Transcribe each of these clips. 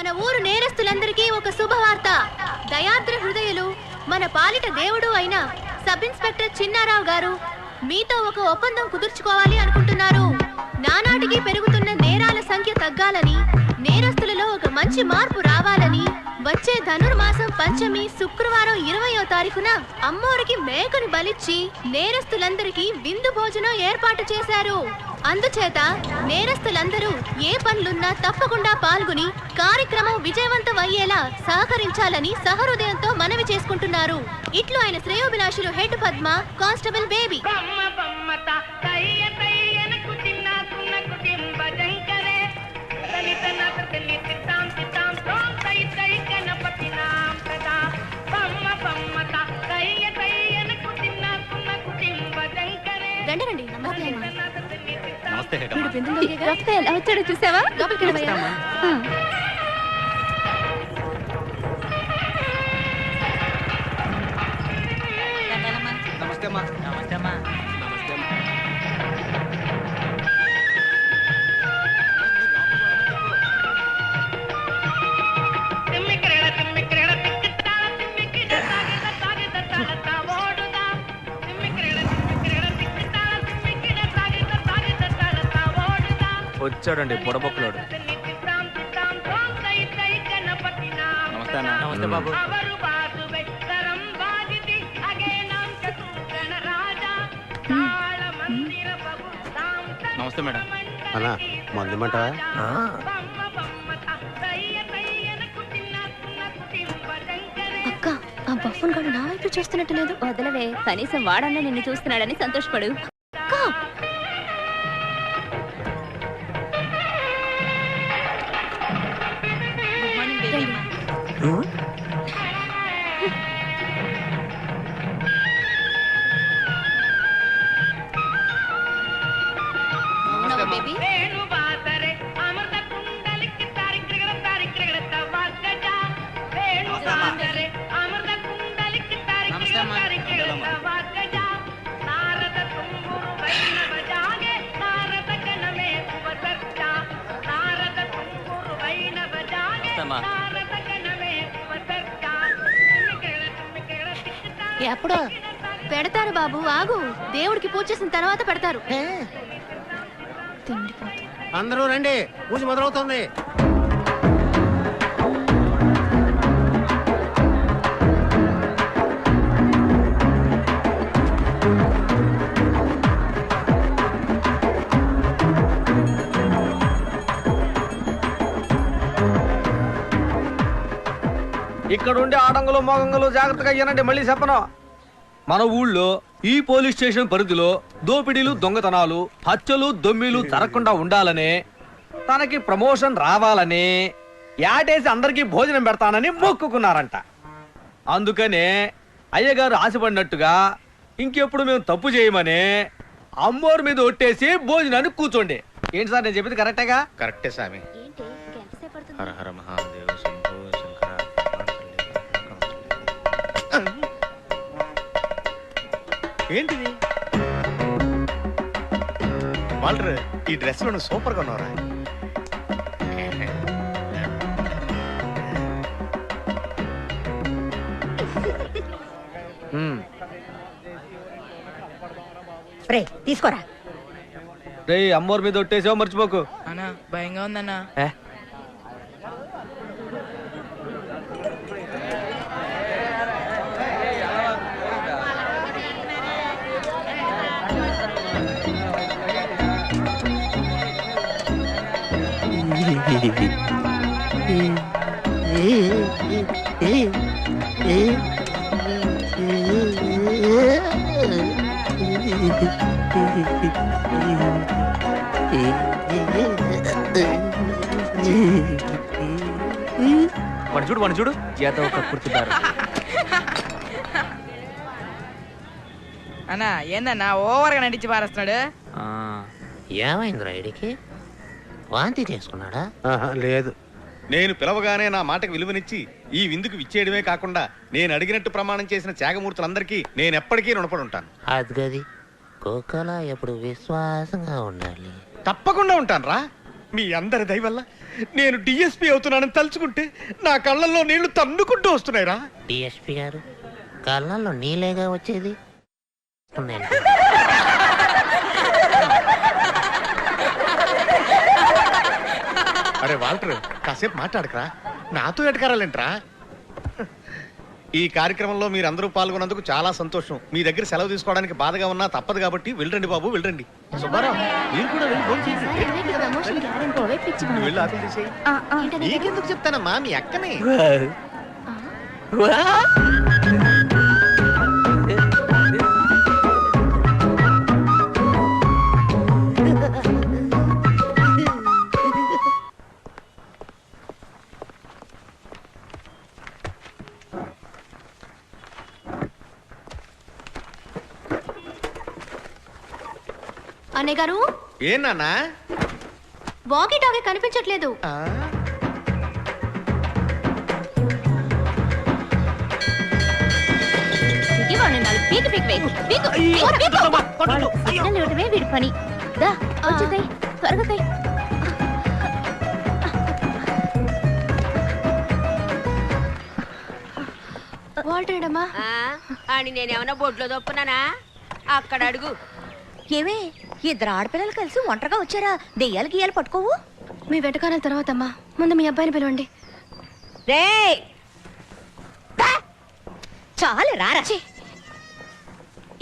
మన ఊరు నేరస్తులందరికీ ఒక శుభవార్త. దయాద్ర హృదయులు మన పాలిట దేవుడు అయిన సబ్ ఇన్స్పెక్టర్ చిన్నారావు గారు మీతో ఒక ఒప్పందం కుదుర్చుకోవాలి అనుకుంటున్నారు. నానాటికి పెరుగుతున్న నేరాల సంఖ్య తగ్గాలని, నేరస్తులలో ఒక మంచి మార్పు రావాలని వచ్చే ధనుర్మాసం పంచమి శుక్రవారం 20వ తారీఖున అమ్మోరికి మేకను బలిచ్చి నేరస్తులందరికీ విందు భోజనం ఏర్పాటు చేశారు. అందుచేత నేరస్తులందరూ ఏ పనులున్నా తప్పకుండా పాల్గొని కార్యక్రమం విజయవంతం అయ్యేలా సహకరించాలని సహృదయంతో మనవి చేసుకుంటున్నారు. ఇట్లు ఆయన శ్రేయోభిలాషులు హెడ్ పద్మ, కానిస్టేబుల్ బేబీ. రండి నమస్తే. ఎలా వచ్చాడో చూసావా? లోపలికి వెళ్ళవయ్యా. నమస్తే అమ్మా. నమస్తే అమ్మా. నమస్తే అమ్మా. వచ్చాడండి బుడబొక్కలోడు. నమస్తే అన్న. నమస్తే బాబు. నమస్తే మేడం. అన్నా మందుమంట. అక్క, ఆ బఫన్ గాడు నా వైపు చూస్తున్నట్టు లేదు. వదలవే, కనీసం వాడన్నా నిన్ను చూస్తున్నాడని సంతోషపడు. ఎప్పుడు పెడతారు బాబు, ఆగు. దేవుడికి పూజ చేసిన తర్వాత పెడతారు. అందరూ రండి, పూజ మొదలవుతుంది. ఇక్కడ ఉండే ఆడంగులు మోగంగులు జాగ్రత్తగా అయ్యానండి. మళ్ళీ చెప్పను, మన ఊళ్ళో ఈ పోలీస్ స్టేషన్ పరిధిలో దోపిడీలు, దొంగతనాలు, హత్యలు, దొమ్మిలు జరగకుండా ఉండాలని, తనకి ప్రమోషన్ రావాలని యాటేసి అందరికీ భోజనం పెడతానని మొక్కుకున్నారంట. అందుకనే అయ్యగారు ఆశపడినట్టుగా ఇంకెప్పుడు మేము తప్పు చేయమని అమ్మోరు మీద ఒట్టేసి భోజనాన్ని కూర్చోండి. ఏంటి సార్ నేను చెప్పింది కరెక్టేగా? కరెక్టే స్వామి. హర హర మహాదేవ శంభో శంకర. ఏంటిది వాల్టర్, ఈ డ్రెస్ లో సూపర్ గా ఉన్నారా? తీసుకోరా. రే, అమ్మోరు మీద ఒట్టేసావు మర్చిపోకు. అన్నా భయంగా ఉందన్నా. వాడు చూడు ఏదో ఒక కుర్తున్నారు. అన్నా ఏందన్నా ఓవర్గా నటించి పారేస్తున్నాడు. ఏమైంది రైడ్కి? వాంతి చేసుకున్నాడా? లేదు. నేను పిలవగానే నా మాటకు విలువనిచ్చి ఈ విందుకు విచ్చేయడమే కాకుండా నేను అడిగినట్టు ప్రమాణం చేసిన త్యాగమూర్తులందరికీ నేను ఎప్పటికీ రుణపడి ఉంటాను. అది గది కుక్కలా ఎప్పుడు విశ్వాసంగా ఉండాలి. తప్పకుండా ఉంటాను రా. మీ అందరి దయ వల్ల నేను డిఎస్పీ అవుతున్నానని తలుచుకుంటే నా కళ్ళల్లో నీళ్లు తన్నుకుంటూ వస్తున్నాయిరా. డిఎస్పీ గారు కళ్ళల్లో నీళ్ళేగా వచ్చేది. అరే వాల్టర్, కాసేపు మాట్లాడకరా, నాతో ఎటకారాలేంట్రా? ఈ కార్యక్రమంలో మీరందరూ పాల్గొన్నందుకు చాలా సంతోషం. మీ దగ్గర సెలవు తీసుకోవడానికి బాధగా ఉన్నా తప్పదు కాబట్టి వెళ్ళండి బాబు, వెళ్ళండి. సుబ్బారావు, మీరు కూడా వెళ్ళి భోజనం చేయండి. నువ్వు వెళ్ళి ఆఫీస్ చేసేయ్. నీకెందుకు చెప్తానమ్మా, మీ అక్కనే. అన్నయ్య గారు, ఏనా వాకీ టాకీ కనిపించట్లేదు. వీడి పని త్వరగా వాల్టేడమ్మా. అని నేనేమన్నా బొడ్లో దొప్పున్నానా? అక్కడ అడుగు. ఏమే, ఇద్దరు ఆడపిల్లలు కలిసి ఒంటరిగా వచ్చారా? దెయ్యాలు గీయాలు పట్టుకోవు. మీ వెటకారాల తర్వాత అమ్మా, ముందు మీ అబ్బాయిని పిలవండి. రే చాలు రారా.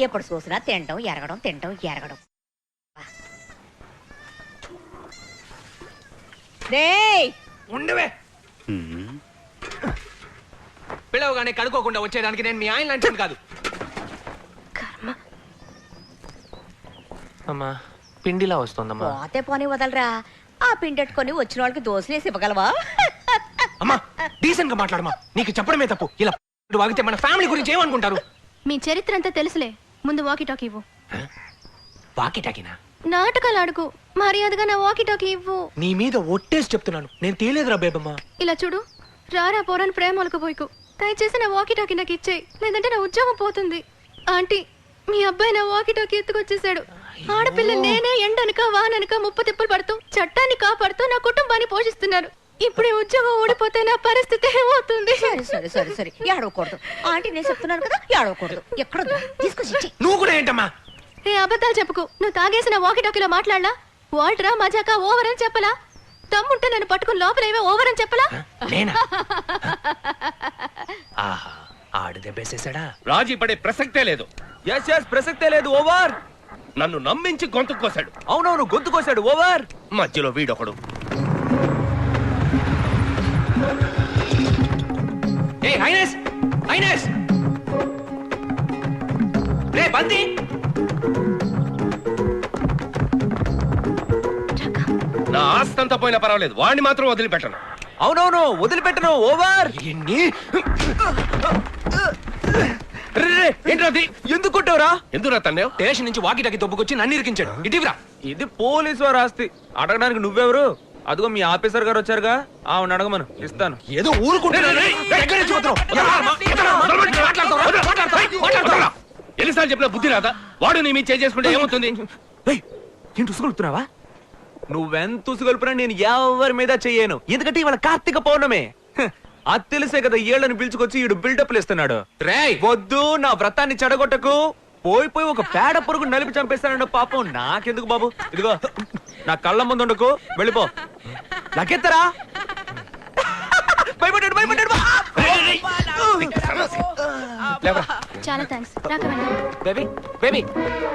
ఎప్పుడు చూసినా తింటాం ఎరగడం, తింటాం ఎరగడం. రే ఉండవే, పిలవగానే కడుక్కోకుండా వచ్చేదానికి నేను మీ ఆయన అంటాను కాదు. అమ్మా పిండిలా వస్తుందమ్మా. పోతే పోనీ వదలరా. ఆ పిండెట్టుకొని వచ్చిన వాళ్ళకి దోశలేసి ఇవ్వగలవా? అమ్మా డీసెంట్ గా మాట్లాడమా, నీకు చెప్పడమే తప్పు. ఇలా వాగితే మన ఫ్యామిలీ గురించి ఏమనుకుంటారు? మీ చరిత్ర అంతా తెలుసులే, ముందు వాకీ టాకీ ఇవ్వు. వాకీ టాకీనా? నాటకాలు ఆడుకు, మర్యాదగా నా వాకీ టాకీ ఇవ్వు. నీ మీద ఒట్టేసి చెప్తున్నాను, నేను తేలేదురా బేబమ్మా. ఇలా చూడు, రారా పోరాని ప్రేమలకు పోయికు. దయచేసి నా వాకీ టాకీ నాకు ఇచ్చేయి, లేదంటే నా ఉద్యోగం పోతుంది. ఆంటీ, మీ అబ్బాయి నా వాకీ టాకీ ఎత్తుకొచ్చేసాడు. ఆడపిల్ల నేనే ఎండనక వాననక ముప్పు తిప్పులు పడుతూ చట్టాన్ని కాపాడుతూ నా కుటుంబాన్ని పోషిస్తున్నారు. ఇప్పుడు ఈ ఉద్యోగం ఓడిపోతే నా పరిస్థితి ఏమవుతుంది? సరే సరే సరే సరే, ఏడవకూడదు. ఆంటీ నేను చెప్తున్నాను కదా, ఏడవకూడదు. ఎక్కడ తీసుకొచ్చి నువ్వు కూడా ఏంటమ్మా? ఏ అబద్ధాలు చెప్పుకు. నువ్వు తాగేసిన వాకీ టాకీలో మాట్లాడలా? వాల్టరా మజాకా ఓవర్ అని చెప్పలా? తమ్ముంటే నన్ను పట్టుకుని లోపల ఏవో ఓవర్ అని చెప్పలా? నేనా? ఆహా, ఆడు దెబ్బేసేసాడా? రాజీ పడే ప్రసక్తే లేదు. ఎస్ ఎస్, ప్రసక్తే లేదు. ఓవర్. నన్ను నమ్మించి గొంతు కోసాడు. అవునవును, గొంతు కోసాడు. ఓవర్. మధ్యలో వీడొకడు. ఏ హైనెస్, హైనెస్, రే బంతి. నా ఆస్తంతా పోయినా పర్వాలేదు, వాడిని మాత్రం వదిలిపెట్టను. అవునవును, వదిలిపెట్టను. ఓవర్. ఎన్ని ఏంటది? ఎందుకు కొట్టావురా? ఎందుకు రా తన్నేవ్? స్టేషన్ నుంచి వాకి టాకి దొబ్బుకొచ్చి నన్ను ఇరికించాడు. ఇటీవరా ఇది పోలీసు వారు ఆస్తి, అడగడానికి నువ్వెవరు? అదిగో మీ ఆఫీసర్ గారు వచ్చారుగా, ఆవిడ అడగమను, ఇస్తాను. ఏదో ఊరుకుంటున్నా. ఎన్నిసార్లు చెప్పినా బుద్ధి రాదా? వాడు నీ మీద చేసుకుంటే ఏమవుతుంది? ఏంటి ఉసుగొలుపుతున్నావా? నువ్వెంత ఉసుగొలుపునా నేను ఎవరి మీద చెయ్యను, ఎందుకంటే ఇవాళ కార్తీక పౌర్ణమే. అది తెలిసే కదా ఏళ్ళని పిలుచుకొచ్చి ఈడు బిల్డప్లు ఇస్తున్నాడు. రేయ్ వద్దు, నా వ్రతాన్ని చెడగొట్టకు. పోయి ఒక పేడ పురుగు నలిపి చంపేస్తానండి. పాపం నాకెందుకు బాబు? ఇదిగో నా కళ్ళ ముందు ఉండకు, వెళ్ళిపో. లకెత్తరా? భయపడ్డాడు, భయపడ్డాడు. చాలా థ్యాంక్స్. బేబీ బేబీ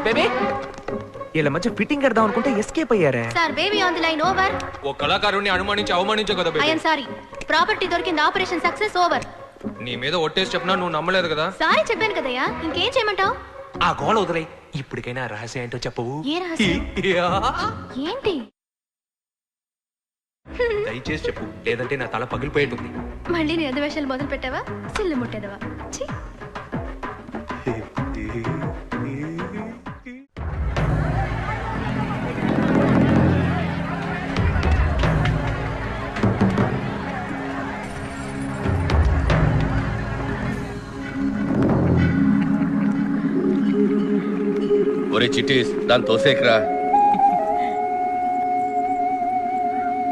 బేబీ, వీళ్ళ మధ్య ఫిట్టింగ్ కడదాం అనుకుంటే ఎస్కేప్ అయ్యారే. Sir, baby on the line. Over. ఓ కళాకారుణ్ణి అనుమానించి అవమానించు కదా ఐ యామ్ సారీ. ప్రాపర్టీ దొరికింది. Operation success. ఓవర్. నీ మీద ఒట్టేసి చెప్పినా నువ్వు నమ్మలేదు కదా. సారీ చెప్పాను కదయ్యా, ఇంకేం చేయమంటావు? ఆ గోళ వదిలే. ఇప్పటికైనా రహస్యం ఏంటో చెప్పవు. ఏ రహస్యం? ఏంటి? దయచేసి చెప్పు, లేదంటే నా తల పగిలిపోయేటుంది. మళ్ళీ నీ అధివేశాలు మొదలు పెట్టావా? సిల్లు ముట్టేదవా? ఒరే చిట్టీస్, దాని తోసేకరా.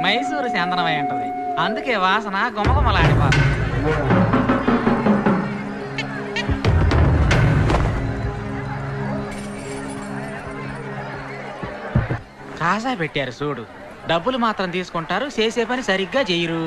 మై మైసూరు చందనమై ఉంటది, అందుకే వాసన గుమగుమలాడిపోతుంది. కాజా పెట్టారు చూడు, డబ్బులు మాత్రం తీసుకుంటారు, చేసే పని సరిగ్గా చేయరు.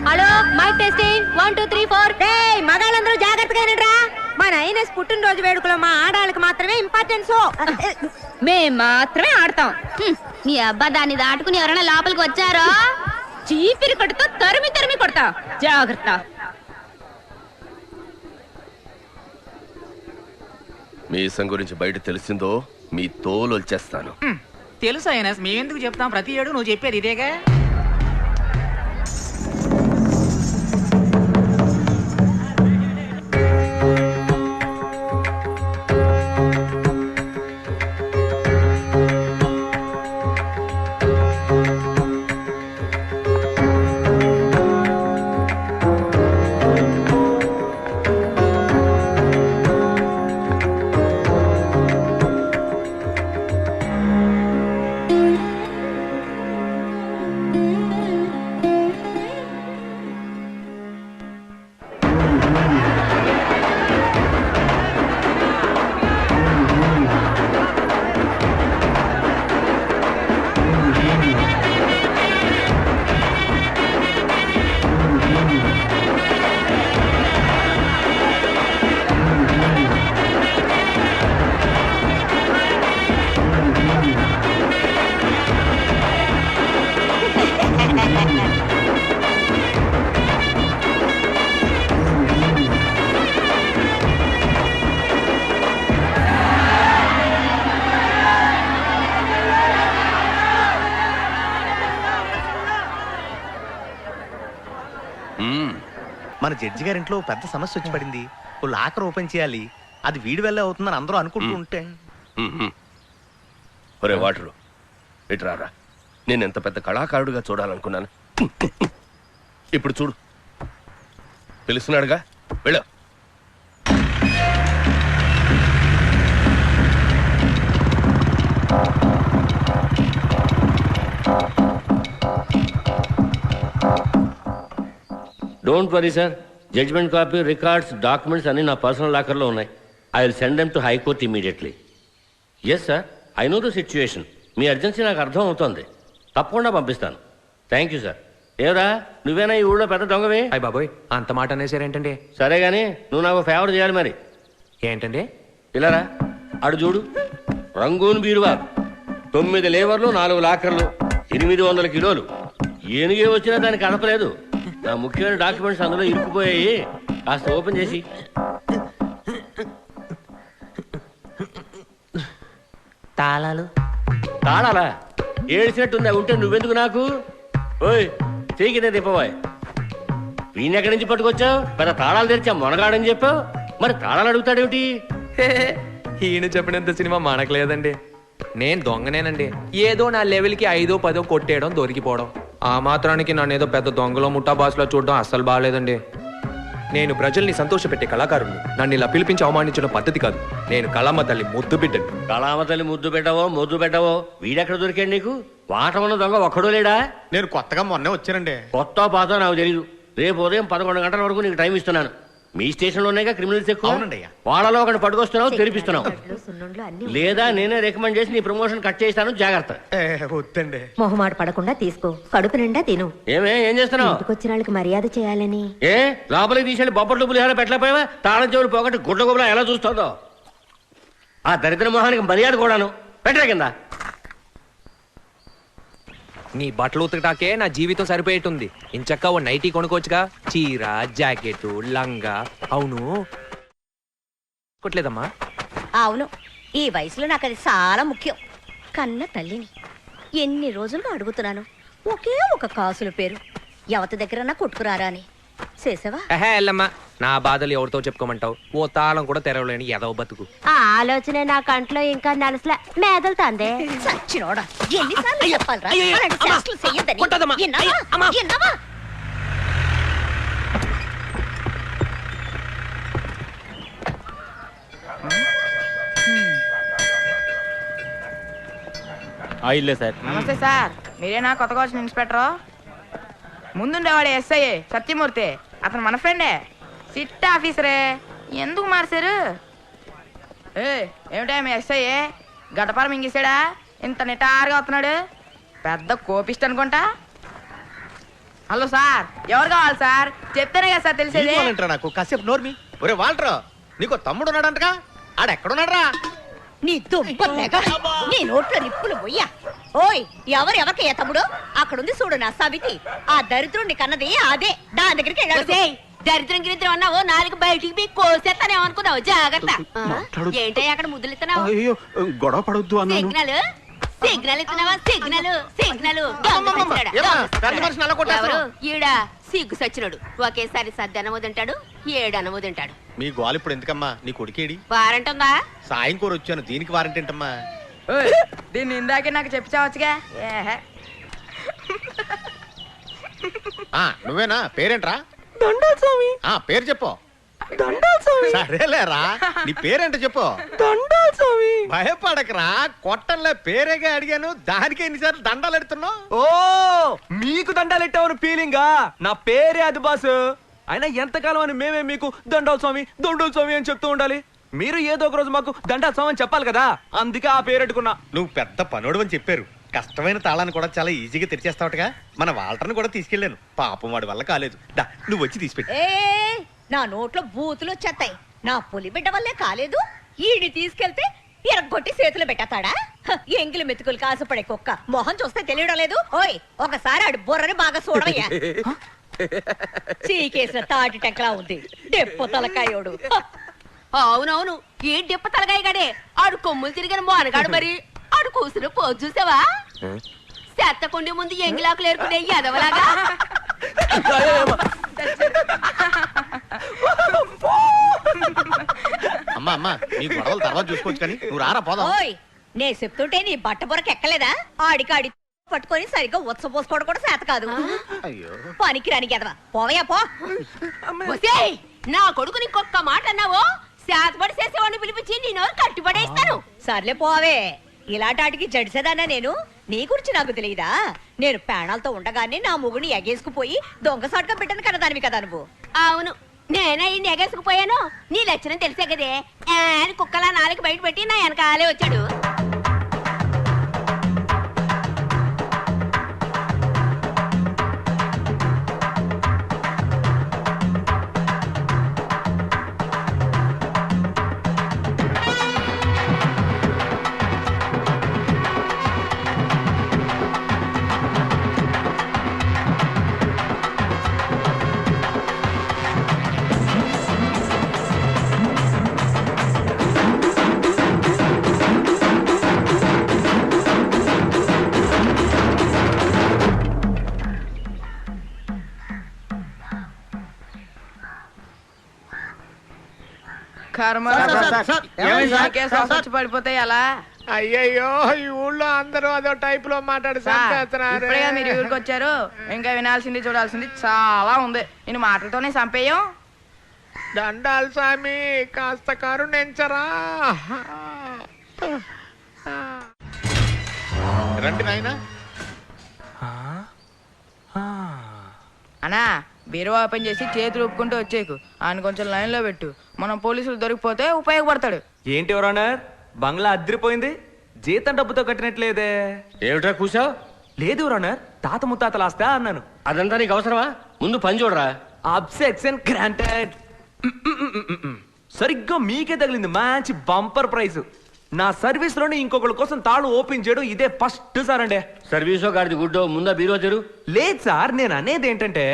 Hello, mic testing 1 2 3 4. మగాళ్ళందరూ జాగ్రత్తగా వినండిరా. మా నైనస్ పుట్టినరోజు వేడుకలో మా ఆడాళ్ళకి మాత్రమే ఇంపార్టెన్స్. మేం మాత్రమే ఆడతాం. నీ అబ్బా దాన్ని దాటుకుని ఎవరైనా లోపలికి వచ్చారో చీపిరి కట్టుతో తరిమి తరిమి కొడతా, జాగ్రత్త. మీసం గురించి బయట తెలిసిందో మీ తోలు వచ్చేస్తాను. తెలుసు అయినస్, మేమెందుకు చెప్తాం, ప్రతి ఏడు నువ్వు చెప్పేది ఇదేగా. మన జడ్జి గారింట్లో పెద్ద సమస్య వచ్చి పడింది. ఓ లాకర్ ఓపెన్ చేయాలి, అది వీడి వల్లే అవుతుందని అందరూ అనుకుంటూ ఉంటే. ఒరే వాటరు, ఇటు రారా. నేను ఎంత పెద్ద కళాకారుడిగా చూడాలనుకున్నాను, ఇప్పుడు చూడు. పిలుస్తున్నాడుగా, వెళ్ళు. Don't worry sir, judgment copy, records, documents అన్ని నా పర్సనల్ లాకర్లో ఉన్నాయి. I will send them to high court immediately. Yes sir, I know the situation. మీ అర్జెన్సీ నాకు అర్థం అవుతోంది. తప్పకుండా పంపిస్తాను. Thank you sir. ఏవరా, నువ్వేనా ఈ ఊళ్ళో పెద్ద దొంగవి? అయ్య బాబోయ్, అంత మాట అనేసారేంటండి? సరే గానీ నువ్వు నాకు ఫేవర్ చేయాలి మరి. ఏంటండి? ఇలారా, అడు చూడు. రంగూన్ బీరువా, 9 లేవర్లు, 4 లాకర్లు, 800 కిలోలు. ఏనుగే వచ్చినా దానికి కదపలేదు. నా ముఖ్యమైన డాక్యుమెంట్స్ అందులో ఇరుక్కుపోయాయి. కాస్త ఓపెన్ చేసి. తాళాలు తాళాలా? ఏడ్చినట్టుందా? ఉంటే నువ్వెందుకు నాకు? ఓయ్, చేయికిదే తిప్పబోయ్. వీణ్ ఎక్కడి నుంచి పట్టుకొచ్చావు? పెద్ద తాళాలు తెరిచా మొనగాడని చెప్పావు, మరి తాళాలు అడుగుతాడేమిటి? ఈయన చెప్పినంత సినిమా మనకు లేదండి. నేను దొంగనేనండి. ఏదో నా లెవెల్కి 5 10 కొట్టేయడం, దొరికిపోవడం. ఆ మాత్రానికి నన్ను ఏదో పెద్ద దొంగలో ముఠా బాస్లో చూడడం అస్సలు బాగాలేదండి. నేను ప్రజల్ని సంతోషపెట్టే కళాకారుణ్ణి. నన్ను ఇలా పిలిపించి అవమానించడం పద్ధతి కాదు. నేను కళామ తల్లి ముద్దు బిడ్డని. కళామ తల్లి ముద్దు పెట్టవో మొద్దు పెట్టవో, వీడెక్కడ దొరికాడు నీకు? వాటమున్న దొంగ ఒక్కడో లేడా? నేను కొత్తగా మొన్నే వచ్చానండి. కొత్త పాత నాకు తెలీదు. రేపు ఉదయం 11 గంటల వరకు నీకు టైం ఇస్తున్నాను. మీ స్టేషన్లోనేగా క్రిమినల్స్ ఎక్కువ. వాళ్ళలో ఒకటి పట్టుకొస్తున్నావు, తెరిపిస్తున్నావు. లేదా నేనే రికమెండ్ చేసి నీ ప్రమోషన్ కట్ చేస్తాను, జాగ్రత్త. వద్దండి. మొహమాట పడకుండా తీసుకో, కడుపు నిండా తిను. ఏం చేస్తున్నావు? ఇంటికొచ్చిన వాళ్ళకి మర్యాద చేయాలని. ఏ లోపలికి తీసేది బొబ్బట్లు పులిహార పెట్టలేకపోయావా? తాళం చెవులు పోగొట్టి గుడ్ల గుబలా ఎలా చూస్తుందో. ఆ దరిద్ర మొహానికి మర్యాద కూడాను. పెట్టరా కింద. నీ బట్టలు ఉతకటాకే నా జీవితం సరిపోయేటుంది. ఇంచక్క ఓ నైటీ కొనుక్కోవచ్చుగా. చీర, జాకెట్, లంగా. అవును కొట్లేదమ్మా, అవును, ఈ వయసులో నాకు అది చాలా ముఖ్యం. కన్న తల్లిని ఎన్ని రోజులుగా అడుగుతున్నాను, ఒకే ఒక కాసుల పేరు ఎవరి దగ్గరన్నా కొట్టుకురారా అని. చేసావా? ఎల్లమ్మా, నా బాధలు ఎవరితో చెప్పుకోమంటావు? ఓ తాళం కూడా తెరవలేని ఎదవ బతుకు. ఆ ఆలోచన నా కంట్లో ఇంకా నలసలా మేదలుతాందే. సచ్చినోడా, ఎన్నిసార్లు చెప్పాలిరా అలాంటి చేష్టలు చెయ్యొద్దని? విన్నావా? విన్నావా? ఇల్లే సార్. నమస్తే సార్, మీరేనా కొత్తగా వచ్చిన ఇన్స్పెక్టర్? ముందుండేవాడు ఎస్ఐ సత్యమూర్తి, అతను మన ఫ్రెండే, సిట్ ఆఫీసరే. ఎందుకు మార్చారు? ఏమిటా మీ ఎస్ఐ గడపారం మింగేసాడా? ఇంత నిటారుగా వస్తున్నాడు, పెద్ద కోపిస్ట్ అనుకుంటా. హలో సార్, ఎవరు కావాలి సార్? చెప్తేనే కదా సార్ తెలిసేది. నాకు కాసేపు నోర్మి. ఒరే వాల్టర్, నీకు తమ్ముడు ఉన్నాడంటగా, ఆడెక్కడున్నాడ్రా? నీ దుబ్బగా నీ నోట్లో నిప్పులు పోయ్యా. ఓయ్, ఎవరికి తమ్ముడు? అక్కడుంది చూడు నా సవితి. ఆ దరిద్రుడిని కన్నది అదే, దాని దగ్గరికి వెళ్ళాడు. దరిద్రం గిరిద్రం అన్నావు, నాలుగు బయటికి కోసేస్తానే అనుకున్నావు. జాగ్రత్త. ఏంటి అక్కడ ముద్దులు ఇస్తున్నావు? గొడవ పడొద్దు అన్నాను. సిగ్నల్ సిగ్నల్ ఇస్తున్నావా? సిగ్నల్ ఎవరు? ఈడ సిగ్గు సచ్చినోడు. ఒకేసారి సద్దనము తింటాడు, ఏడనము తింటాడు. మీ గోల్ ఇప్పుడు ఎందుకమ్మా? నీ కొడుకేడి? వారంట్ ఉందా? సాయం కూర వచ్చాను, దీనికి వారంట్ ఏంటమ్మా? దీన్ని ఇందాకే నాకు చెప్పి చావచ్చుగా. నువ్వేనా? పేరేంట్రా? దండాల్ స్వామి. పేరు చెప్పు. దండాల్ స్వామి. సరేలేరా, నీ పేరేంటో చెప్పు. దండాల్ స్వామి. భయపడకరా, కొట్టంలో పేరేగా అడిగాను, దానికి ఎన్నిసార్లు దండాలు ఎడుతున్నావు? ఓ, మీకు దండాలు ఎట్టావని ఫీలింగా? నా పేరే అది బాసు. అయినా ఎంతకాలం అని మేమే మీకు దండాల్ స్వామి అని చెప్తూ ఉండాలి? మీరు ఏదో ఒక రోజు మాకు దండాల్ స్వామి అని చెప్పాలి కదా, అందుకే ఆ పేరు పెట్టుకున్నా. నువ్వు పెద్ద పనోడు అని చెప్పారు. కష్టమైన తాళాన్ని కూడా చాలా ఈజీగా తెరిచేస్తావుగా. మన వాల్టర్ని కూడా తీసుకెళ్ళాను, పాపం వాడి వల్ల కాలేదు. నువ్వు వచ్చి తీసిపెట్టి. నా నోట్లో బూతులు వచ్చేస్తాయి. నా పులి బిడ్డ వల్లే కాలేదు, ఈడి తీసుకెళ్తే ఎరగొట్టి చేతులు పెట్టేస్తాడా? ఎంగిలి మెతుకులు కాసుపడే కుక్క మొహం చూస్తే తెలియడం లేదు. ఓయ్, ఒకసారి ఆడు బుర్రని బాగా చూడవయ్యా. చీకేసిన తాటి టెంకలా ఉంది, డెప్పు తలకాయోడు. అవునవును, ఏ డెప్పు తలకాయ గడే, ఆడు కొమ్ములు తిరిగిన మోనగాడు. మరి ఆడు కూసును పోజు చూసావా? చెత్తకుండి ముందు ఎంగిలాకులు ఏరుకునే ఎదవలాగా. అమ్మా నీ గొడవలు తర్వాత చూసుకోవచ్చు, కానీ నువ్వు రారా పోదాం. ఓయ్, నే చెప్తుంటే నీ బట్ట బుర్రకు ఎక్కలేదా? ఆడికాడి పట్టుకొని సరిగ్గా ఉత్సపోసుకోవడం కూడా చేత కాదు. పనికి రాని ఎదవా, పోవయా పో. నా కొడుకు నీకొక్క మాట అన్నావో శాతపడి చేసేవాడిని పిలిపించి నీ నోరు కట్టుబడేస్తాను. సర్లే పోవే, ఇలాంటికి జడిసేదానా నేను? నీ గురించి నాకు తెలియదా? నేను ప్రాణాలతో ఉండగానే నా మొగుడిని ఎగేసుకుపోయి దొంగసాటుగా పెట్టాను కదా దానివి కదా నువ్వు. అవును, నేనే ఇన్ని ఎగేసుకుపోయాను. నీ లక్షణం తెలిసే కదే, కుక్కలా నాలుగు బయట పెట్టి నా వెనకాలే వచ్చాడు. పడిపోతే ఎలా? అయ్యయ్యో, ఈ ఊళ్ళో అందరూ అదో టైప్ లో మాట్లాడుతున్నారు. మీరు ఊరికి వచ్చారు, ఇంకా వినాల్సింది చూడాల్సింది చాలా ఉంది. నేను మాటలతోనే చంపేయం. దండాల్ స్వామి, కాస్త కరుణించరా. రండి నాయనా. అన్నా, బీరువా ఓపెన్ చేసి చేతులు ఒప్పుకుంటూ వచ్చేకు. ఆయన కొంచెం లైన్ లో పెట్టు, మనం పోలీసులు దొరికిపోతే ఉపయోగపడతాడు. ఏంటి ఎవరన్నారు? బంగ్లా అద్దరిపోయింది, జీతం డబ్బుతో కట్టినట్లేదే. ఏమిట్రా కూసావు? లేదు ఎవరన్నారు, తాత ముత్తాతలు ఆస్తా అన్నాను. అదంతా నీకు అవసరమా? ముందు పని చూడరా. అబ్సెక్షన్ గ్రాంటెడ్. సరిగ్గా మీకే తగిలింది మంచి బంపర్ ప్రైజ్. నా సర్వీస్ లోనే ఇంకొకళ్ళ కోసం తాళం ఓపెన్ చేయడం ఇదే ఫస్ట్ సార్ అండి. సర్వీసో గారిది గుడ్డో, ముందా బీరో తెరు. లేదు సార్, నేను అనేది ఏంటంటే,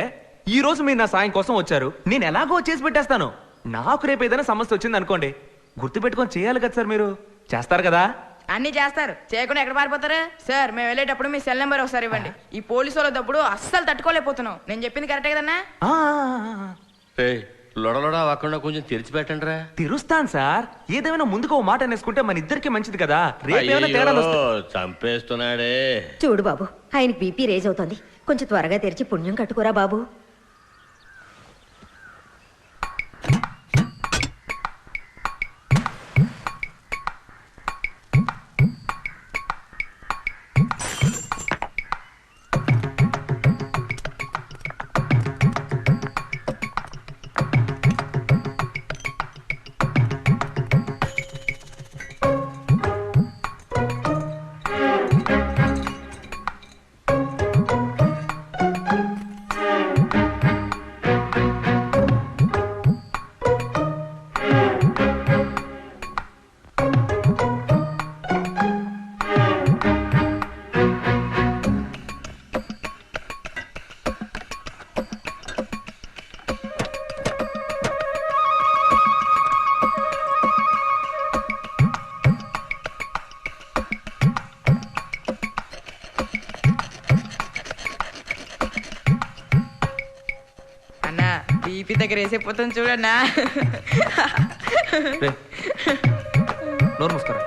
ఈ రోజు మీరు నా సాయం కోసం వచ్చారు, నేను ఎలాగో చేసి పెట్టేస్తాను. నాకు రేపు ఏదైనా సమస్య వచ్చింది అనుకోండి, గుర్తు పెట్టుకొని చేయాలి కదా సార్, మీరు చేస్తారు కదా? అన్ని చేస్తారు, చేయకుండా ఎక్కడ పారిపోతారు సార్? మేము వెళ్ళేటప్పుడు మీ సెల్ నెంబర్ ఒకసారి ఇవ్వండి. ఈ పోలీసు వాళ్ళ దప్పుడు అస్సలు తట్టుకోలేకపోతున్నాం. నేను చెప్పింది కరెక్టే కదన్నా? లొడలొడ అవ్వకుండా కొంచెం తెరిచిపెట్టండి రా. తెరుస్తాను సార్, ఏదేమైనా ముందుకు ఓ మాట అనేసుకుంటే మన ఇద్దరికి మంచిది కదా. రేపేమైనా తేడాలు వస్తాయి. చంపేస్తున్నాడే. చూడు బాబు, ఆయనకి బీపీ రేజ్ అవుతుంది, కొంచెం త్వరగా తెరిచి పుణ్యం కట్టుకోరా బాబు. బీపీ దగ్గర వేసేపోతుంది చూడన్నా. నోరు మూసుకోరా.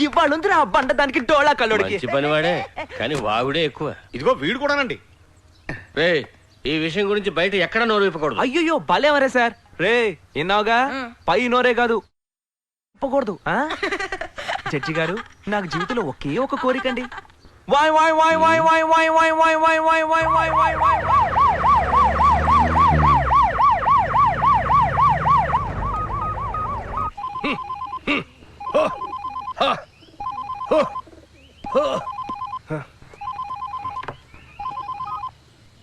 ఇవాళ బండ దానికి డోళా కల్లుడికి పని వాడే, కానీ వాగుడే ఎక్కువ. ఇదిగో వీడు కూడానండి. రే, ఈ విషయం గురించి బయట ఎక్కడ నోరు విప్పకూడదు. అయ్యో భలేవరే సార్. రే విన్నావుగా, పై నోరే కాదు విప్పకూడదు. జడ్జి గారు, నాకు జీవితంలో ఒకే ఒక కోరికండి. వాయ్ వాయ్ వాయ్ వాయ్ వాయ్ వాయ్ వాయ్ వాయ్ వాయ్ వాయ్ వాయ్ వాయ్ వాయ్ వాయ్.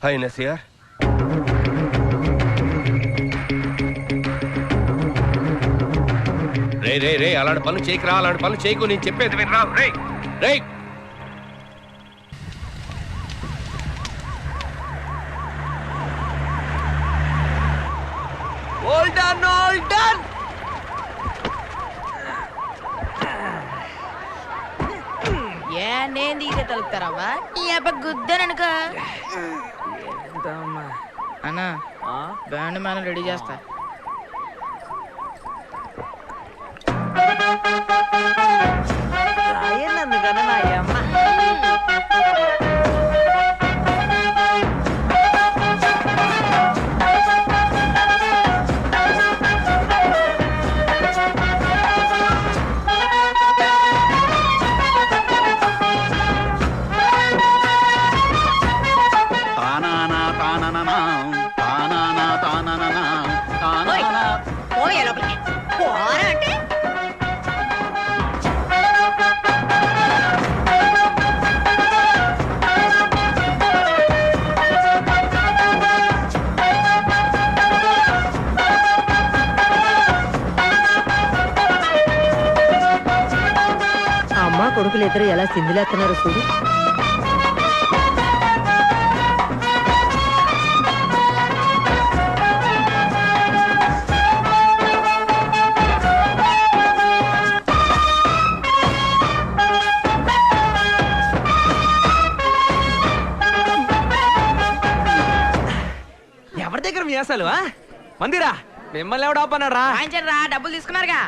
హాయ్ నసీర్. రే రే రే, అలాంటి పనులు చేయకురా, అలాంటి పనులు చేయకు, నేను చెప్పేది వినరా. రే రే, ఏ నేను దిగితే తలుపుతారావా? ఈ అబ్బ గుద్దననుక అన్నా, బ్యాండ్ మేళం రెడీ చేస్తా. కొడుకులిద్దరు ఎలా సింధులేస్తున్నారు చూడు. ఎవరి దగ్గర మీసాలు మందిరా? మిమ్మల్ని ఎవడు ఆపన్నారా? రా, డబ్బులు తీసుకున్నారుగా.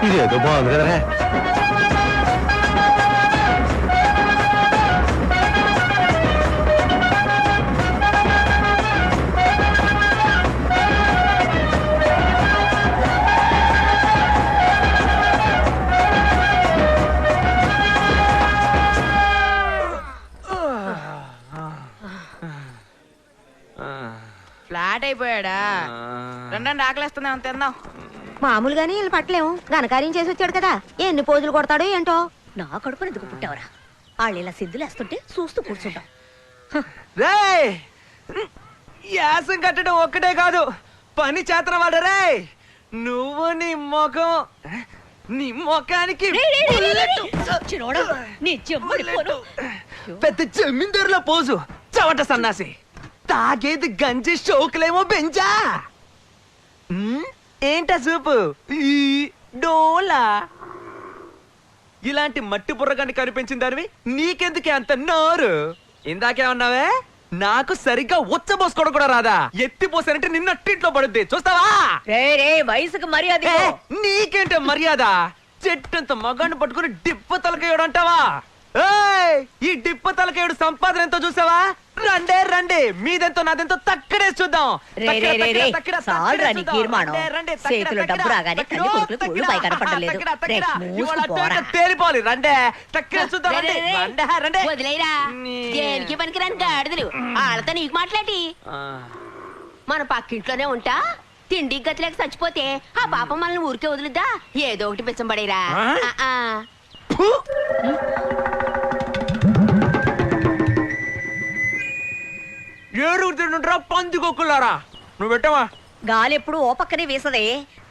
ఇదేదో బాగుంది కదరా. అయిపోయాడా రెండండి ఆకలేస్తుందేమో తిందాం. మామూలుగానే వీళ్ళు పట్టలేము, ఘనకార్యం చేసి వచ్చాడు కదా, ఎన్ని పోజులు కొడతాడో ఏంటో. నా కడుపుని ఎందుకు పుట్టావరా? వాళ్ళు ఇలా సిద్ధులేస్తుంటే చూస్తూ కూర్చుంటాం. రేయ్ యాసం కట్టడం ఒక్కటే కాదు, పని చేతన వాడరే. నువ్వు నీ ముఖానికి పెద్ద జమీందారుల పోజు, చవట సన్నాసి. తాగేది గంజి షోకులేమో బెంజా. ఏంటా సూపు డోలా? ఇలాంటి మట్టి బుర్రగాన్ని కనిపించిన దానివి నీకెందుకే అంత నోరు? ఇందాకేమన్నావే? నాకు సరిగ్గా ఉచ్చబోసుకోవడం కూడా రాదా? ఎత్తిపోసానంటే నిన్నట్టింట్లో పడుద్ది, చూస్తావా? వయసుకు మర్యాద. నీకేంటే మర్యాద? చెట్టంత మగాన్ని పట్టుకుని డిప్ప తలకేయడం అంటావా? ఈ డిప్ప తలకేయుడు సంపాదన ఎంతో చూసావా? రండే రండి, మీదెంతో నాదెంతో తక్కడేసి చూద్దాం. తేలిపోవాలి, రండే తక్కడే చూద్దాం. దేనికి పనికిరాని గాడిదలు వాళ్ళతో నీకు మాట్లాడి. మన పక్కింట్లోనే ఉంటా, తిండి గతిలేక చచ్చిపోతే ఆ పాపం మనల్ని ఊరికే వదులుద్దా? ఏదో ఒకటి పిచ్చం పడేరా. ఏడుగుతుండ్రా పందికొక్కులారా. నువ్వు పెట్టవా? గాలి ఎప్పుడు ఓ పక్కనే వీసదే.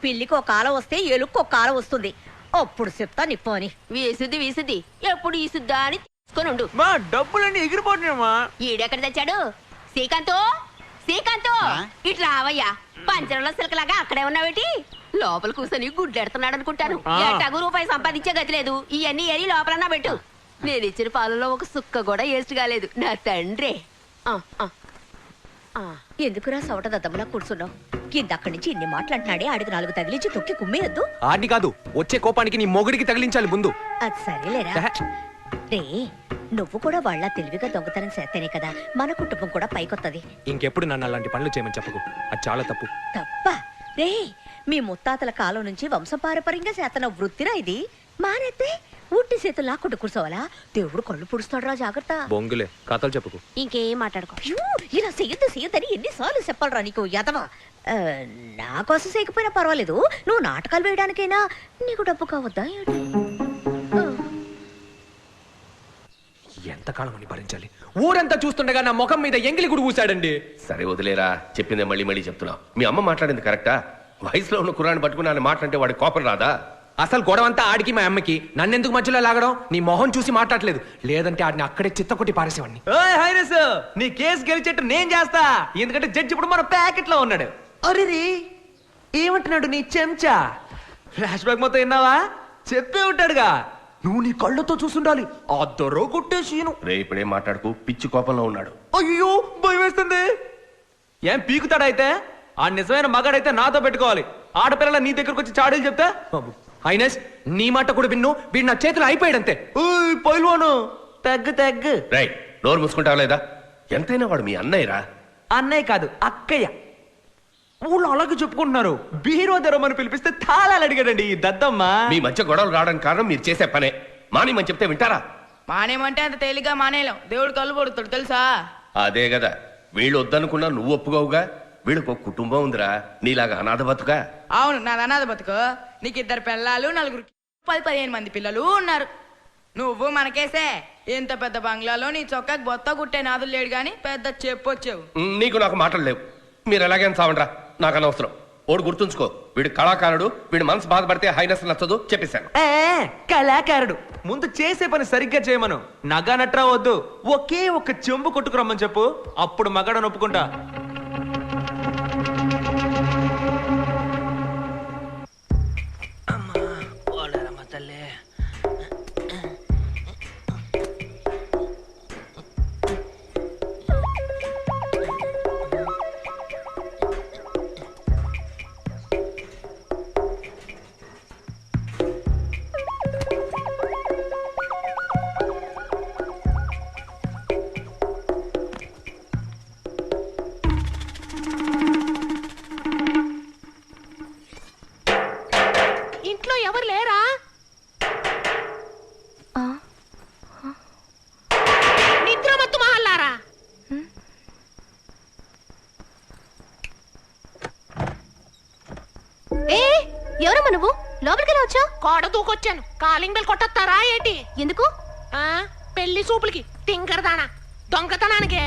పిల్లికి ఒక కాలం వస్తే ఎలుక్కి ఒక కాలం వస్తుంది. అప్పుడు చెప్తా నిప్పు అని. వీసుద్ది వీసుద్ది, ఎప్పుడు ఈసుద్దా అని తీసుకొని ఉండు. మా డబ్బులన్నీ ఎగిరిపోతున్నాయమ్మా. ఈడెక్కడ తెచ్చాడు? శ్రీకాంతో శ్రీకాంతో ఇట్లా రావయ్యా. పంచరంలో సిలకలాగా అక్కడే ఉన్నావేటి? లోపల కూర్చొని గుడ్లెడుతున్నాడు అనుకుంటాను. ఎట్టగు రూపాయి సంపాదించే గతి లేదు. ఇవన్నీ ఏరి లోపలన్నా పెట్టు. నేను ఇచ్చిన పాలలో ఒక సుక్క కూడా వేస్ట్ కాలేదు. నా తండ్రే. ఎందుకురా సవట దద్దమ్మలా కూర్చున్నావు? కిందక్కడి నుంచి ఇన్ని మాట్లాడినాడే, ఆడికి 4 తగిలించి తొక్కి కుమ్మేయద్దు. ఆడిని కాదు, వచ్చే కోపానికి నీ మొగుడికి తగిలించాలి ముందు. అది సరేలేరా. రే, నువ్వు కూడా వాళ్ళ తెలివిగా దొంగతనం చేస్తేనే కదా మన కుటుంబం కూడా పైకొత్తది. ఇంకెప్పుడు నన్ను అలాంటి పనులు చేయమని చెప్పకు, అది చాలా తప్పు. తప్ప రే, మీ ముత్తాతల కాలం నుంచి వంశపారపర్యంగా చేతన వృత్తిరా ఇది. మానేస్తే ఉట్టి చేతులు లాక్కుంటూ కూర్చోవాలా? దేవుడు కళ్ళు పుడుస్తాడు రా, జాగ్రత్త. బొంగులే, కథలు చెప్పుకు. ఇంకేం మాట్లాడుకో. ఇలా చెయ్యొద్దని ఎన్నిసార్లు చెప్పాలరా నీకు యదవా? నా కోసం చేయకపోయినా పర్వాలేదు, నువ్వు నాటకాలు వేయడానికైనా నీకు డబ్బు కావద్దా? ఎంతకాలం అని భరించాలి? ఊరంతా చూస్తుండగా నా ముఖం మీద ఎంగిలి గుడి ఊసాడండి. సరే వదిలేరా, చెప్పిందే మళ్ళీ మళ్ళీ చెప్తున్నావు. మీ అమ్మ మాట్లాడింది కరెక్టా? వయసులో ఉన్న కుర్రాన్ని పట్టుకుని ఆయన మాట్లాడితే వాడి కోపం రాదా? అసలు గొడవంతా ఆడికి మా అమ్మకి, నన్నెందుకు మధ్యలో లాగడం? నీ మొహం చూసి మాట్లాడలేదు, లేదంటే ఆడిని అక్కడే చిత్తకొట్టి పారేసేవాడిని. నీ కేసు గెలిచేట్టు నేను చేస్తా, ఎందుకంటే జడ్జి ఇప్పుడు మన ప్యాకెట్ లో ఉన్నాడు. అరే ఏమంటున్నాడు నీ చెంచా? ఫ్లాష్ బ్యాక్ మొత్తం విన్నావా? చెప్పే ఉంటాడుగా. నువ్వు నీ కళ్ళతో చూసుండాలి. ఆ దొర కొట్టేసీను. రే ఇప్పుడేం మాట్లాడుకు, పిచ్చి కోపంలో ఉన్నాడు. అయ్యో భయం వేస్తుంది. ఏం పీకుతాడైతే? ఆ నిజమైన మగాడైతే నాతో పెట్టుకోవాలి. ఆడపిల్లల నీ దగ్గరకు వచ్చి చాడీలు చెప్తే హైనస్ నీ మాట కూడా విన్ను, వీడు నా చేతులు అయిపోయాడంతే. పైల్వాను తగ్గు. రై నోరు మూసుకుంటావా లేదా? ఎంతైనా వాడు మీ అన్నయ్యరా. అన్నయ్య కాదు, అక్కయ్య. ఊళ్ళో అలాగే చెప్పుకుంటున్నారు. బీరో తెరమని పిలిపిస్తే తాళాలు అడిగాడండి ఈ దద్దమ్మ. మీ మధ్య గొడవలు రావడానికి కారణం మీరు చేసే పనే. మానేమని చెప్తే వింటారా? మానేమంటే అంత తేలిగ్గా మానేలేం. దేవుడు కళ్ళు పడుతాడు తెలుసా? అదే కదా, వీళ్ళు వద్దనుకున్నా నువ్వు ఒప్పుకోవుగా. వీళ్ళకు ఒక కుటుంబం ఉందిరా, నీలాగా అనాథ బతుకా. అవును, నాది అనాథ బతుకు. నీకు 2 పిల్లలు, 4 10-15 మంది పిల్లలు ఉన్నారు. నువ్వు మనకేసే ఇంత పెద్ద బంగ్లాలో నీ చొక్కాకి బొత్త కుట్టే నాదులు లేడు గాని పెద్ద చెప్పొచ్చావు. నీకు నాకు మాటలు లేవు. మీరు ఎలాగైనా సావండ్రా, నాకు అనవసరం. ఓడు గుర్తుంచుకో, వీడు కళాకారుడు. వీడి మనసు బాధపడితే హైనస్ నచ్చదు చెప్పేశాను. కళాకారుడు ముందు చేసే పని సరిగ్గా చేయమను. నగా నట్రా వద్దు, ఒకే ఒక చెంబు కొట్టుకురమ్మని చెప్పు, అప్పుడు మగాడని ఒప్పుకుంటా. ఇంట్లో ఎవరు లేరా? నిద్రమత్తు మహల్లారా, నువ్వు లోపలికి ఎలా వచ్చావు? కోడ దూకొచ్చాను. కాలింగ్ బెల్ కొట్టొస్తారా ఏంటి? ఎందుకు? పెళ్లి చూపులకి తింకరదానా దొంగతనానికే.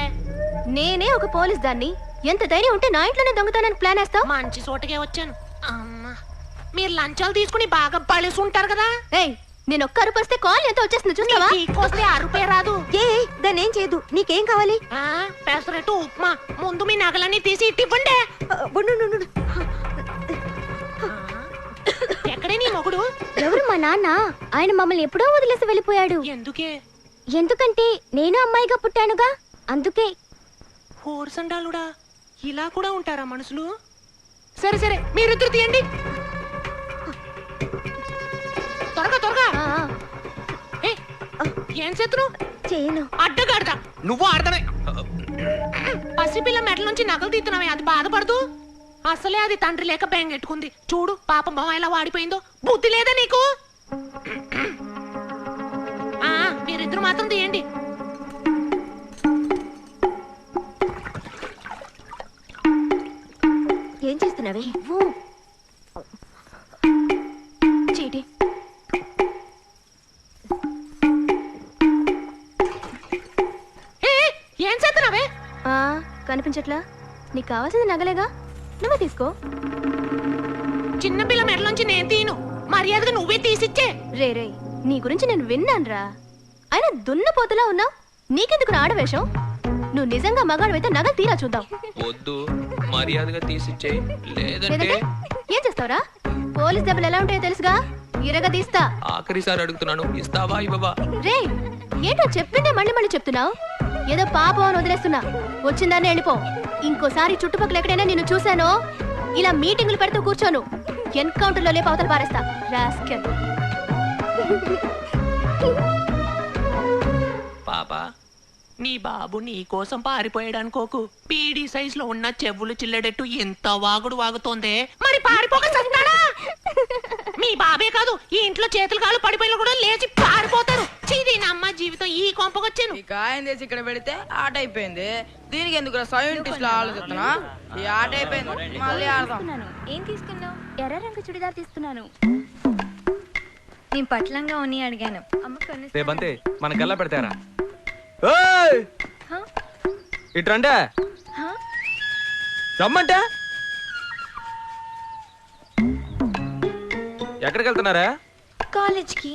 నేనే ఒక పోలీస్ దాన్ని. ఎంత ధైర్యం ఉంటే నా ఇంట్లోనే దొంగతనానికి ప్లాన్ వేస్తావు? మంచి చోటకే వచ్చాను. అమ్మా, మీరు లంచాలు తీసుకుని బాగా పడేసి ఉంటారు కదా. ఏయ్, నేను ఒక్క అరుపు వస్తే కాల్ ఎంత వచ్చేస్తుంది చూస్తావా? వస్తే అరుపే రాదు. దాన్ని ఏం చేయదు. నీకేం కావాలి? పెసరట్టు ఉప్మా. ముందు మీ నగలన్నీ తీసి ఇవ్వండి. ఎక్కడే నీ మొగుడు? ఎవరు? మా నాన్న. ఆయన మమ్మల్ని ఎప్పుడో వదిలేసి వెళ్ళిపోయాడు. ఎందుకే? ఎందుకంటే నేను అమ్మాయిగా పుట్టానుగా, అందుకే. హోర్సండాలుడా, ఇలా కూడా ఉంటారా మనుషులు? సరే సరే, మీరిద్దరు తీయండి. త్వరగా త్వరగా. ఏం చేతులు చేయను. అడ్డగాడదా నువ్వు ఆడదమే. పసిపిల్ల మెడల నుంచి నగలు తీస్తున్నావే, అది బాధపడదు. అసలే అది తండ్రి లేక బెంగెట్టుకుంది. చూడు పాపం బావ ఎలా వాడిపోయిందో. బుద్ధి లేదా నీకు? మీరిద్దరు మాత్రం తీయండి. ఏం చేస్తున్నావే? చీటి. ఏం చేస్తున్నావే? కనిపించట్లా? నీకు కావాల్సింది నగలేగా, నువ్వే తీసుకో. చిన్నపిల్ల మెడలోంచి నేను తీను. మర్యాదగా నువ్వే తీసిచ్చే. రే రే, నీ గురించి నేను విన్నానురా. అయినా దున్నపోతులా ఉన్నావు. నీకెందుకు ఆడవేషం? నువ్వు నిజంగా మగాడివైతే నగలు తీరా చూద్దాం. వద్దు, మర్యాదగా తీసిచ్చే. లేదంటే ఏం చేస్తావురా? పోలీస్ దెబ్బలు ఎలా ఉంటాయో తెలుసుగా, ఇరగా తీస్తా. ఆఖరిసారి అడుగుతున్నాను, ఇస్తావా ఇవ్వవా? రే, ఏంటో చెప్పిందే మళ్ళీ మళ్ళీ చెప్తున్నావు. ఏదో పాపం అని వదిలేస్తున్నా. వచ్చిందాన్ని వెళ్ళిపో. ఇంకోసారి చుట్టుపక్కల ఎక్కడైనా నిన్ను చూశానో ఇలా మీటింగులు పెడుతూ కూర్చోను. ఎన్కౌంటర్ లో లేపు అవతల పారేస్తా. రాస్కెల్. పాపా, నీ బాబు నీ కోసం పారిపోయాడు అనుకోకు. పీడీ సైజ్ లో ఉన్న చెవులు చిల్లడెట్టు ఎంత వాగుడు వాగుతోందే. మరి పారిపోక చస్తాడా? మీ బాబే కాదు, ఈ ఇంట్లో చేతులు కాలు పడిపోయిన కూడా లేచి పారిపోతారు. చీది నా అమ్మ జీవితం ఈ కొంపకొచ్చాను. కాయం చేసి ఇక్కడ పెడితే ఆట అయిపోయింది. దీనికి ఎందుకు సైంటిస్ట్ లో ఆలోచిస్తున్నా? ఈ ఆట అయిపోయింది, మళ్ళీ ఆడదాం. ఏం తీసుకున్నావు? ఎర్ర రంగు చుడిదార్ తీసుకున్నాను. నేను పట్లంగా ఉన్ని అడిగాను. రేపంతే మనకెల్లా పెడతారా? ఇట్రంటే రమ్మంటే ఎక్కడికి వెళ్తున్నారా? కాలేజ్కి.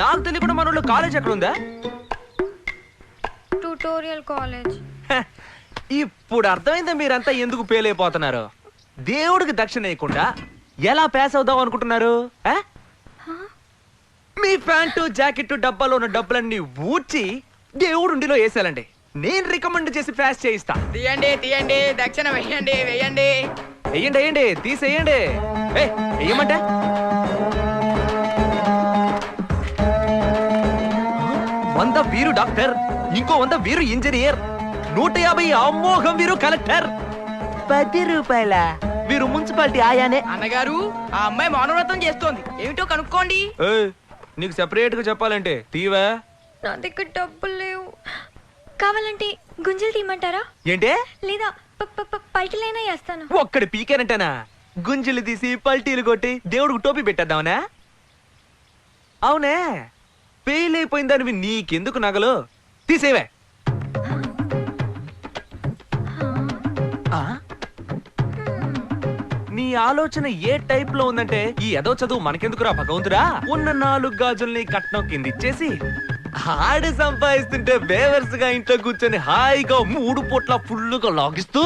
నాకు తెలియకుండా మన ఊళ్ళో కాలేజ్ ఎక్కడ ఉందా? Tutorial college. ఇప్పుడు అర్థమైందా మీరంతా ఎందుకు ఫెయిల్ అయిపోతున్నారు? దేవుడికి దక్షిణ వేయకుండా ఎలా పాస్ అవుదాం అనుకుంటున్నారు? మీ ప్యాంటు జాకెట్ డబ్బాలో ఉన్న డబ్బులన్నీ ఊడ్చి దేవుడు ఉండిలో వేసాలండి. నేను రికమెండ్ చేసి పాస్ చేయిస్తా. తీయండి తీయండి, దక్షిణ వేయండి వేయండి. వెయ్యండి వెయ్యండి, తీసేయండి. వెయ్యమంటే 100 వీరు డాక్టర్, ఇంకో 100 వీరు ఇంజనీర్, 150 అమ్మోఘం వీరు కలెక్టర్, 10 రూపాయల వీరు మున్సిపాలిటీ ఆయానే. అన్నగారు, ఆ అమ్మాయి మౌనవ్రతం చేస్తోంది, ఏమిటో కనుక్కోండి. నీకు సెపరేట్ గా చెప్పాలంటే తీవా? నా దగ్గర డబ్బులు లేవు. కావాలంటే గుంజలు తీయమంటారా? ఏంటే? లేదా పల్టీలైనా వేస్తాను. ఒక్కడి పీకేనంటేనా? గుంజలు తీసి పల్టీలు కొట్టి దేవుడికి టోపీ పెట్టేద్దామనా? అవునే, ఫెయిల్ అయిపోయిందానివి నీకెందుకు నగలు? తీసేవే. నీ ఆలోచన ఏ టైప్ లో ఉందంటే, ఈ ఏదో చదువు మనకెందుకురా భగవంతురా? ఉన్న 4 గాజుల్ని కట్నం కింద ఇచ్చేసి ఆడి సంపాదిస్తుంటే బేవర్స్ గా ఇంట్లో కూర్చొని హాయిగా 3 పూట్ల ఫుల్లుగా లాగిస్తూ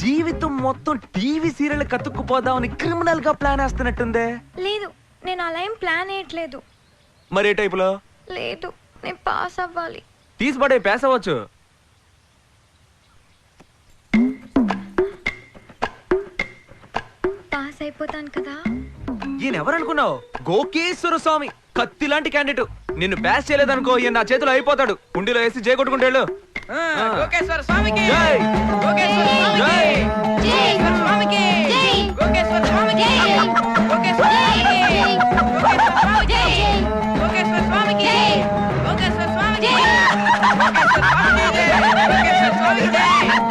జీవితం మొత్తం టీవీ సీరియల్ కతుక్కుపోదామని క్రిమినల్ గా ప్లాన్ వేస్తున్నట్టుందే. లేదు, నేను అలా ఏం ప్లాన్ వేయట్లేదు. మరే టైపులో? లేదు, నేను పాస్ అవ్వాలి. తీసిపడే పాస్ అవ్వచ్చు. పాస్ అయిపోతాను కదా. ఈయన ఎవరనుకున్నావు? గోకేశ్వర స్వామి, కత్తి లాంటి క్యాండిడేట్. నిన్ను పాస్ చేయలేదనుకో, ఈయన నా చేతిలో అయిపోతాడు. ఉండిలో వేసి జై కొట్టుకుంటాడు. గోకేశ్వర స్వామికి జై, గోకేశ్వర స్వామికి జై, స్వామికి గోకేశ్వర స్వామికి గోకేశ్వర స్వామికి గోకేశ్వర స్వామికి గోకేశ్వర స్వామికి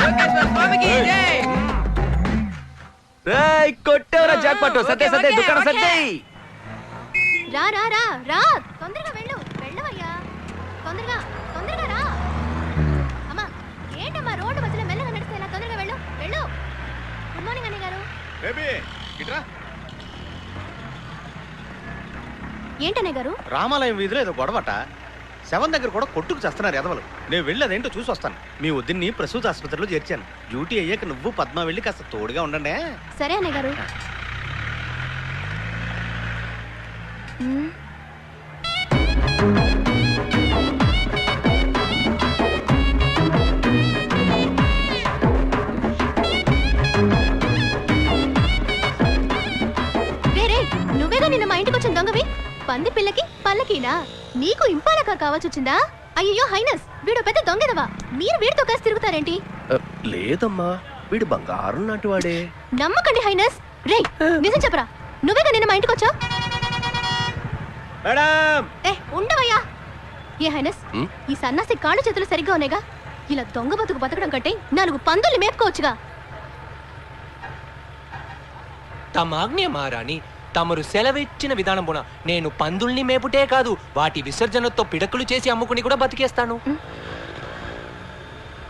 గోకేశ్వర స్వామికి జై. రేయ్, కొట్టేవరా జాక్ పట్టు. సత్తే సత్తే దుకాణం సత్తే. రా రా రా రా, తొందరగా వెళ్ళు. వెళ్ళవయ్యా, తొందరగా తొందరగా రా. అమ్మా, ఏంటమ్మా రోడ్డు మధ్యలో మెల్లగా నడిస్తే ఇలా? తొందరగా వెళ్ళు వెళ్ళు. గుడ్ మార్నింగ్ అన్నయ్య గారు. ఏంటన్నయ్య గారు? రామాలయం వీధిలో ఏదో గొడవట. శవం దగ్గర కూడా కొట్టుకు చేస్తున్నారు ఎదవలు. నేను వెళ్ళి అదేంటో చూసి వస్తాను. మీ వద్దని ప్రసూతి ఆసుపత్రిలో చేర్చాను. డ్యూటీ అయ్యాక నువ్వు పద్మ వెళ్ళి కాస్త తోడుగా ఉండండి. సరే అన్నయ్య గారు. నువ్వేగా నిన్న మా ఇంటికి వచ్చిన దొంగవి? పంది పిల్లకి పల్లకీనా? నీకు ఇంపాల కారు కావాల్సి వచ్చిందా? అయ్యో హైనస్, వీడు పెద్ద దొంగదవా. మీరు వీడితో కలిసి తిరుగుతారేంటి? లేదమ్మా, వీడు బంగారం లాంటి వాడే. నమ్మకండి హైనస్. రే, నిజం చెప్పరా, నువ్వేగా నిన్న మా ఇంటికి వచ్చావు? ఉండవయ్యా. ఏ హైనస్, ఈ సన్నాసి కాళ్ళు చేతులు సరిగ్గా ఉన్నాయిగా? ఇలా దొంగ బతుకు బతకడం కంటే 4 పందుల్ని మేపుకోవచ్చుగా. తమాజ్ఞ మహారాణి, తమరు సెలవిచ్చిన విధానమున నేను పందుల్ని మేపుటే కాదు, వాటి విసర్జనతో పిడకలు చేసి అమ్ముకుని కూడా బతికేస్తాను.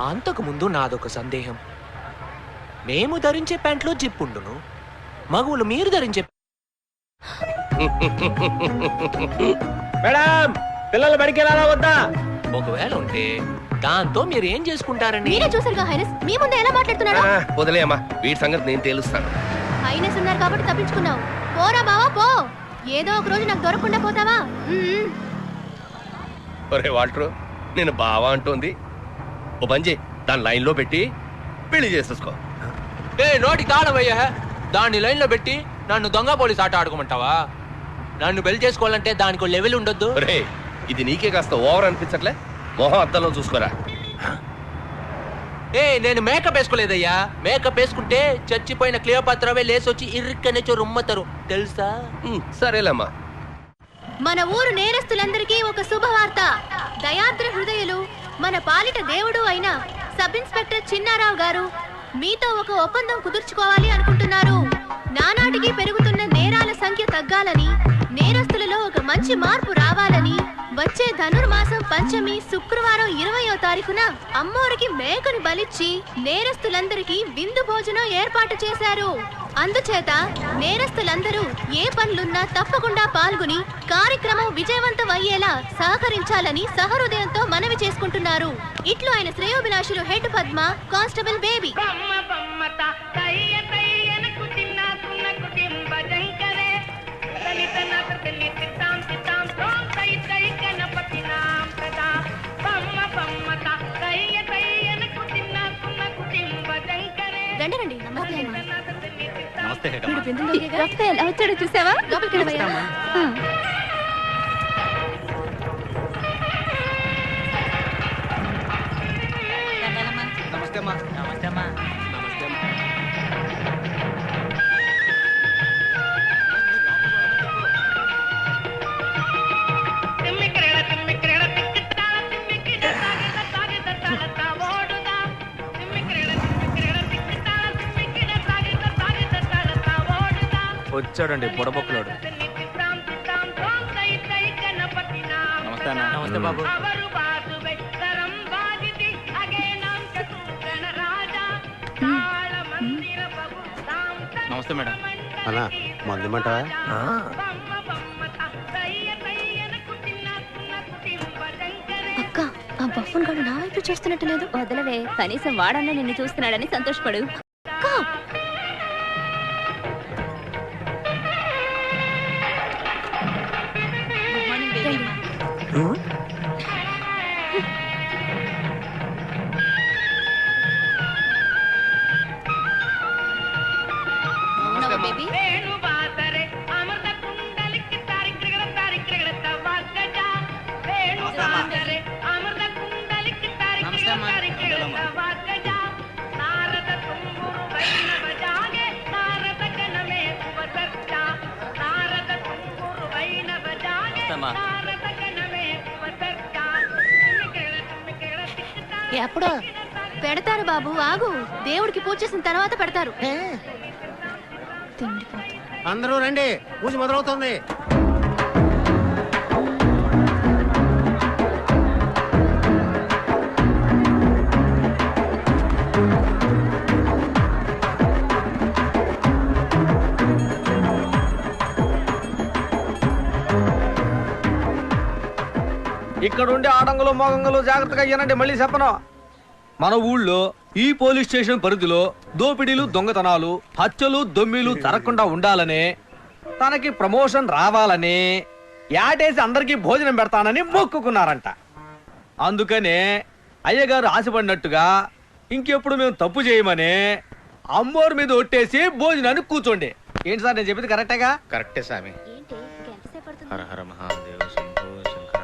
అంతకు ముందు నాదొక సందేహం. మేము ధరించే ప్యాంట్లో జిప్పుండును, మగువులు మీరు ధరించే మేడం, పిల్లలు బడికి వెళ్ళాలా వద్దా? ఒకవేళ ఉంటే దాంతో మీరు ఏం చేసుకుంటారని? మీరే చూసారుగా హైనస్, మీ ముందే ఎలా మాట్లాడుతున్నాడు? వదిలేయమ్మా, వీటి సంగతి నేను తేలుస్తాను. హైనస్ ఉన్నారు కాబట్టి తప్పించుకున్నావు. పోరా బావా పో, ఏదో ఒక రోజు నాకు దొరకకుండా పోతావా? ఒరే వాల్టర్, నేను బావా అంటోంది. ఓ బంజీ, దాని లైన్ లో పెట్టి పెళ్లి చేసేసుకో. నోటి తాళమయ్యా, దాన్ని లైన్ లో పెట్టి నన్ను దొంగ పోలీస్ ఆట ఆడుకోమంటావా? నన్ను పెళ్లి చేసుకోవాలంటే దానికి లెవెల్ ఉండొద్దు. రే, ఇది నీకే కాస్త ఓవర్ అనిపించట్లే? మొహం అద్దంలో చూసుకోరా. నేను మేకప్ వేసుకోలేదయ్యా. మేకప్ వేసుకుంటే చచ్చిపోయిన క్లియోపాత్రవే లేసొచ్చి ఇరుక్కనే రుమ్మతారు తెలుసా? సరేలేమ్మా. మన ఊరు నేరస్తులందరికీ ఒక శుభవార్త. దయాద్ర హృదయులు, మన పాలిట దేవుడు అయిన సబ్ ఇన్స్పెక్టర్ చిన్నారావు గారు మీతో ఒక ఒప్పందం కుదుర్చుకోవాలి అనుకుంటున్నారు. నానాటికి పెరుగుతున్న నేరాల సంఖ్య తగ్గాలని, నేరస్తులలో ఒక మంచి మార్పు రావాలని వచ్చే ధనుర్మాసం పంచమి శుక్రవారం 20వ తారీఖున అమ్మోరికి మేకను బలిచ్చి నేరస్తులందరికీ విందు భోజనం ఏర్పాటు చేశారు. అందుచేత నేరస్తులందరూ ఏ పనులున్నా తప్పకుండా పాల్గొని కార్యక్రమం విజయవంతం అయ్యేలా సహకరించాలని సహృదయంతో మనవి చేసుకుంటున్నారు. ఇట్లు ఆయన శ్రేయోభిలాషులు హెడ్ పద్మ, కానిస్టేబుల్ బేబీ. రండి రండి. నమస్తే. ఎలా వచ్చాడో చూసావా? లోపలికి వెళ్ళవయ్యా. నమస్తే అమ్మా. నమస్తే అమ్మా. నమస్తే అమ్మా. వచ్చాడండి బుడబొక్కలోడు. నమస్తే అన్న. నమస్తే బాబు. నమస్తే మేడం. అన్నా మందుమంటావా? అక్క, ఆ బఫన్ గాడు నా వైపు చూస్తున్నట్టు లేదు. వదలవే, కనీసం వాడన్నా నిన్ను చూస్తున్నాడని సంతోషపడు. ఎప్పుడు పెడతారు బాబు, ఆగు. దేవుడికి పూజ చేసిన తర్వాత పెడతారు. అందరూ రండి, పూజ మొదలవుతుంది. ఇక్కడ ఉండే ఆడంగులు మోగంగులు జాగ్రత్తగా వినండి, మళ్ళీ చెప్పను. మన ఊళ్ళో ఈ పోలీస్ స్టేషన్ పరిధిలో దోపిడీలు దొంగతనాలు హత్యలు దొమ్మిలు జరగకుండా ఉండాలని, తనకి ప్రమోషన్ రావాలని యాటేసి అందరికీ భోజనం పెడతానని మొక్కుకున్నారంట. అందుకనే అయ్యగారు ఆశపడినట్టుగా ఇంకెప్పుడు మేము తప్పు చేయమని అమ్మోరు మీద ఒట్టేసి భోజనాన్ని కూర్చోండి. ఏంటి సార్ నేను చెప్పింది కరెక్టేగా? కరెక్టే స్వామి. హర హర మహాదేవ శంభో శంకర.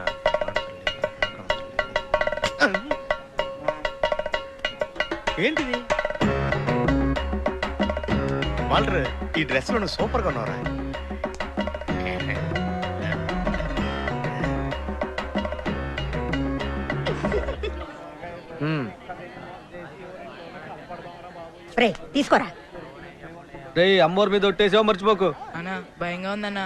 ఏంటిది వాల్టర్, ఈ డ్రెస్ లో సూపర్ గా ఉన్నారా? తీసుకోరా. రే అమ్మోరు మీద ఒట్టేసావు మర్చిపోకు. అన్నా భయంగా ఉందన్నా.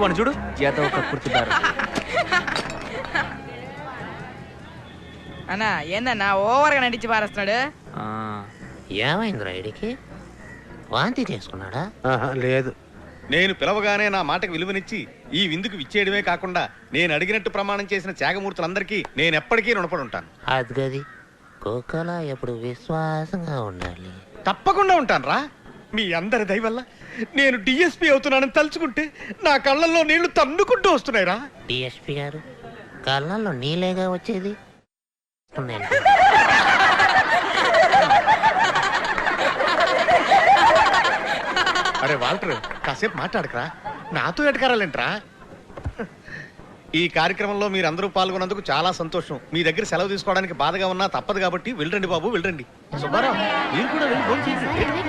వన్ చూడు చేత ఒక కుర్తున్నారు. అన్నా ఏందన్నా ఓవర్గా నటించి పారేస్తున్నాడు. ఏమైందిరా ఇడికి? వాంతి చేసుకున్నాడా? లేదు. నేను పిలవగానే నా మాటకు విలువనిచ్చి ఈ విందుకు విచ్చేయడమే కాకుండా నేను అడిగినట్టు ప్రమాణం చేసిన త్యాగమూర్తులందరికీ నేను ఎప్పటికీ రుణపడి ఉంటాను. అది గది కుక్కలా ఎప్పుడు విశ్వాసంగా ఉండాలి. తప్పకుండా ఉంటాను రా. మీ అందరి దయ వల్ల నేను డిఎస్పీ అవుతున్నానని తలుచుకుంటే నా కళ్ళల్లో నీళ్లు తన్నుకుంటూ వస్తున్నాయిరా. డిఎస్పీ గారు కళ్ళల్లో నీళ్ళేగా వచ్చేది. అరే వాల్టర్, కాసేపు మాట్లాడకరా, నాతో ఎటకారాలేంట్రా? ఈ కార్యక్రమంలో మీరందరూ పాల్గొన్నందుకు చాలా సంతోషం. మీ దగ్గర సెలవు తీసుకోవడానికి బాధగా ఉన్నా తప్పదు కాబట్టి వెళ్ళండి బాబు, వెళ్ళండి. సుబ్బారావు మీరు కూడా వెళ్ళి భోజనం చేయండి.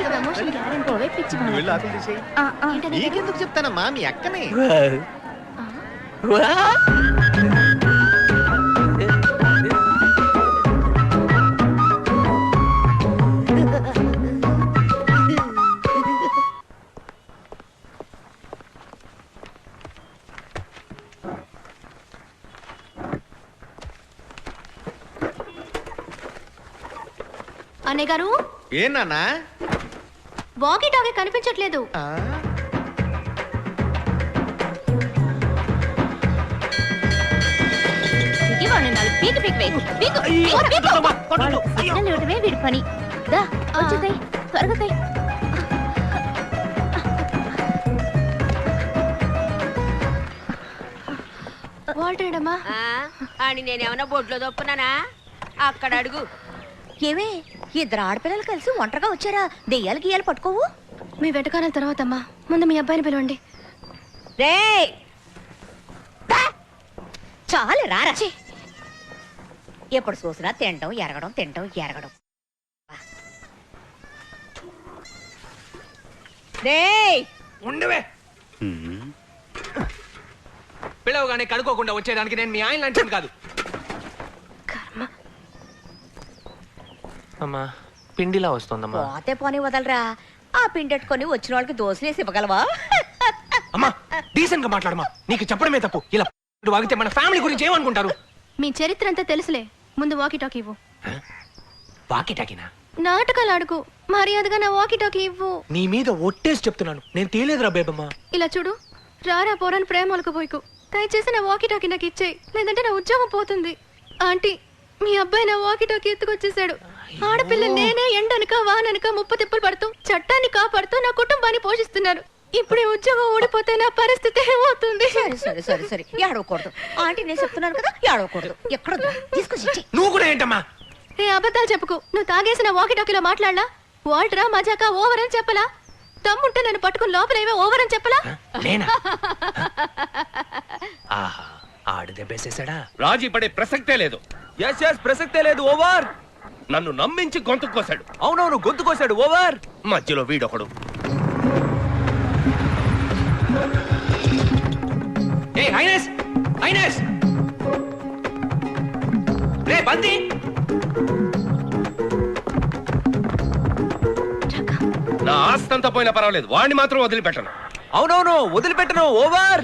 నువ్వు వెళ్ళి ఆకలి తీసేయ్. నీకెందుకు చెప్తానమ్మా, మీ అక్కనే. అన్నయ్య గారు, ఏనా వాకీ టాకీ కనిపించట్లేదు. వీడి పని త్వరగా వాల్టేడమ్మా అని నేనేమన్నా బొడ్లో దొప్పున్నానా? అక్కడ అడుగు. ఏమే ఇద్దరు ఆడపిల్లలు కలిసి ఒంటరిగా వచ్చారా? దెయ్యాలు గీయాలు పట్టుకోవు. మీ వెటకారాల తర్వాత అమ్మా, ముందు మీ అబ్బాయిని పిలవండి. రే చాలు రారా. ఎప్పుడు చూసినా తింటాం ఎరగడం, తింటాం ఎరగడం. రే ఉండవే, పిలవగానే కడుక్కోకుండా వచ్చేదానికి నేను మీ ఆయన లాంటి కాదు. అమ్మా పిండిలా వస్తుందమ్మా. పోతే పోనీ వదలరా. ఆ పిండెట్టుకొని వచ్చిన వాళ్ళకి దోశలేసి ఇవ్వగలవా? అమ్మా డీసెంట్ గా మాట్లాడమా, నీకు చెప్పడమే తప్పు. ఇలా వాగితే మన ఫ్యామిలీ గురించి ఏమనుకుంటారు? మీ చరిత్ర అంతా తెలుసులే, ముందు వాకీ టాకీ ఇవ్వు. వాకీ టాకీనా? నాటకాలు ఆడుకు, మర్యాదగా నా వాకీ టాకీ ఇవ్వు. నీ మీద ఒట్టేసి చెప్తున్నాను, నేను తేలేదురా బేబమ్మా. ఇలా చూడు, రారా పోరాని ప్రేమలకు పోయికు. దయచేసి నా వాకీ టాకీ నాకు ఇచ్చేయి, లేదంటే నా ఉద్యోగం పోతుంది. ఆంటీ, మీ అబ్బాయి నా వాకీ టాకీ ఎత్తుకొచ్చేసాడు. ఆడపిల్ల నేనే ఎండనక వాననక ముప్పు తిప్పలు పడుతూ చట్టాన్ని కాపాడుతూ నా కుటుంబాన్ని పోషిస్తున్నారు. ఇప్పుడు ఈ ఉద్యోగం ఓడిపోతే నా పరిస్థితి ఏమవుతుంది? సరే సరే సరే సరే ఏడవకూడదు. ఆంటీ నేను చెప్తున్నాను కదా, ఏడవకూడదు. ఎక్కడ తీసుకొచ్చి నువ్వు కూడా ఏంటమ్మా? ఏ అబద్ధాలు చెప్పుకు. నువ్వు తాగేసిన వాకీ టాకీలో మాట్లాడలా? వాల్టరా మజాకా ఓవర్ అని చెప్పలా? తమ్ముంటే నన్ను పట్టుకుని లోపల ఏవో ఓవర్ అని చెప్పలా? ఆహా, ఆడు దెబ్బేసేసాడా? రాజీ పడే ప్రసక్తే లేదు. ప్రసక్తే లేదు. ఓవర్. నన్ను నమ్మించి గొంతు కోసాడు. అవునవును, గొంతు కోసాడు. ఓవర్. మధ్యలో వీడొకడు. హైనస్ హైనస్ రే బంతి నా ఆస్తి అంతా పోయినా పర్వాలేదు, వాడిని మాత్రం వదిలిపెట్టను. అవునవును వదిలిపెట్టను. ఓవర్.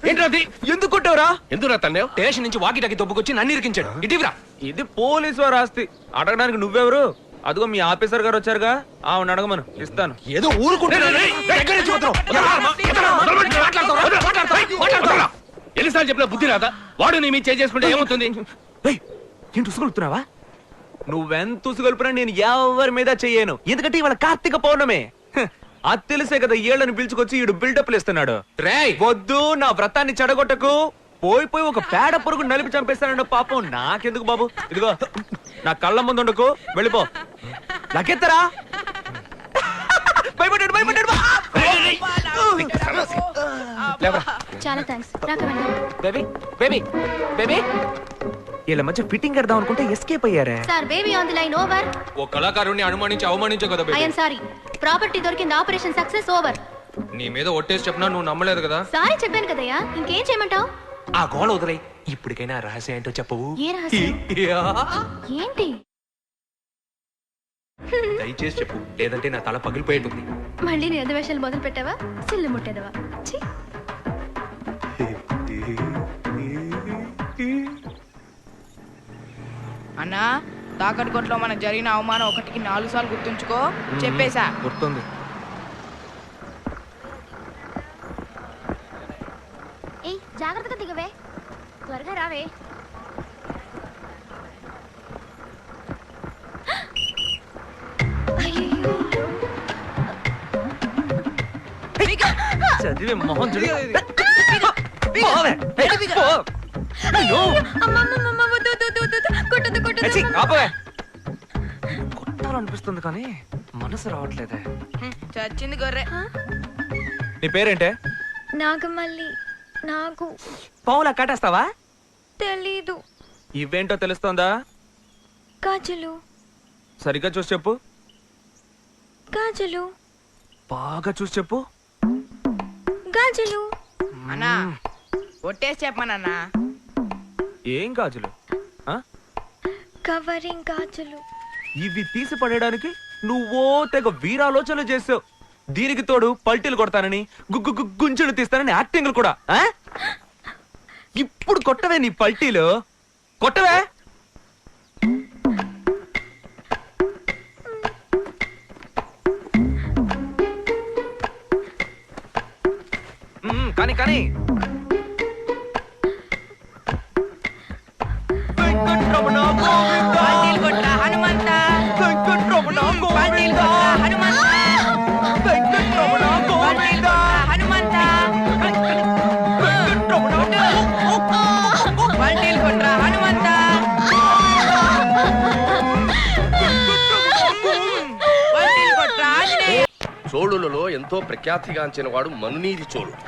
ఏంటది? ఎందుకు కొట్టావురా? ఎందుకు రా తన్నేవ్? స్టేషన్ నుంచి వాకి టాకి తొప్పుకొచ్చి నన్ను ఇరికించాడు. ఇటీవరా ఇది పోలీసు వారు ఆస్తి, అడగడానికి నువ్వెవరు? అదిగో మీ ఆఫీసర్ గారు వచ్చారుగా, ఆవిడ అడగమను, ఇస్తాను. ఏదో ఎన్నిసార్లు చెప్పినా బుద్ధి రాదా? వాడు నీ మీద చేసుకుంటే ఏమవుతుంది? ఏంటి ఉసుగొలుపుతున్నావా? నువ్వెంత ఉసుగొలుపునా నేను ఎవరి మీద చెయ్యను, ఎందుకంటే ఇవాళ కార్తీక పౌర్ణమి. అది తెలిసే కదా ఏళ్ళని పిలుచుకొచ్చి ఈడు బిల్డప్లు ఇస్తున్నాడు. రేయ్ వద్దు, నా వ్రతాన్ని చెడగొట్టకు. పోయి ఒక పేడ పురుగు నలిపి చంపేస్తానన్న పాపం నాకెందుకు బాబు? ఇదిగో నా కళ్ళ ముందు ఉండకు, వెళ్ళిపో. లకెత్తరా భయపడ్డాడు భయపడ్డాడు. చాలా థ్యాంక్స్. బేబీ బేబీ బేబీ వీళ్ళ మధ్య ఫిట్టింగ్ కడదాం అనుకుంటే ఎస్కేప్ అయ్యారే. Sir baby on the line. Over. ఓ కళాకారుణ్ణి అనుమానించి అవమానించు కదా ఐ యామ్ సారీ. ప్రాపర్టీ దొరికింది. Operation success. ఓవర్. నీ మీద ఒట్టేసి చెప్పినా నువ్వు నమ్మలేదు కదా. సారీ చెప్పాను కదయ్యా, ఇంకేం చేయమంటావు? ఆ గోళ వదిలే. ఇప్పటికైనా రహస్యం ఏంటో చెప్పవు. ఏ రహస్యం? ఏంటి? దయచేసి చెప్పు, లేదంటే నా తల పగిలిపోయేటుంది. మళ్ళీ నీ అధివేశాలు మొదలు పెట్టావా? సిల్లు ముట్టేదవా? అన్నా, తాకట్టు కొట్లో మనకు జరిగిన అవమానం 1కి 4 సార్లు గుర్తుంచుకో. చెప్పేశా. గుర్తుంది. ఏయ్ జాగ్రత్తగా దిగవే, త్వరగా రావే. చదివే మొహం చూడు. కొట్టాలనిపిస్తుంది కానీ మనసు రావట్లేదే. చచ్చింది గొర్రె. నీ పేరేంటే? నాగమల్లి. నాకు పావులా కాటేస్తావా? తెలీదు. ఇవేంటో తెలుస్తోందా? గాజులు. సరిగ్గా చూసి చెప్పు. గాజులు. బాగా చూసి చెప్పు. గాజులు. అన్నా ఒట్టేసి చెప్పమన్నా. ఏం గాజులు? కవరింగ్ గాజులు. ఇవి తీసి పడేయడానికి నువ్వో తెగ వీరాలోచనలు చేసావు. దీనికి తోడు పల్టీలు కొడతానని, గుంజులు తీస్తానని యాక్టింగ్లు కూడా. ఇప్పుడు కొట్టవే నీ పల్టీలు, కొట్టవే. కానీ కానీ వెంకటరమణ గోవింద హనుమంత. వెంకటరమణ గోవింద హనుమంత. వెంకటరమణ గోవింద హనుమంత. వెంకటరమణ పల్టీలు కొట్రా హనుమంత. పల్టీలు కొట్రా ఆంజనేయ. చోళులలో ఎంతో ప్రఖ్యాతిగాంచిన వాడు మనునీది చోళుడు.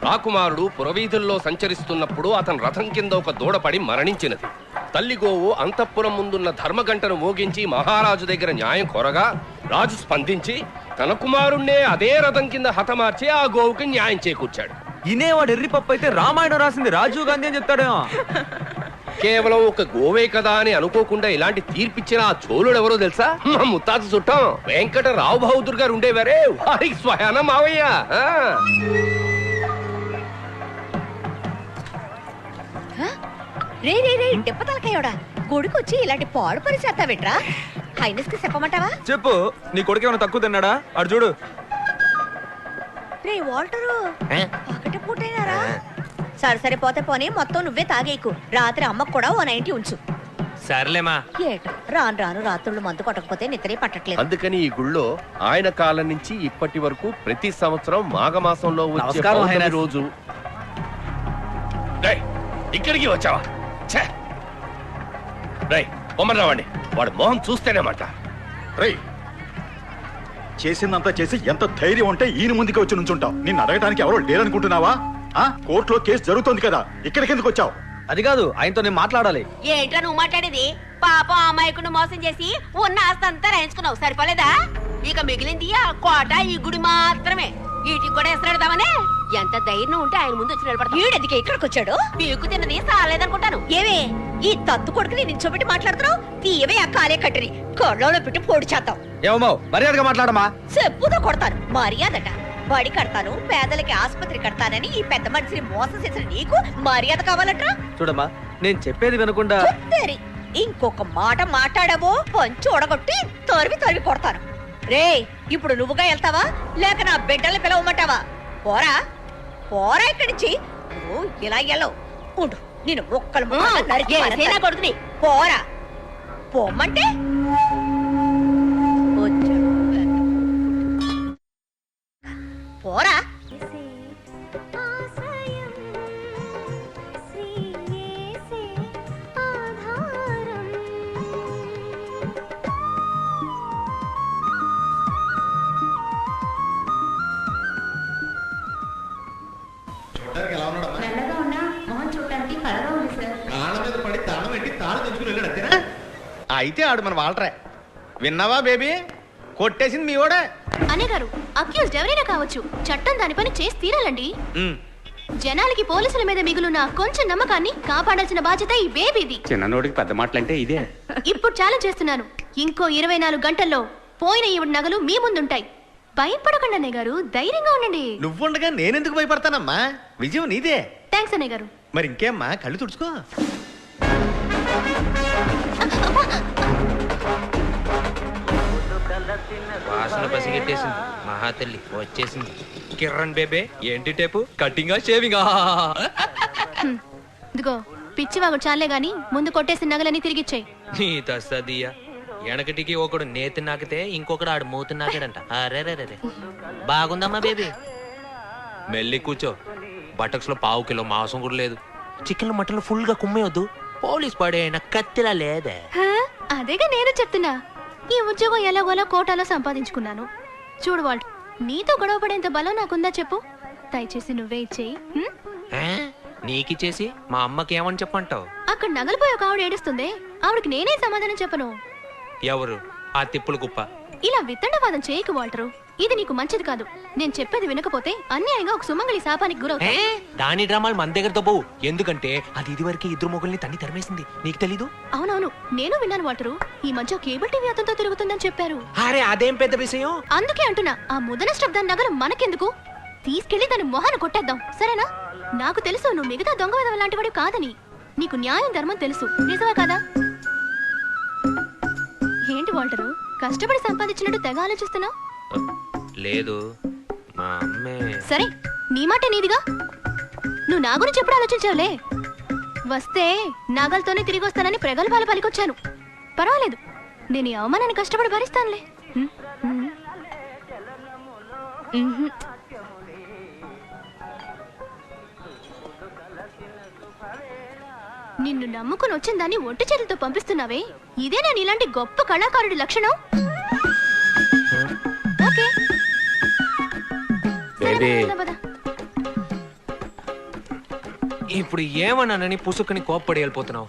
రాకుమారుడు పురవీధుల్లో సంచరిస్తున్నప్పుడు అతని రథం కింద ఒక దూడపడి మరణించినది. తల్లి గోవు అంతఃపురం ముందున్న ధర్మగంటను మోగించి మహారాజు దగ్గర న్యాయం కోరగా రాజు స్పందించి తన కుమారుణ్ణే అదే రథం కింద హతమార్చి ఆ గోవుకి న్యాయం చేకూర్చాడు. ఇనేవాడు ఎర్రిపప్పు అయితే రామాయణం రాసింది రాజీవ్ గాంధీ అని చెప్తాడేమో. కేవలం ఒక గోవే కదా అని అనుకోకుండా ఇలాంటి తీర్పిచ్చిన ఆ చోళుడు ఎవరో తెలుసా? మా ముత్తాత చుట్టాం వెంకటరావు బహదూర్ గారు ఉండేవారే, వారికి స్వయాన మావయ్య. రే రే రే దెబ్బతలకాయోడా, కొడుకొచ్చి ఇలాంటి పాడు పని చేస్తావేట్రా? హైనస్ కి చెప్పమంటావా? చెప్పు, నీ కొడుకు ఏమైనా తక్కువ తిన్నాడా? అడు చూడు. రే వాల్టరు, ఒకటే పూటైనారా? సరే పోతే పోనీ, మొత్తం నువ్వే తాగేకు. రాత్రి అమ్మకు కూడా ఓ 90 ఉంచు. సర్లేమా. ఏట రాను రాను రాత్రులు మందు కొట్టకపోతే నిద్రే పట్టట్లేదు. అందుకని ఈ గుళ్ళో ఆయన కాలం నుంచి ఇప్పటి వరకు ప్రతి సంవత్సరం మాఘమాసంలో వచ్చే పౌర్ణమి రోజు. ఇక్కడికి వచ్చావా? పొమ్మరావండి, వాడు మొహం చూస్తేనే మాట. చేసిందంతా చేసి ఎంత ధైర్యం ఉంటే ఈయన ముందుకు వచ్చి నుంచుంటావు? నిన్ను అడగడానికి ఎవరో లేరనుకుంటున్నావా? కోర్టులో కేసు జరుగుతోంది కదా, ఇక్కడికి ఎందుకు వచ్చావు? అది కాదు, ఆయనతో నేను మాట్లాడాలి. ఏంట్రా నువ్వు మాట్లాడేది? పాపం అమ్మాయికును మోసం చేసి ఉన్న ఆస్తి అంతా రాయించుకున్నావు, సరిపోలేదా? ఇక మిగిలింది ఆ కోట ఈ గుడి మాత్రమే. వీటికి కూడా ఎసరాడదామనే. ఎంత ధైర్యం ఉంటే ఆయన ముందు వచ్చి నిలబడతా. వీడెందుకే ఇక్కడికి వచ్చాడు? పీకు తిన్నది సాలేదనుకుంటాను. ఏమే ఈ తత్తు కొడుకుని నించోబెట్టి మాట్లాడుతున్నావు? తీయవే ఆ కాలే కట్టిని కొళ్ళలో పెట్టి పొడి చేద్దాం. ఏమో మర్యాదగా మాట్లాడమా. చెప్పుతో కొడతాను. మర్యాదట బడి కడతాను, పేదలకి ఆసుపత్రి కడతానని ఈ పెద్ద మనిషిని మోసం చేసిన నీకు మర్యాద కావాలట్రా? చూడమ్మా, నేను చెప్పేది వినకుండా ఇంకొక మాట మాట్లాడావో పంచి ఒడగొట్టి తరివి కొడతాను. రే ఇప్పుడు నువ్వుగా వెళ్తావా లేక నా బిడ్డల్ని పిలవమంటావా? పోరా పోరా ఇక్కడి నుంచి. నువ్వు ఇలా వెళ్ళవు. ఉండు నేను ఒక్కలు కొడుకుని. పోరా పోమ్మంటే పోరా. నల్లగా ఉన్నా మొహం చూడటానికి కలగా ఉంది సార్. కాళ్ళ మీద పడి తాళం పెట్టి తాళం తెచ్చుకుని వెళ్ళాడు అంతేనా? అయితే ఆడు మన వాల్టరే. విన్నావా బేబీ? కొట్టేసింది మీ ఓడే. అనే గారు అక్యూజ్డ్ ఎవరైనా కావచ్చు, చట్టం దాని పని చేసి తీరాలండి. జనాలకి పోలీసుల మీద మిగులున్న కొంచెం నమ్మకాన్ని కాపాడాల్సిన బాధ్యత ఈ బేబీది. చిన్నోడికి పెద్ద మాటలంటే ఇదే. ఇప్పుడు ఛాలెంజ్ చేస్తున్నాను, ఇంకో 24 గంటల్లో పోయిన ఈవిడ నగలు మీ ముందుంటాయి. భయపడకండి అన్నయ్య గారు, ధైర్యంగా ఉండండి. నువ్వుండగా నేనెందుకు భయపడతానమ్మా? విజయం నీదే. థ్యాంక్స్ అన్నయ్య గారు. మరి ఇంకేమ్మా, కళ్ళు తుడుచుకో. వాసన పసిగెట్టేసింది. మహాతల్లి వచ్చేసింది. కిరణ్ బేబే ఏంటి టేపు? కటింగా షేవింగా? ఇదిగో పిచ్చివాగు చాలే గాని ముందు కొట్టేసిన నగలని తిరిగిచ్చేయి. నీ తస్సదియా. వెనకటికి ఒకడు నేతి నాకితే ఇంకొకడు ఆడు మూతి నాకాడంట. అరే బాగుందమ్మా బేబీ. మెల్లి కూర్చో. బటక్స్ లో 1/2 కిలో మాంసం కూడా లేదు. చికెన్ మటన్ ఫుల్ గా కుమ్మేయొద్దు. పోలీస్ పడేనా కత్తిలా లేదే. అదేగా నేను చెప్తున్నా. ఈ ఉద్యోగం ఎలాగోలా కోటాలో సంపాదించుకున్నాను. చూడు వాళ్ళు, నీతో గొడవ పడేంత బలం నాకుందా చెప్పు? దయచేసి నువ్వే ఇచ్చేయి. నీకిచ్చేసి మా అమ్మకి ఏమని చెప్పంటావు? అక్కడ నగలిపోయి ఒక ఆవిడ ఏడుస్తుంది, ఆవిడకి నేనే సమాధానం చెప్పను. ఎవరు? ఆ తిప్పుల కుప్ప. ఇలా వితండవాదం చేయకు వాల్టరు, ఇది నీకు మంచిది కాదు. నేను చెప్పేది వినకపోతే అన్యాయంగా ఒక సుమంగళి శాపానికి గురవుతా. దాని డ్రామాలు మన దగ్గరతో పోవు. ఎందుకంటే అది ఇదివరకు 2 మొగుల్ని తన్ని తరిమేసింది. నీకు తెలీదు? అవునవును, నేను విన్నాను వాల్టరు. ఈ మధ్య కేబుల్ టీవీ అతనితో తిరుగుతుందని చెప్పారు. అరే అదేం పెద్ద విషయం. అందుకే అంటున్నా, ఆ ముదన స్టబ్దాన్ నగరం మనకెందుకు? తీసుకెళ్లి దాని మొహాన్ని కొట్టేద్దాం, సరేనా? నాకు తెలుసు నువ్వు మిగతా దొంగ విధవ లాంటి వాడు కాదని. నీకు న్యాయం ధర్మం తెలుసు, నిజమే కదా? ఏంటి వాల్టరు, కష్టపడి సంపాదించినట్టు తెగ ఆలోచిస్తున్నావు? లేదు, మా అమ్మే. సరే, నీ మాట నీదిగా. నువ్వు నా గురించి ఎప్పుడు ఆలోచించావులే. వస్తే నాగలతోనే తిరిగి వస్తానని ప్రగల్భాలు పలికొచ్చాను. పర్వాలేదు, నేను ఈ అవమానాన్ని కష్టపడి భరిస్తానులే. నిన్ను నమ్ముకుని వచ్చిన దాన్ని ఒంటి చేతులతో పంపిస్తున్నావే, ఇదే నేను ఇలాంటి గొప్ప కళాకారుడి లక్షణం. ఓకే ఇప్పుడు ఏమన్నానని పుసుకుని కోప్పడి వెళ్ళిపోతున్నావు?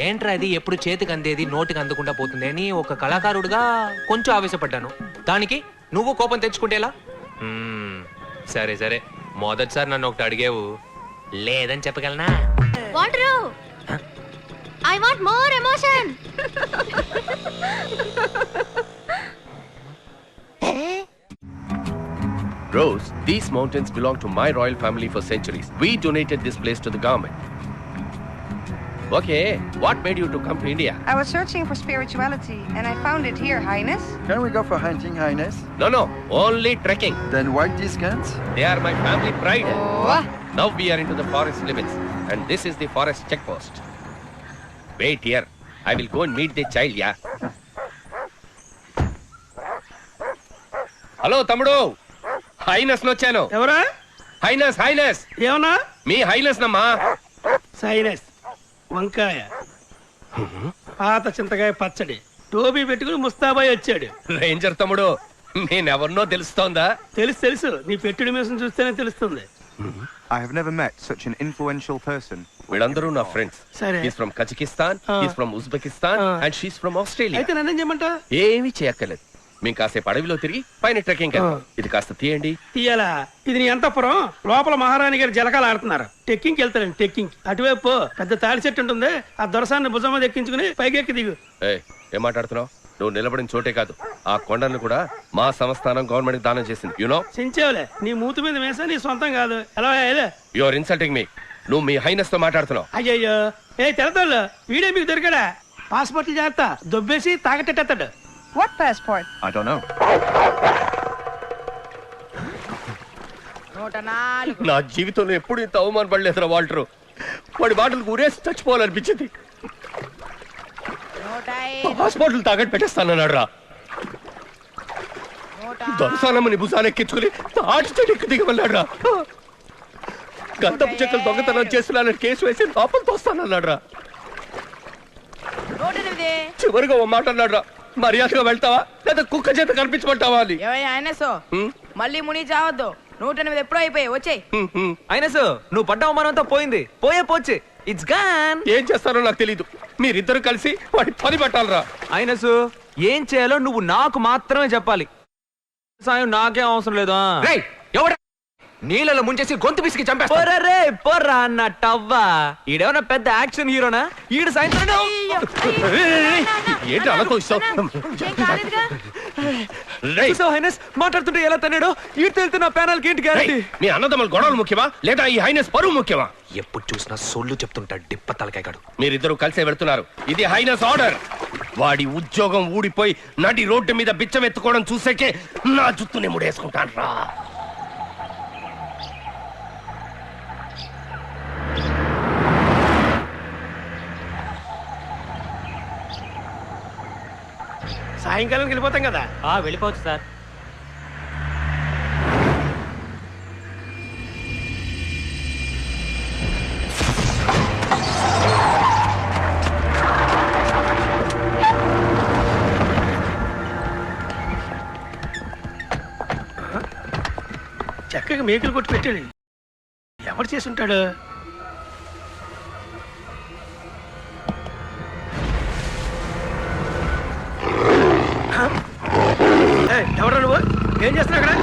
ఏంట్రా ఇది? ఎప్పుడు చేతికి అందేది నోటికి అందకుండా పోతుంది అని ఒక కళాకారుడిగా కొంచెం ఆవేశపడ్డాను. దానికి నువ్వు కోపం తెచ్చుకుంటేలా? సరే సరే, మొదటిసారి నన్ను ఒకటి అడిగేవు, లేదని చెప్పగలనా? Walter, I want more emotion. Rose, these mountains belong to my royal family for centuries. We donated this place to the government. Okay, what made you to come to India? I was searching for spirituality and I found it here, Highness. Can we go for hunting, Highness? No, only trekking. Then why these guns? They are my family pride. Oh. Now we are into the forest limits and this is the forest checkpost. Wait here. I will go and meet the child, yeah. Hello, Tamudu. Highness వచ్చాను. ఎవరా? Highness. ఏమన్నా? మీ highness నమ్మా. Sinus వంకాయ, పాత చింతకాయ పచ్చడి, టోపీ పెట్టుకుని ముస్తాబాయ్ వచ్చాడు. రేంజర్ తమ్ముడు, నేనెవరినో తెలుస్తోందా? తెలుసు, నీ పెట్టుడి మీసం చూస్తేనే తెలుస్తుంది. I have never met such an influential person. వీళ్ళందరూ నా ఫ్రెండ్స్. సరే. He's from Kazakhstan, he's from Uzbekistan and she's from Australia. అయితే నన్నేం చేయమంటావ్? ఏమీ చేయక్కర్లేదు. మేము కాసేపు అడవిలో తిరిగి పైన ట్రెక్కింగ్ ఇది కాస్త తీయండి. తీయాలా? ఇది నీ అంతఃపురం. లోపల మహారాణి గారు జలకాలు ఆడుతున్నారు. టెక్కింగ్కి వెళ్తారండి. టెక్కింగ్ అటువైపు పెద్ద తాడి చెట్టు ఉంటుంది. ఆ దొరసాన్ని భుజం మీద ఎక్కించుకుని పైకెక్కి దిగు. ఏం మాట్లాడుతున్నావు? నువ్వు నిలబడిన చోటే కాదు, ఆ కొండను కూడా మా సంస్థానం గవర్నమెంట్ దానం చేసింది. యూనో సించేవలే, నీ మూతి మీద వేసా నీ సొంతం కాదు. ఎలా యు ఆర్ ఇన్సల్టింగ్ మీ. నువ్వు మీ హైనెస్ తో మాట్లాడుతున్నావు. అయ్యయ్యో, తెలతాళ్ళు వీడే మీకు దొరికాడా? పాస్పోర్ట్లు జాగ్రత్త, దొబ్బేసి తాగట్టేస్తాడు. What passport? I don't know. నా జీవితంలో ఎప్పుడు ఇంత అవమానపడలేదురా వాల్టరు. వాడి బాటలకు ఊరేసి చచ్చిపోవాలనిపించింది. హాస్పిటల్ తాగట్టు పెట్టేస్తానన్నాడు రా. దొరసానమ్మని భుజానెక్కించుకుని తాటి చెట్టు దిగమన్నాడు రా. గంధపు చెక్కలు దొంగతనం చేస్తున్నానని కేసు వేసి లోపల తోస్తానన్నాడు రా. చివరిగా ఓ మాట అన్నాడు రా, మర్యాదగా వెళ్తావా లేదా కుక్క చేత కనిపించమంటావా అని. మళ్ళీ ముని చావద్దు. 108 ఎప్పుడో అయిపోయాయి. వచ్చేయ్. అయినసు, నువ్వు పడ్డ అవమానంతో పోయింది. పోచే ఇట్స్ గాన్. ఏం చేస్తారో నాకు తెలీదు. మీరిద్దరు కలిసి వాడి పని పట్టాలరా. అయినసు, ఏం చేయాలో నువ్వు నాకు మాత్రమే చెప్పాలి. సాయం నాకేం అవసరం లేదా? నీళ్ళలో ముంచేసి గొంతు పిసికి చంపేస్తా. పోరా అన్న టవ్వా. ఈడేమన్నా పెద్ద యాక్షన్ హీరోనా? ఈడు సాయంత్రం ఏంటి అలా తోస్తావు? మాట్లాడుతుంటే ఎలా తన్నాడో ఈడు తెలితే నా ప్యానల్ ఏంటి గ్యారెంటీ? మీ అన్నదమ్ముల గొడవలు ముఖ్యమా లేదా ఈ హైనెస్ పరువు ముఖ్యమా? ఎప్పుడు చూసినా సొల్లు చెప్తుంటాడు డిప్ప తలకాయగాడు. మీరిద్దరు కలిసే వెళ్తున్నారు. ఇది హైనెస్ ఆర్డర్. వాడి ఉద్యోగం ఊడిపోయి నడి రోడ్డు మీద బిచ్చం ఎత్తుకోవడం చూసేకే నా జుత్తుని ముడేసుకుంటాను రా. సాయంకాలం వెళ్ళిపోతాం కదా? వెళ్ళిపోవచ్చు సార్. చక్కగా మేకలు కొట్టి పెట్టాడు. ఎవరు చేసి ఉంటాడు? ఎవరు నువ్వు? ఏం చేస్తున్నావు అక్కడ?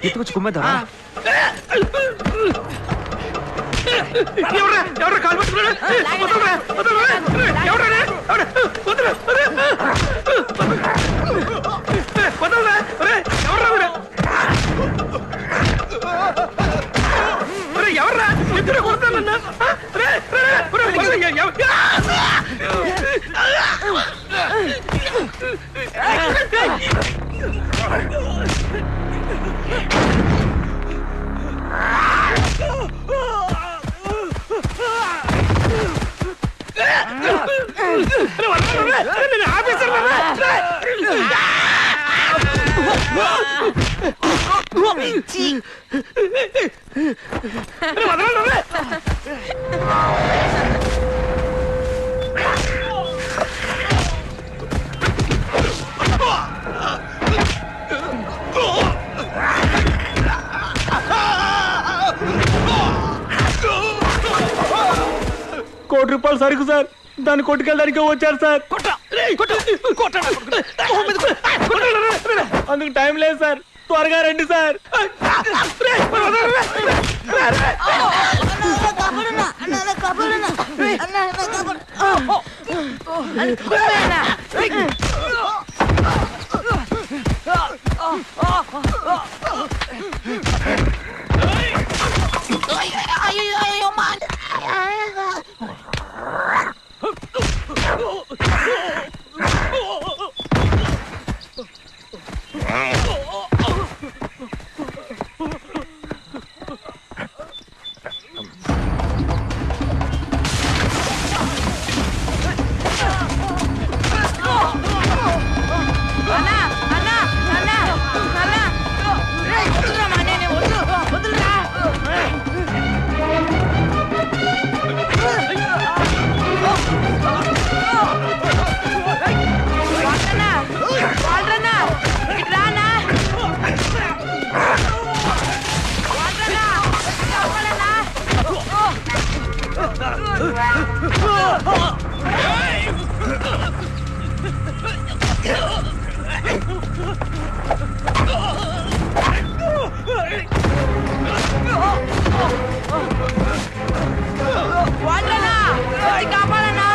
ఎత్తుకొచ్చి కుమ్మేద్దా? ఎవరు కాలు పట్టుకున్నాడు? ఎవర్రా ఇద్దరు కొడతానన్నా? ₹1 సరుకు సార్, దాన్ని కొట్టుకెళ్ళడానికి వచ్చారు సార్. అందుకు టైం లేదు సార్, త్వరగా రండి సార్. వాడ్రన్నా, వచ్చి కాపాడన్నా.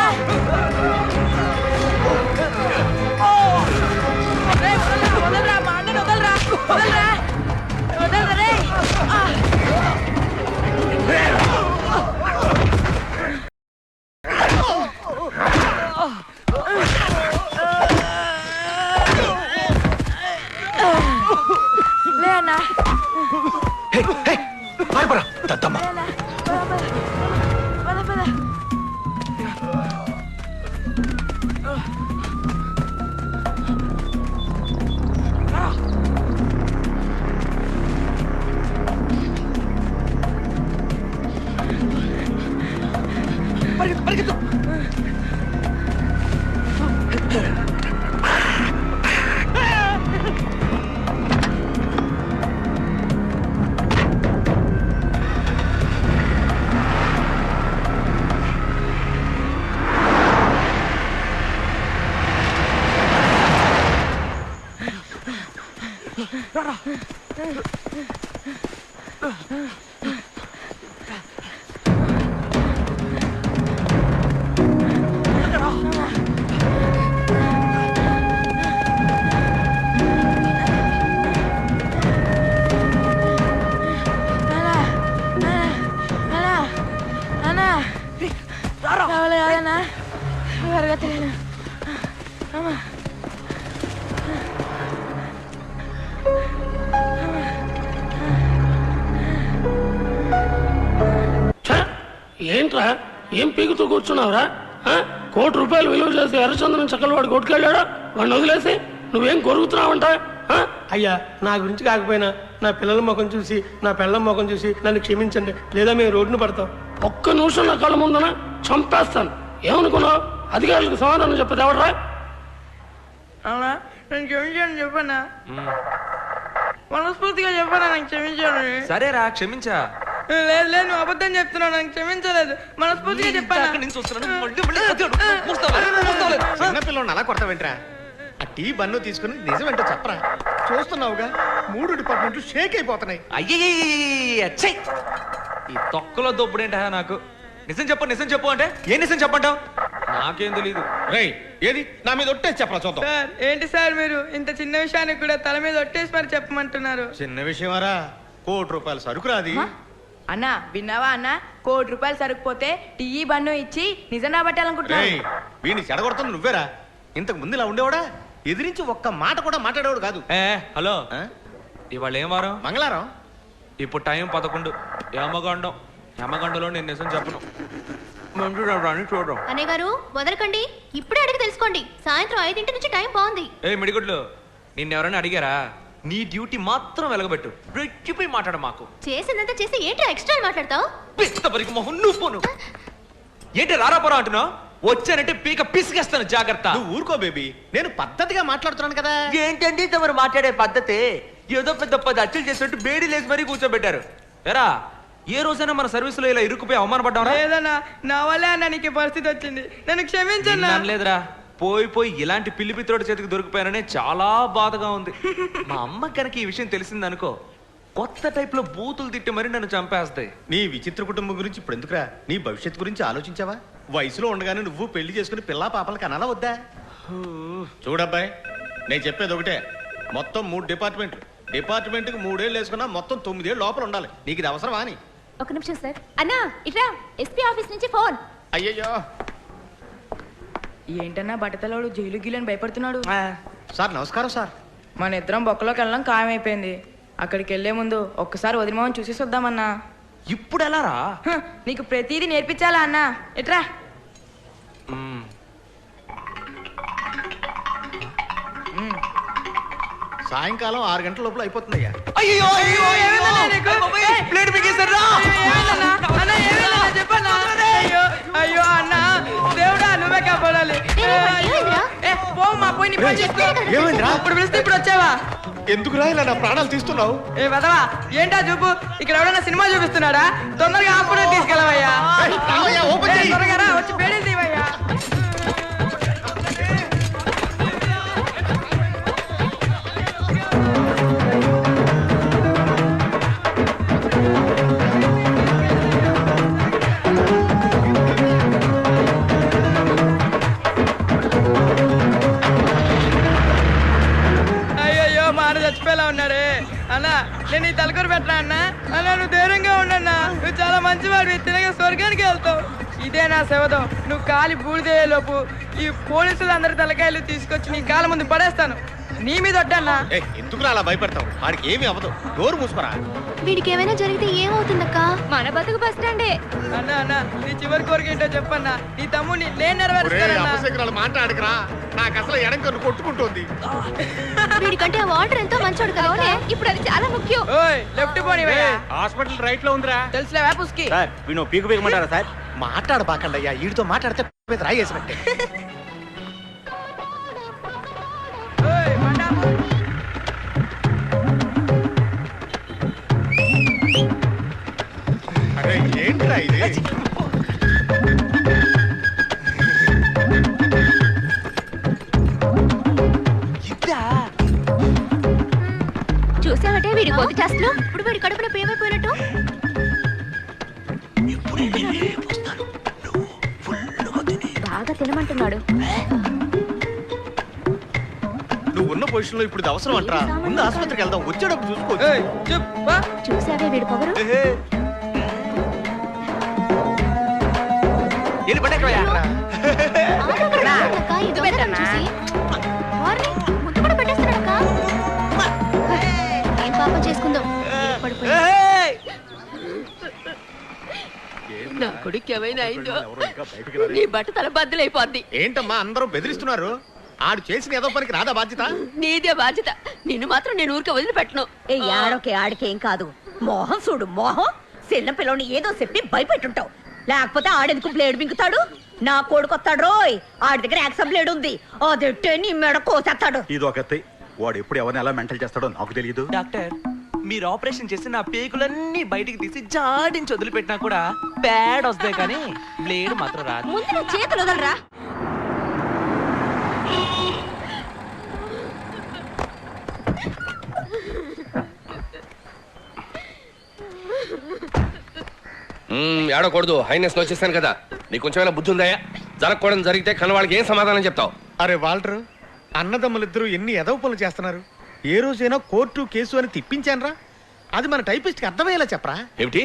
రేయ్, వదలరా, మా అన్నని వదలరా, వదలరా రేయ్. లే అన్నా. దద్దమ్మ పద పద. పరిగెత్తు. ఏంట్రా ఏం పీకుతూ కూర్చున్నావురా? ₹1,00,00,000 విలువ చేసి ఎర్రచందనం చక్కలు వాడు కొట్టుకెళ్ళాడా? వాడిని వదిలేసి నువ్వేం కొరుగుతున్నావంట? అయ్యా, నా గురించి కాకపోయినా నా పిల్లల ముఖం చూసి, నా పిల్లల ముఖం చూసి నన్ను క్షమించండి, లేదా మేము రోడ్డును పడతాం. ఒక్క నిమిషం నా కళ్ళ ముందున చంపేస్తాను. ఏమనుకున్నావు? అధికారులకు సమాధానం చెప్పదు ఎవడరా? అవునా, నేను క్షమించాను చెప్పన్నా. మనస్ఫూర్తిగా చెప్పన్నా, నాకు క్షమించాను. సరేరా, క్షమించా. లేదు లేదు, నువ్వు అబద్ధం చెప్తున్నావు, నాకు క్షమించలేదు. మనస్ఫూర్తిగా చెప్పాను. చిన్నపిల్లని అలా కొడతావేంట్రా? ఆ టీ బన్ను తీసుకుని నిజమేంటో చెప్పరా? చూస్తున్నావుగా 3 డిపార్ట్మెంట్లు షేక్ అయిపోతున్నాయి. అయ్యే, ఈ తొక్కలో దొబ్బుడేంటా నాకు? నిజం చెప్పు అంటే ఏ నిజం చెప్పంటావు? నాకేం తెలీదు. రేయ్, ఏది నా మీద ఒట్టేసి చెప్పరా చూద్దాం. సార్, ఏంటి సార్ మీరు ఇంత చిన్న విషయానికి కూడా తల మీద ఒట్టేసి మరి చెప్పమంటున్నారు? చిన్న విషయమారా? ₹1,00,00,000 సరుకు రాది. అన్నా, విన్నావా అన్నా? ₹1,00,00,000 సరుకుపోతే టీ బన్ను ఇచ్చి నిజం రాబట్టాలనుకుంటున్నావు. వీడిని చెడగొడుతుంది నువ్వేరా? ఇంతకు ముందు ఇలా ఉండేవాడా? ఎదిరించి ఒక్క మాట కూడా మాట్లాడేవాడు కాదు. హలో, ఇవాళ ఏం వారం? మంగళవారం. ఇప్పుడు టైం 11. యమగండలో నేను నిజం చెప్పను. చూడడం అన్నయ్య గారు వదలకండి, ఇప్పుడే అడిగి తెలుసుకోండి. సాయంత్రం 5 నుంచి టైం బాగుంది. మిడిగుడ్లు, నిన్నెవరైనా అడిగారా? నీ డ్యూటీ మాత్రం వెలగబెట్టు, రెచ్చిపోయి మాట్లాడ. మాకు చేసిందంతా చేసి ఏంటి ఎక్స్ట్రా మాట్లాడతావు? ఏంటి రారాపురా అంటున్నావు? వచ్చానంటే పీక పిసిగేస్తాను, జాగ్రత్త. నువ్వు ఊరుకో బేబీ, నేను పద్ధతిగా మాట్లాడుతున్నాను కదా. ఏంటండి తమరు మాట్లాడే పద్ధతి? ఏదో పెద్ద 10 అచ్చులు చేసినట్టు బేడీ లేసి మరీ కూర్చోబెట్టారు. ఎరా, ఏ రోజైనా మన సర్వీస్ లో ఇలా ఇరుక్కుపోయి అవమానపడ్డా? లేదన్నా, నా వల్లే అన్న నీకు పరిస్థితి వచ్చింది, నన్ను క్షమించన్నా. లేదురా, పోయి ఇలాంటి పిల్లి పిత్రోడి చేతికి దొరికిపోయాననే చాలా బాధగా ఉంది. మా అమ్మ కనుక ఈ విషయం తెలిసిందనుకో, కొత్త టైప్ లో బూతులు తిట్టి మరి నన్ను చంపేస్తాయి. నీ విచిత్ర కుటుంబం గురించి ఇప్పుడు ఎందుకురా? నీ భవిష్యత్తు గురించి ఆలోచించావా? వయసులో ఉండగానే నువ్వు పెళ్లి చేసుకుని పిల్లా పాపలకి అనాలా వద్దా? చూడబ్బాయి, నేను చెప్పేది ఒకటే. మొత్తం 3 డిపార్ట్మెంట్లు. డిపార్ట్మెంట్కి 3 ఏళ్ళు వేసుకున్నా మొత్తం 9 ఏళ్ళు లోపల ఉండాలి. నీకు ఇది అవసరమా అని? ఒక నిమిషం సార్. అన్నా ఇట్రా, ఎస్పీ ఆఫీస్ నుంచి ఫోన్. అయ్యయ్యో, ఏంటన్నా బట్టతలోడు జైలు గీలని భయపడుతున్నాడు? సార్ నమస్కారం సార్. మన ఇద్దరం బొక్కలోకి వెళ్ళడం ఖాయమైపోయింది. అక్కడికి వెళ్లే ముందు ఒక్కసారి వదిలిమోహన్ చూసేసి వద్దామన్నా. ఇప్పుడు ఎలా రా? నీకు ప్రతిదీ నేర్పించాలా అన్నా? ఎట్రా. సాయంకాలం 6 గంటల లోపల అయిపోతుందయ్యా. అయ్యో అయ్యో అన్న, దేవుడా నువ్వే కాపాడాలి. ఇప్పుడు పిలిస్తే ఇప్పుడు వచ్చావా? ఎందుకురా ఇలా నా ప్రాణాలు తీస్తున్నావు? ఏ వదవా, ఏంటా చూపు? ఇక్కడ ఎవడన్నా సినిమా చూపిస్తున్నాడా? తొందరగా హాస్పిటల్ తీసుకెళ్ళవయ్యా. త్వరగా వచ్చి పేడేసి నీ తలకూర పెట్టరా అన్న అన్నా నువ్వు ధైర్యంగా ఉండన్నా నువ్వు చాలా మంచివాడివి తినగా స్వర్గానికి వెళ్తావు ఇదే నా శవదం నువ్వు కాలి బూడిదేలోపు ఈ పోలీసులు అందరి తలకాయలు తీసుకొచ్చి నీ కాళ్ళ ముందు పడేస్తాను నీ మీద వడ్డన్నా ఎందుకు అలా భయపడతావు వాడికి ఏమి అవ్వదు డోర్ మూసుకురా వీడికి ఏమైనా జరిగితే ఏమవుతుందక్కా మన బతుకు బస్ స్టాండే అన్నా అన్న నీ చివరి కోరిక ఏంటో చెప్పన్నా నీ తమ్ముడిని నేను నెరవేరుస్తానన్నా మాట్లాడకరా నాకు అసలు ఎడం కన్ను కొట్టుకుంటోంది వీడికంటే వాటర్ ఎంతో మంచోడు కదా ఇప్పుడు అది చాలా ముఖ్యం ఓయ్ లెఫ్ట్ పోనీ హాస్పిటల్ రైట్ లో ఉందిరా తెలుసులేవా పుస్కి సార్ వీణు పీకు పీకమంటారా సార్ మాట్లాడబాకండి అయ్యా వీడితో మాట్లాడితే రాయి వేసినట్టే అరే ఏంట్రా ఇది చూసావటే వీడి కొద్ది టెస్ట్ లో ఇప్పుడు వీడి కడుపున పేమైపోయినట్టు బాగా తినమంటున్నాడు నువ్వు ఉన్న పొజిషన్ లో ఇప్పుడు ఇది అవసరం అంటారా ముందు ఆసుపత్రికి వెళ్దాం వచ్చేటప్పుడు చూసుకో చూసావే వీడి పొగరు ఏం పాపం చేసుకుందాం నా కొడుకు ఏమైనా అయిందో నీ బట్ట తల బద్దలైపోద్ది ఏంటమ్మా అందరూ బెదిరిస్తున్నారు ఆడు చేసిన ఏదో పనికి రాదా బాధ్యత నీదే బాధ్యత నిన్ను మాత్రం నేను ఊరికే వదిలిపెట్టను ఆడోకే ఆడికేం కాదు మోహం చూడు మోహం చిన్న పిల్లని ఏదో చెప్పి భయపెట్టుంటావు లేకపోతే ఆడెందుకు బ్లేడ్ మింగుతాడు నా కొడుకొస్తాడు రోయ్ ఆడి దగ్గర యాక్సమ్ బ్లేడ్ ఉంది అదెట్టే నీ మెడ కోసేస్తాడు ఇది ఒకటి వాడు ఎప్పుడు ఎవరిని ఎలా మెంటల్ చేస్తాడో నాకు తెలియదు డాక్టర్ మీరు ఆపరేషన్ చేసి నా పేగులన్నీ బయటికి తీసి జాడించి వదిలిపెట్టినా కూడా బ్యాడ్ వస్తాయి కానీ బ్లేడ్ మాత్రం రాదు ముందు నా చేతులు వదలరా ఏడకూడదు హైనెస్ వచ్చేసాను కదా నీకు కొంచెమైనా బుద్ధి ఉందా జరగకూడదు జరిగితే కన్నవాళ్ళకి ఏం సమాధానం చెప్తావు అరే వాల్టర్ అన్నదమ్ములిద్దరూ ఎన్ని ఎదవ పనులు చేస్తున్నారు ఏ రోజైనా కోర్టు కేసు అని తిప్పించానరా అది మన టైపిస్ట్ కి అర్థమయ్యేలా చెప్పరా ఏమిటి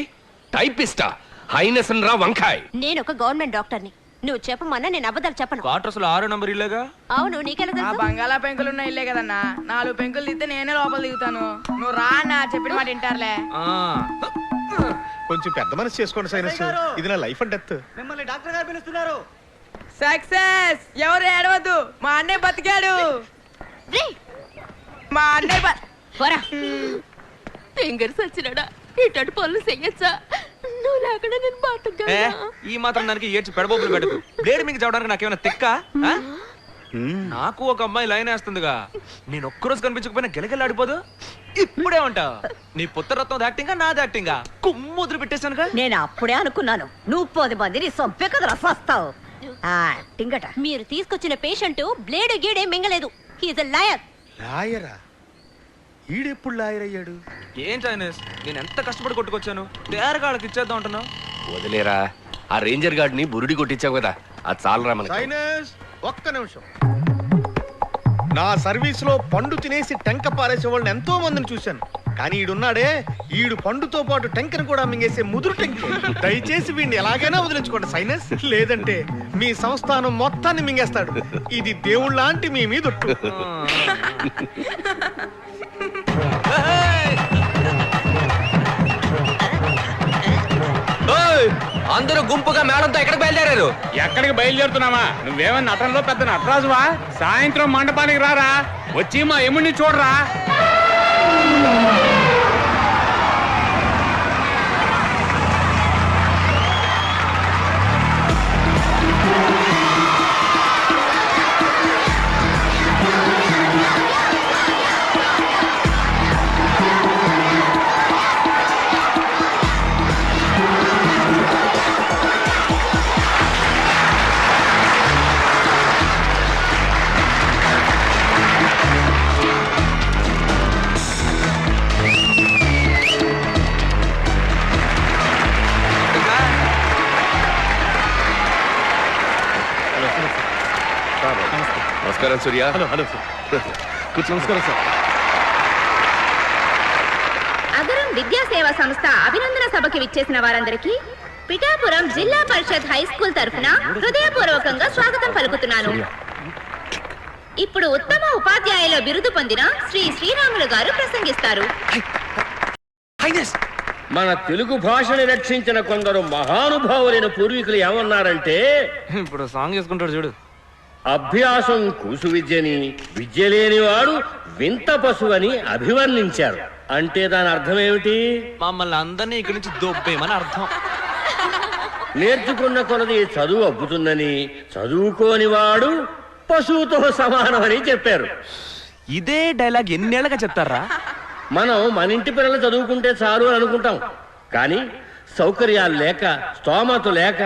టైపిస్టా హైనెస్ రా వంకాయ్ నేను ఒక గవర్నమెంట్ డాక్టర్ని నువ్వు చెప్పమన్నా నేను అబద్ధాలు చెప్పను క్వార్టర్స్ లో 6 నంబర్ ఇల్లేగా అవును నీకెలా ఆ తెలుసు బంగాళా పెంకులు ఉన్న ఇల్లే కదన్నా 4 పెంకులు తీస్తే నేనే లోపల దిగుతాను నువ్వు రా అన్నా చెప్పిన మాట వింటారులే కొంచెం పెద్ద మనసు చేసుకోండి సైనస్ ఇది నా లైఫ్ అండ్ డెత్ మిమ్మల్ని డాక్టర్ గారు పిలుస్తున్నారు సక్సెస్ ఎవరు ఏడవద్దు మా అన్నయ్య బతికాడు మా అన్నయ్య పోరా ఫింగర్స్ వచ్చినాడా ఇటు పనులు చెయ్యొచ్చా నువ్వు లేకుండా నేను బతకగలనా? ఈ మాత్రం దానికి ఏడ్చి పెడబోపులు పెట్టదు బ్లేడ్ మీకు చదవడానికి నాకేమైనా తిక్క నాకు ఒక అమ్మాయి లైన్ వేస్తుందిగా నేను ఒక్కరోజు కనిపించకపోయినా గిలగిలాడిపోదు ఇప్పుడే ఉంటా నీ పుత్రరత్నం యాక్టింగా నాది యాక్టింగా కుమ్ము వదిలి పెట్టేశానుగా నేను అప్పుడే అనుకున్నాను నువ్వు 10 మందిని సొంపే కదా రసస్తావు టింగట మీరు తీసుకొచ్చిన పేషెంట్ బ్లేడ్ గీడే మింగలేదు హీజ్ ఎ లయర్ లాయరా ఈడెప్పుడు లాయర్ అయ్యాడు ఏం చైనీస్ నేను ఎంత కష్టపడి కొట్టుకొచ్చాను తేరగాళ్ళకి ఇచ్చేద్దాం అంటున్నావు వదిలేరా ఆ రేంజర్ గార్డ్ ని బురుడి కొట్టించావు కదా అది చాలరా మనకి సైనస్ ఒక్క నిమిషం నా సర్వీస్ లో పండు తినేసి టెంక పారేసే వాళ్ళని ఎంతో మందిని చూశాను కానీ ఈడున్నాడే ఈడు పండుతో పాటు టెంకను కూడా మింగేసే ముదురు టెంక దయచేసి వీడిని ఎలాగైనా వదిలించుకోండి సైనస్ లేదంటే మీ సంస్థానం మొత్తాన్ని మింగేస్తాడు ఇది దేవుళ్ళ లాంటి మీ మీద అందరూ గుంపుగా మేడంతో ఎక్కడికి బయలుదేరారు ఎక్కడికి బయలుదేరుతున్నావా నువ్వేమన్నా నటనలో పెద్ద నటరాజువా సాయంత్రం మండపానికి రారా వచ్చి మా ఎముడిని చూడరా నమస్కారం సూర్య హలో హలో సార్ కూర్చో నమస్కారం సార్ అదరు విద్యాసేవ సంస్థ అభినందన సభకి విచ్చేసిన వారందరికీ పిఠాపురం జిల్లా పరిషత్ హై స్కూల్ తరఫున హృదయపూర్వకంగా స్వాగతం పలుకుతున్నాను. ఇప్పుడు ఉత్తమ ఉపాధ్యాయుల బిరుదు పొందిన శ్రీ శ్రీరాములు గారు ప్రసంగిస్తారు. మన తెలుగు భాషని రక్షించిన కొందరు మహానుభావులైన పూర్వీకులు ఏమన్నారంటే, ఇప్పుడు సాంగ్ చేసుకుంటాడు చూడు. అభ్యాసం కూసు విద్యని, విద్య లేనివాడు వింత పశువని అభివర్ణించారు. అంటే దాని అర్థం ఏమిటి? మమ్మల్ని అందరినీ ఇక్కడి నుంచి దొబ్బేమని అర్థం. నేర్చుకున్న కొలది చదువు అబ్బుతుందని, చదువుకోని వాడు పశువుతో సమానమని చెప్పారు. ఇదే డైలాగ్ ఎన్నేళ్ళగా చెప్తారా? మనం మన ఇంటి పిల్లలు చదువుకుంటే చాలు అని అనుకుంటాం. కానీ సౌకర్యాలు లేక, స్తోమత లేక,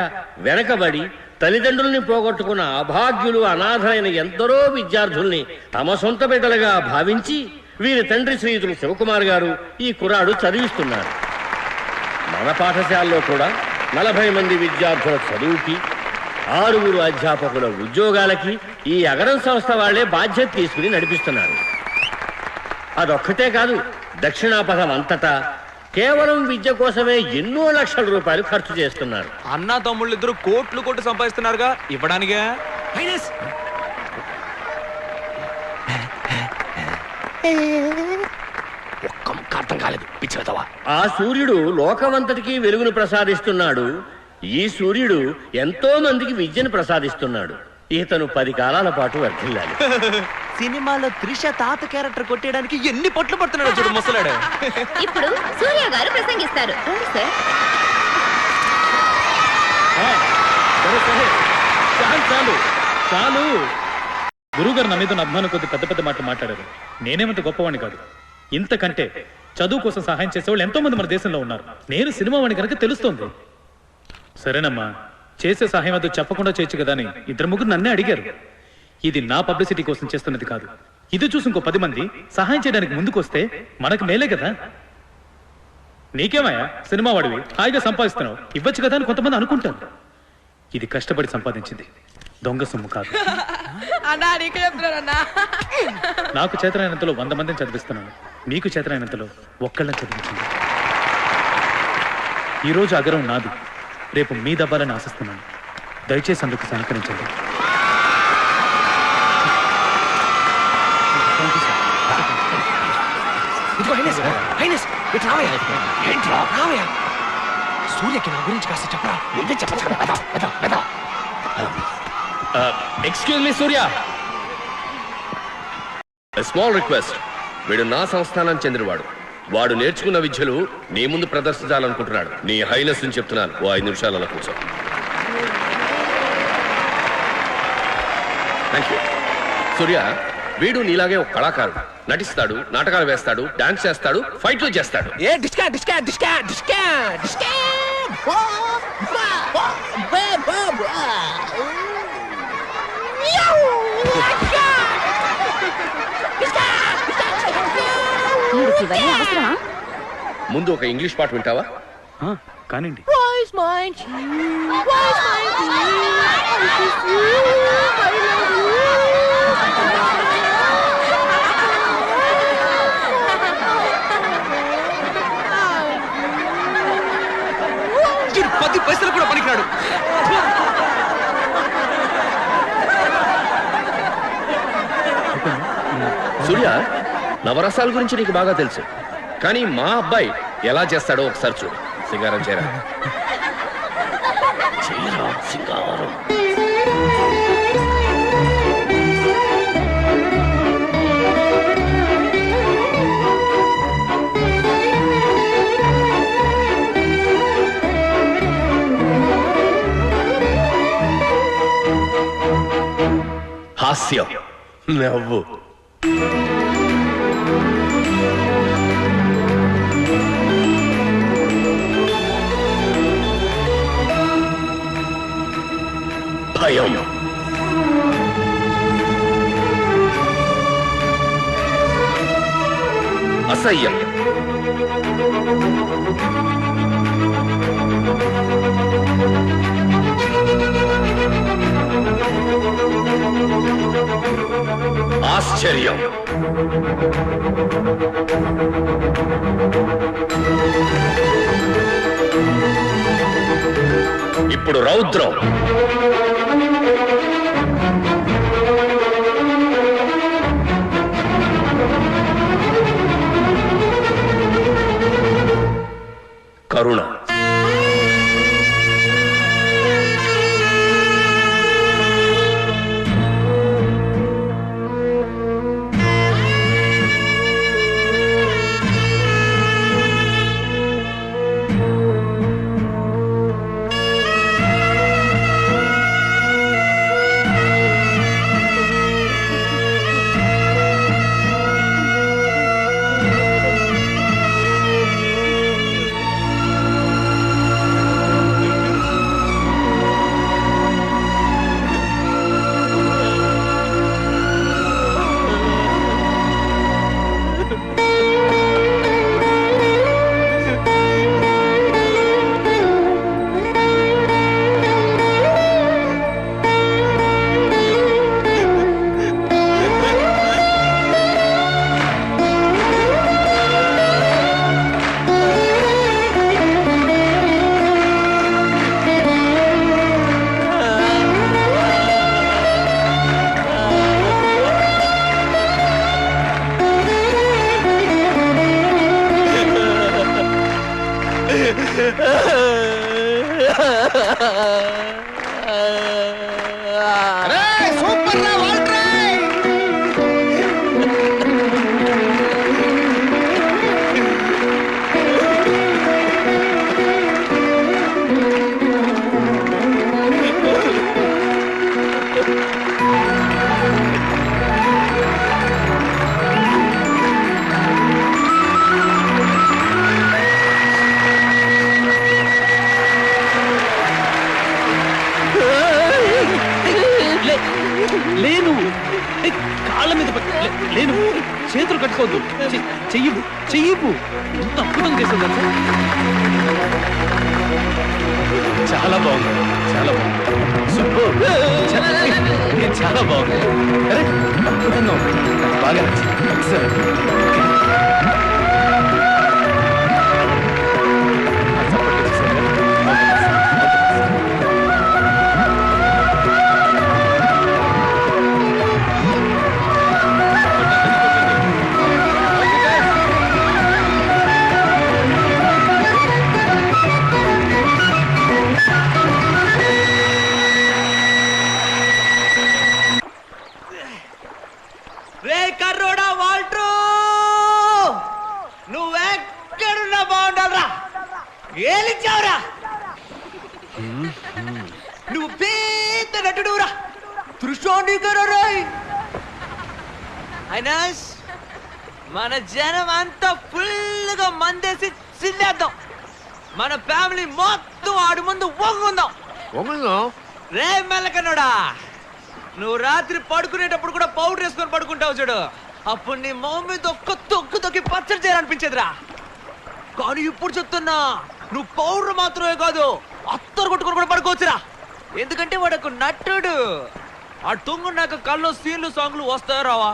వెనకబడి తల్లిదండ్రుల్ని పోగొట్టుకున్న అభాగ్యులు, అనాథలైన ఎందరో విద్యార్థుల్ని తమ సొంత బిడ్డలుగా భావించి వీరి తండ్రి శ్రీయుతులు శివకుమార్ గారు ఈ కుర్రాడు చదివిస్తున్నారు. మన పాఠశాలలో కూడా 40 మంది విద్యార్థుల చదువుకి, 6 అధ్యాపకుల ఉద్యోగాలకి ఈ అగరం సంస్థ వాళ్లే బాధ్యత తీసుకుని నడిపిస్తున్నారు. అదొక్కటే కాదు, దక్షిణాపథం అంతటా కేవలం విద్య కోసమే ఎన్నో లక్షల రూపాయలు ఖర్చు చేస్తున్నారు. అన్న తమ్ముళ్ళు ఇద్దరు కోట్లు సంపాదిస్తున్నారుగా, ఇవ్వడానిగా. ఒక్క ముక్క అర్థం కాలేదు, పిచ్చివెదవా. ఆ సూర్యుడు లోకమంతటికి వెలుగును ప్రసాదిస్తున్నాడు. ఈ సూర్యుడు ఎంతో మందికి విద్యను ప్రసాదిస్తున్నాడు. ఇతను 10 కాలాల పాటు వర్ధిల్లాలి. సినిమాలో త్రిష తాత క్యారెక్టర్ కొట్టేయడానికి ఎన్ని పొట్లు పడుతున్నాడు చూడు ముసలాడు. ఇప్పుడు సూర్య గారు ప్రసంగిస్తారు. చాలు. గురువుగారు నా మీద అభిమానం కొద్ది పెద్ద మాటలు మాట్లాడారు. నేనేమంత గొప్పవాణ్ణి కాదు. ఇంతకంటే చదువు కోసం సహాయం చేసేవాళ్ళు ఎంతో మంది మన దేశంలో ఉన్నారు. నేను సినిమా వాడిని కనుక తెలుస్తోంది. సరేనమ్మా, చేసే సహాయం అదో చెప్పకుండా చేయొచ్చు కదా అని 2-3 నన్నే అడిగారు. ఇది నా పబ్లిసిటీ కోసం చేస్తున్నది కాదు. ఇది చూసి ఇంకో 10 మంది సహాయం చేయడానికి ముందుకు వస్తే మనకు మేలే కదా. నీకేమయ్యా, సినిమా వాడివి, హాయిగా సంపాదిస్తున్నావు, ఇవ్వచ్చు కదా అని కొంతమంది అనుకుంటారు. ఇది కష్టపడి సంపాదించింది, దొంగ సొమ్ము కాదు. నాకు చేతనైనంతలో 100 మందిని చదివిస్తున్నాను. మీకు చేతనైనంతలో ఒక్కళ్ళని చదివించింది. ఈరోజు అగరం నాది, రేపు మీ దవ్వాలని ఆశిస్తున్నాను. దయచేసి అందుకు సహకరించండి. సూర్యకి నా గురించి కాస్త చెప్పరా. ఎక్స్క్యూజ్ మీ సూర్య, స్మాల్ రిక్వెస్ట్. వీడు నా సంస్థానానికి చెందినవాడు. వాడు నేర్చుకున్న విద్యలు నీ ముందు ప్రదర్శించాలనుకుంటున్నాడు. నీ హైనెస్ అని చెప్తున్నాను, ఓ 5 నిమిషాలు అలా కూర్చో. Thank you. సూర్య, వీడు నీలాగే ఒక కళాకారుడు. నటిస్తాడు, నాటకాలు వేస్తాడు, డాన్స్ చేస్తాడు, ఫైట్లు చేస్తాడు. ముందు ఒక ఇంగ్లీష్ పాట వింటావా? కానివ్వండి. వీడు 10 పైసలు కూడా పనికిరాడు. సూర్య, నవరసాల గురించి నీకు బాగా తెలుసు. కానీ మా అబ్బాయి ఎలా చేస్తాడో ఒకసారి చూడు. సింగారం చేయరా. సింగారం. హాస్యం, నవ్వు. భయం, అసహ్యం, ఆశ్చర్యం. ఇప్పుడు రౌద్రం. కరుణ. లేను, కాళ్ళ మీద లేను, చేతులు కట్టుకోవద్దు, చెయ్యవు చెయ్యవు. ఎంత అద్భుతం చేస్తుందా చాలా బాగుంది, చాలా బాగుంది, సూపర్, చాలా బాగుంది. అరే అద్భుతంగా ఉంది, బాగా నచ్చింది. రే కర్రోడా వాల్ట్రూ, నువ్వెక్కడున్నా బాగుండాలరా, ఏలిచ్చావురా. నువ్వు పెద్ద నటుడురా, దృశ్యోండీకరాయ్. అయినాస్ మన జనం అంతా ఫుల్గా మందేసి సిల్లేద్దాం. మన ఫ్యామిలీ మొత్తం ఆడు ముందు ఒంగుందాం. రే మెల్లకన్నోడా, నువ్వు రాత్రి పడుకునేటప్పుడు కూడా పౌడర్ వేసుకొని పడుకుంటావు చూడు, అప్పుడు నీ మొహం మీద ఒక్క తొక్కు తొక్కి పచ్చడి చేయాలనిపించేదిరా. కానీ ఇప్పుడు చెప్తున్నా, నువ్వు పౌడర్ మాత్రమే కాదు, అత్తరు కొట్టుకొని కూడా పడుకోవచ్చురా. ఎందుకంటే వాడు ఒక నటుడు. ఆ తొంగున్నాక కళ్ళు సీన్లు సాంగ్లు వస్తాయా రావా?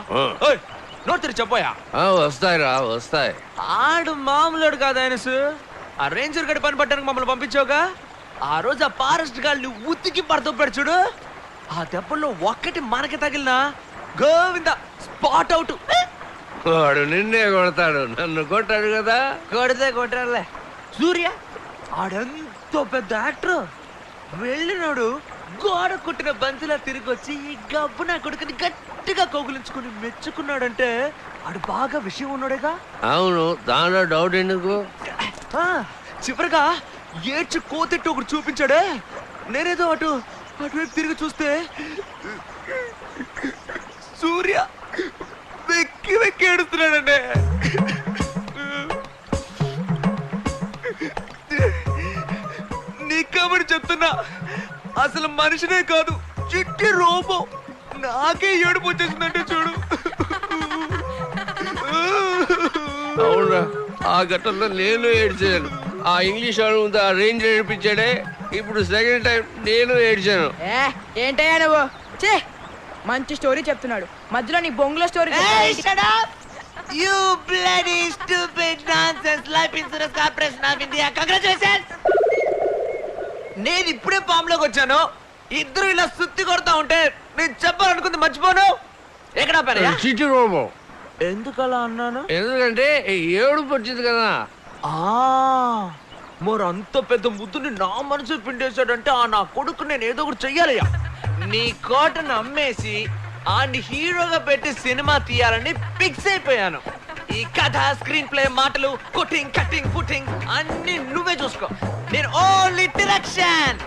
నోట్ తెరి చెప్పోయా. వస్తాయి వస్తాయి. ఆడు మామూలుడు కాదు ఆయనసు. ఆ రేంజర్ గడి పని పట్టడానికి మమ్మల్ని పంపించావుగా, ఆ రోజు ఆ ఫారెస్ట్ గాల్ని ఉతికి పడతాడు చూడు, ఆ దెబ్బల్లో ఒక్కటి మనకి తగిలినా గోవింద స్పాట్ అవుట్. వాడు నిన్నే కొడతాడు, నన్ను కొట్టాడు కదా. కొడితే కొట్టాడులే. సూర్య ఆడెంతో పెద్ద యాక్టర్, వెళ్ళినాడు గోడ కొట్టిన బంతిలా తిరిగి వచ్చి ఈ గబ్బు నా కొడుకుని గట్టిగా కౌగులించుకుని మెచ్చుకున్నాడంటే ఆడు బాగా విషయం ఉన్నాడేగా. అవును, దానిలో డౌట్ ఎందుకు. చివరిగా ఏడ్చి కోతెట్టు ఒకటి చూపించాడే, నేనేదో అటువైపు తిరిగి చూస్తే సూర్య వెక్కి వెక్కి ఏడుస్తున్నాడండి. నీకబడి చెప్తున్నా, అసలు మనిషినే కాదు చిట్టి రోబో. నాకే ఏడుపు వచ్చేసిందంటే చూడు. అవునా, ఆ ఘట్టంలో నేను ఏడ్చాను. ఆ ఇంగ్లీష్ వాడు ముందు ఆ రేంజ్ ఏడిపించాడే, ఇప్పుడు సెకండ్ టైం నేను ఏడ్చాను. ఏంటయ్యా నువ్వు? మంచి స్టోరీ చెప్తున్నాడు, మధ్యలో నీ బొంగులో story You bloody stupid nonsense life insurance corporation of India. Congratulations. నేను ఇప్పుడే పాములోకి వచ్చాను, ఇద్దరు ఇలా సుత్తి కొడతా ఉంటే నేను చెప్పాలనుకుంది మర్చిపోను. ఎక్కడ పని చిట్టి బాబు ఎందుకలా అన్నాను? ఎందుకంటే ఏడుపు వచ్చింది కదా. మరి అంత పెద్ద ముద్దుని నా మనసు పిండేశాడంటే ఆ నా కొడుకు నేను ఏదో ఒకటి చెయ్యాలయ్యా. నీ కోటను అమ్మేసి ఆన్ని హీరోగా పెట్టి సినిమా తీయాలని ఫిక్స్ అయిపోయాను. ఈ కథ, స్క్రీన్ ప్లే, మాటలు, కుటింగ్, కటింగ్, పుటింగ్ అన్ని నువ్వే చూసుకో. నేను ఓన్లీ డైరెక్షన్.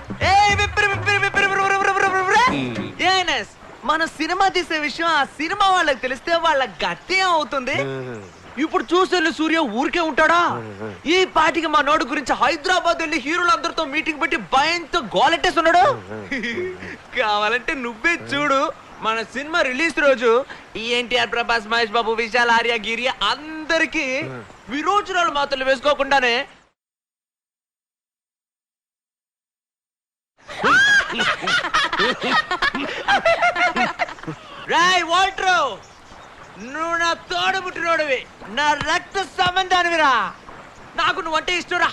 మన సినిమా తీసే విషయం ఆ సినిమా వాళ్ళకి తెలిస్తే వాళ్ళ గట్టి అవుతుంది. ఇప్పుడు చూసే సూర్య ఊరికే ఉంటాడా? ఈ పాటికి మా నోడు గురించి హైదరాబాద్ వెళ్ళి హీరోలందరితో మీటింగ్ పెట్టి భయంతో గోలెట్టేస్తున్నాడు. కావాలంటే నువ్వే చూడు, మన సినిమా రిలీజ్ రోజు ఎన్టీఆర్, ప్రభాస్, మహేష్ బాబు, విశాల్, ఆర్య, గిరి అందరికి విరోచనాలు మాత్రలు వేసుకోకుండానే రాయ్ వాల్ట్రో, నువ్వు నా తోడబుట్టినోడివి, నా రక్త సంబంధానివిరా. నాకు నువ్వంటే ఇష్టంరా,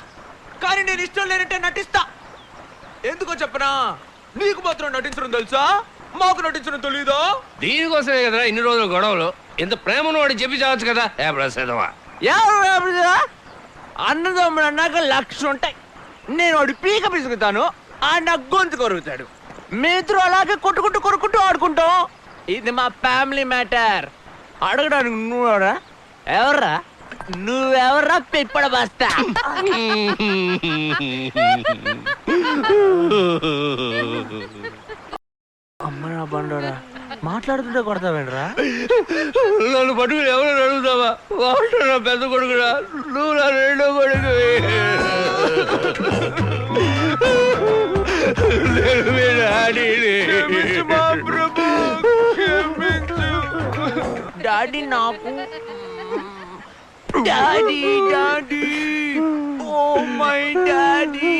కానీ నేను ఇష్టం లేనంటే నటిస్తా. ఎందుకో చెప్పనా, నీకు మాత్రం నటించడం తెలుసా, మాకు నటించడం తెలీదా? దీనికోసమే కదా ఇన్ని రోజులు గొడవలు. ఇంత ప్రేమను వాడు చెప్పి చావచ్చు కదా. అన్నదమ్ముడు అన్నాక 1,00,000 ఉంటాయి. నేను వాడి పీక పిసుకుతాను, ఆ నా గొంతు కొరుకుతాడు. మీ ఇద్దరు అలాగే కొట్టుకుంటూ ఆడుకుంటాం. ఇది మా ఫ్యామిలీ మ్యాటర్. అడగడానికి నువ్వెవరా? ఎవర్రా నువ్వెవర్రా? పిప్పడ బస్తా. అమ్మరా బండోడా, మాట్లాడుతుంటే కొడతావేంట్రా? నన్ను పట్టుకుని ఎవరు అడుగుతావా? వాళ్ళు నా పెద్ద కొడుకురా, నువ్వు నా రెండో కొడుకు. డాడీ నాకు daddy daddy oh my daddy,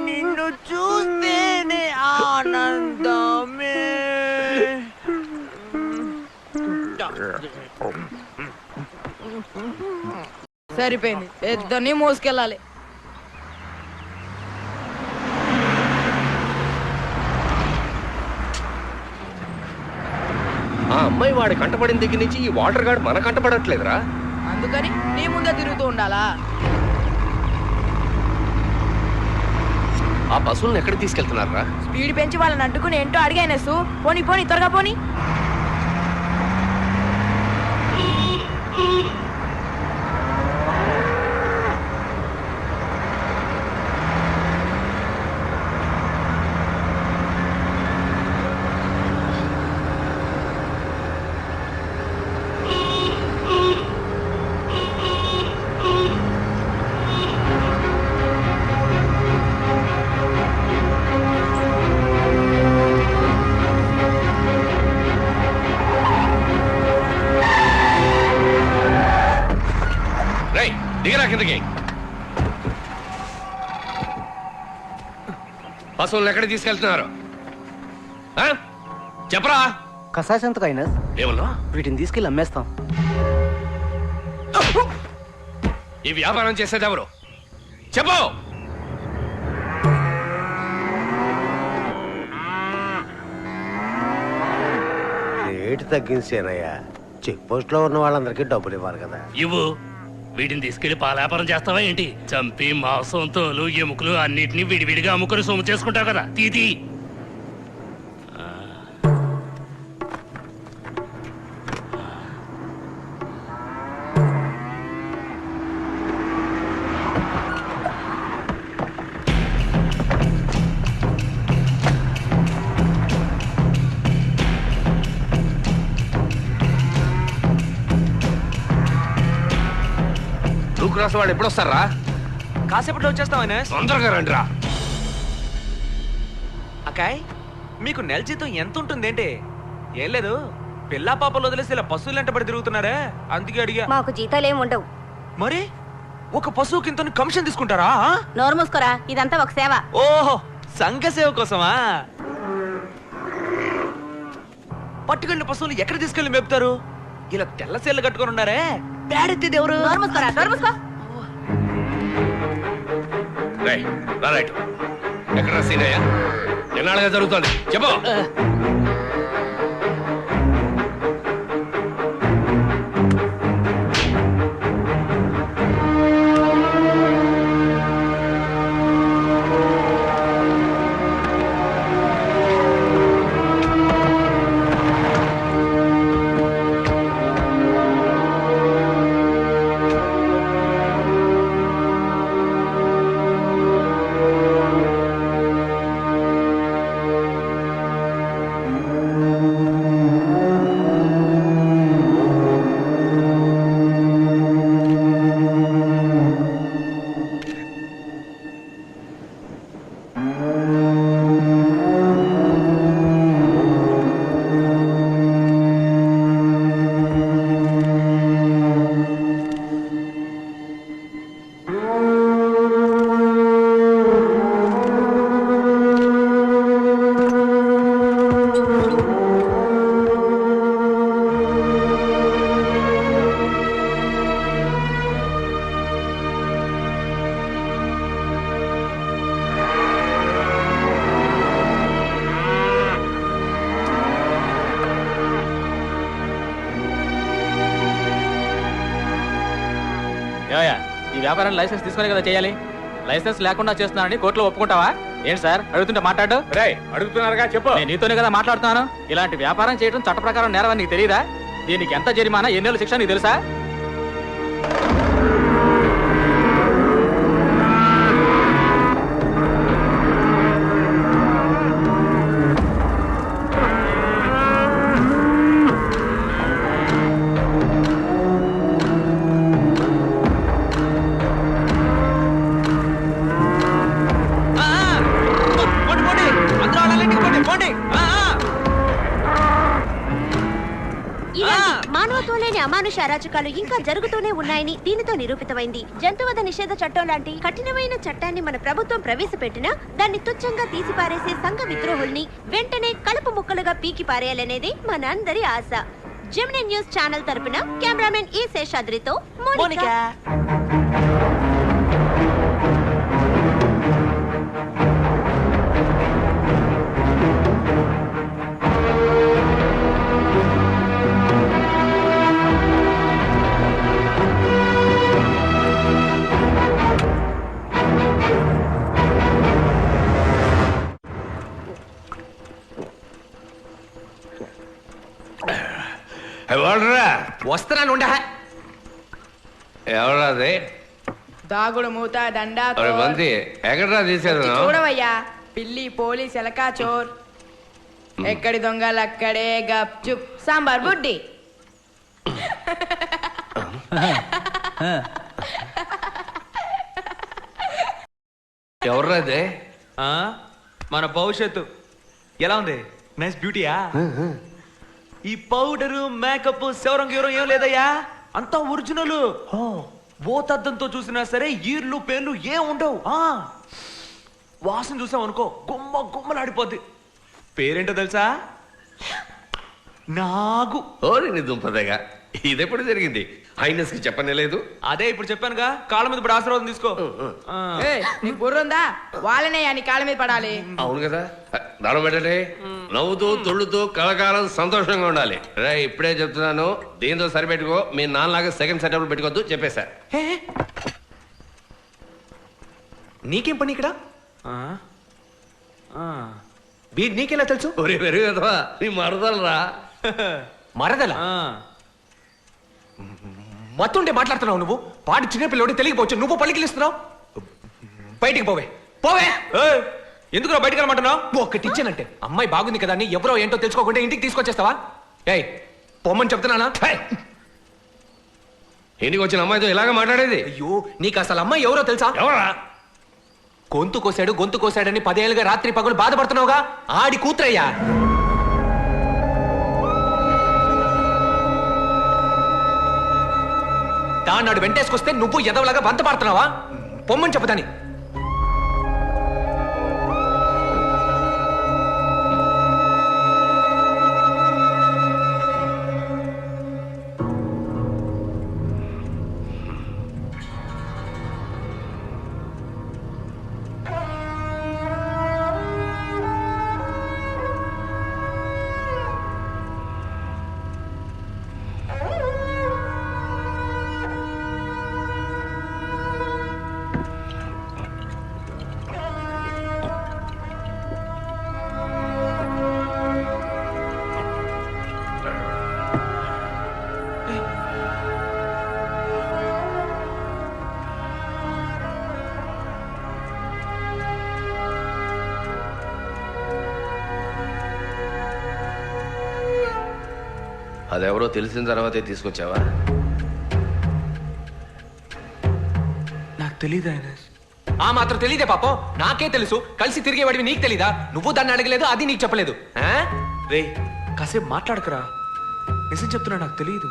నిన్ను చూస్తేనే ఆనందమే. సరిపోయింది, ఇద్దరిని మోసుకెళ్ళాలి. ఆ అమ్మాయి వాడి కంటపడిన దగ్గర నుంచి ఈ వాటర్ గార్డ్ మన కంటపడట్లేదురా. అందుకని నీ ముందే తిరుగుతూ ఉండాలా? ఆ పశువులను ఎక్కడికి తీసుకెళ్తున్నారా? స్పీడ్ పెంచి వాళ్ళని అడ్డుకుని ఏంటో అడిగానేసు. పోనీ పోనీ, త్వరగా పోనీ. దిగరా కిందకి. పశువులను ఎక్కడికి తీసుకెళ్తున్నారు చెప్పరా? కసాయి సంతకైనా ఏమన్నా? వీటిని తీసుకెళ్ళి అమ్మేస్తాం. ఈ వ్యాపారం చేసేది ఎవరు చెప్పు. రేటు తగ్గించానయ్యా, చెక్ పోస్ట్ లో ఉన్న వాళ్ళందరికీ డబ్బులు ఇవ్వాలి కదా. ఇవ్వు. వీటిని తీసుకెళ్లి పాల వ్యాపారం చేస్తావా ఏంటి? చంపి మాంసం, తోలు, ఎముకలు అన్నిటినీ విడివిడిగా అమ్ముకుని సొమ్ము చేసుకుంటావు కదా. తీతి క్రాస్ వాళ్ళు ఎప్పుడు వస్తారా? కాసేపట్లో వచ్చేస్తామనే. తొందరగా రండిరా. అక్కాయ్, మీకు నెల జీతం ఎంత ఉంటుందేంటి? ఏం లేదు, పిల్లా పాపలు వదిలేసి ఇలా పశువులు వెంట పడి తిరుగుతున్నారే, అందుకే అడిగా. మాకు జీతాలు ఏమి ఉండవు. మరి ఒక పశువుకి ఇంత కమిషన్ తీసుకుంటారా? నోరు మూసుకోరా, ఇదంతా ఒక సేవ. ఓహో, సంఘ సేవ కోసమా? పట్టుకెళ్ళిన పశువులు ఎక్కడ తీసుకెళ్లి మేపుతారు? ఇలా తెల్ల సీళ్ళు కట్టుకొని ఉన్నారే, పేడెత్తేది ఎవరు? ఎక్కడ సీనయ్య? ఎన్నాళ్ళగా జరుగుతుంది చెప్పు. ఈ వ్యాపారాన్ని లైసెన్స్ తీసుకునే కదా చేయాలి. లైసెన్స్ లేకుండా చేస్తున్నానని కోర్టులో ఒప్పుకుంటావా? ఏంటి సార్ అడుగుతుంటే మాట్లాడు. అడుగుతున్నారుగా చెప్పు. నేను నీతోనే కదా మాట్లాడుతున్నాను. ఇలాంటి వ్యాపారం చేయడం చట్ట ప్రకారం నేరమని నీకు తెలియదా? దీనికి ఎంత జరిమానా, ఎన్నేళ్ళ శిక్ష నీకు తెలుసా? మానవత్వం లేని అమానుష అరాచకాలు ఇంకా జరుగుతూనే ఉన్నాయని దీనితో నిరూపితమైంది. జంతువధ నిషేధ చట్టం లాంటి కఠినమైన చట్టాన్ని మన ప్రభుత్వం ప్రవేశపెట్టినా దాన్ని తుచ్చంగా తీసిపారేసే సంఘ విద్రోహుల్ని వెంటనే కలుపు ముక్కలుగా పీకి పారేయాలనేది మనందరి ఆశ. జెమినీ న్యూస్ ఛానల్ తరపున కెమెరామెన్ ఈ శేషాద్రితో మోనికా. వస్తున్నాను. ఎవరాది? దాగుడు మూత దండా మంది ఎక్కడరా తీసేది? చూడవయ్యా, పిల్లి పోలీస్ ఎలకా చోర్. ఎక్కడి దొంగలు అక్కడే గప్ చుప్ సాంబార్ బుడ్డి. ఎవర్రాదే? మన భవిష్యత్తు ఎలా ఉంది? నైస్ బ్యూటీయా? ఈ పౌడరు మేకప్ శవరం గీవరం ఏం లేదయ్యా, అంతా ఒరిజినల్. ఓతద్దంతో చూసినా సరే ఈర్లు పేర్లు ఏం ఉండవు. వాసన చూసాం అనుకో గుమ్మ గుమ్మలాడిపోద్ది. పేరేంటో తెలుసా? నాగు. ఓరి నీ దుంపదగా, ఇదెప్పుడు జరిగింది? హైనెస్ కి చెప్పనేలేదు. అదే ఇప్పుడు చెప్పానుగా, కాళ్ళ మీద ఇప్పుడు ఆశీర్వాదం తీసుకో. నీకు బుర్రుందా? వాళ్ళనే నీ కాళ్ళ మీద పడాలి. అవును కదా, దానం పెట్టండి. నవ్వుతూ తొళ్ళుతూ కలకాలం సంతోషంగా ఉండాలి. రే ఇప్పుడే చెప్తున్నాను, దీంతో సరిపెట్టుకో. మీ నాన్నలాగా సెకండ్ సెటప్ పెట్టుకోవద్దు చెప్పేశా. నీకేం పని ఇక్కడ? నీకెలా తెలుసు? ఒరే పెరుగదవా, నీ మరదలరా. మరదల? మత్తుంటే మాట్లాడుతున్నావు నువ్వు. పాటి చిన్నపిల్లడి తెలియకపోవచ్చు, నువ్వు పలికిలిస్తున్నావు. బయటికి పోవే, పోవే. ఎందుకు బయటకు రమ్మంటున్నావు? ఒకటి ఇచ్చానంటే అమ్మాయి బాగుంది కదా అని ఎవరో ఏంటో తెలుసుకోకుండా ఇంటికి తీసుకొచ్చేస్తావా? ఏయ్ పొమ్మని చెప్తున్నానా? ఇంటికి వచ్చిన అమ్మాయితో ఇలాగ మాట్లాడేది? అయ్యో, నీకు అసలు అమ్మాయి ఎవరో తెలుసా? ఎవరా? గొంతు కోసాడని 10 ఏళ్ళుగా రాత్రి పగలు బాధపడుతున్నావుగా, ఆడి కూతురయ్యా. దాన్నాడు వెంటేసుకొస్తే నువ్వు ఎదవలాగా వంత పాడుతున్నావా? పొమ్మని చెప్పుదాని. అదెవరో తెలిసిన తర్వాతే తీసుకొచ్చావా? నాకు తెలీదు ఐనస్. ఆ మాత్రం తెలీదే పాపం? నాకే తెలుసు. కలిసి తిరిగేవాడివి నీకు తెలీదా? నువ్వు దాన్ని అడగలేదు, అది నీకు చెప్పలేదు. రే కాసేపు మాట్లాడకరా. నిజం చెప్తున్నా, నాకు తెలియదు.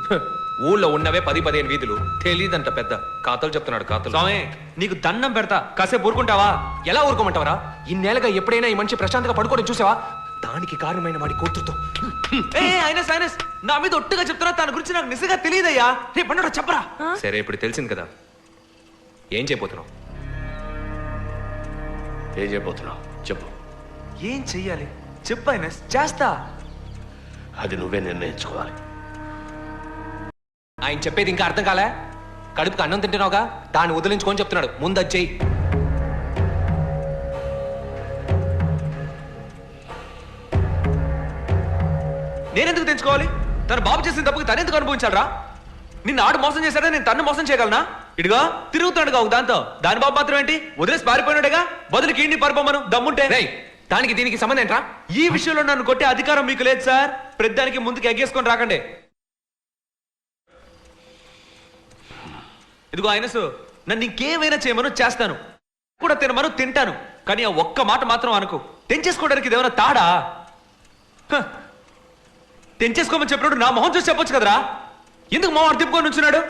ఊళ్ళో ఉన్నవే 10-15 వీధులు, తెలీదంట పెద్ద కాతలు చెప్తున్నాడు. కాతలు స్వామి, నీకు దండం పెడతా, కాసేపు ఊరుకుంటావా? ఎలా ఊరుకోమంటావరా? ఇన్నేళ్ళగా ఎప్పుడైనా ఈ మనిషి ప్రశాంతంగా పడుకోవడం చూసావా? దానికి కారణమైన వాడి కూతురుతో. ఐనస్ ఐనస్, నా మీద ఒట్టుగా చెప్తున్నా, తన గురించి నాకు నిజంగా తెలియదయ్యా. రే పన్నోడా చెప్పరా. సరే ఇప్పుడు తెలిసింది కదా, ఏం చేయబోతున్నావు? ఏం చేయబోతున్నావు చెప్పు. ఏం చెయ్యాలి చెప్పు ఐనస్, చేస్తా. అది నువ్వే నిర్ణయించుకోవాలి. ఆయన చెప్పేది ఇంకా అర్థం కాలే? కడుపుకి అన్నం తింటున్నావుగా, దాన్ని వదిలించుకొని చెప్తున్నాడు. ముందు అది చెయ్యి. నేనెందుకు తెచ్చుకోవాలి? తన బాబు చేసిన తప్పుకి తనెందుకు అనుభవించాలరా? నిన్ను ఆడు మోసం చేశాడా, నేను తన్ను మోసం చేయగలనా? ఇడిగా తిరుగుతున్నాడుగా ఒక దాంతో. దాని బాబు మాత్రం ఏంటి, వదిలేసి పారిపోయినాడుగా. బదులుకి ఇంటి పారిపోమను దమ్ముంటే. దానికి దీనికి సంబంధం ఏంట్రా? ఈ విషయంలో నన్ను కొట్టే అధికారం మీకు లేదు సార్. ప్రతిదానికి ముందుకు ఎగ్గేసుకొని రాకండి. ఇదిగో ఐనస్, నన్ను ఇంకేమైనా చేయమను చేస్తాను, కూడా తినమను తింటాను. కానీ ఆ ఒక్క మాట మాత్రం అనుకో. తెంచేసుకోవడానికి ఇదేమైనా తాడా? తెంచేసుకోమని చెప్పినప్పుడు నా మొహం చూసి చెప్పొచ్చు కదరా. ఎందుకు మొహం తిప్పుకొని ఉంచున్నాడు?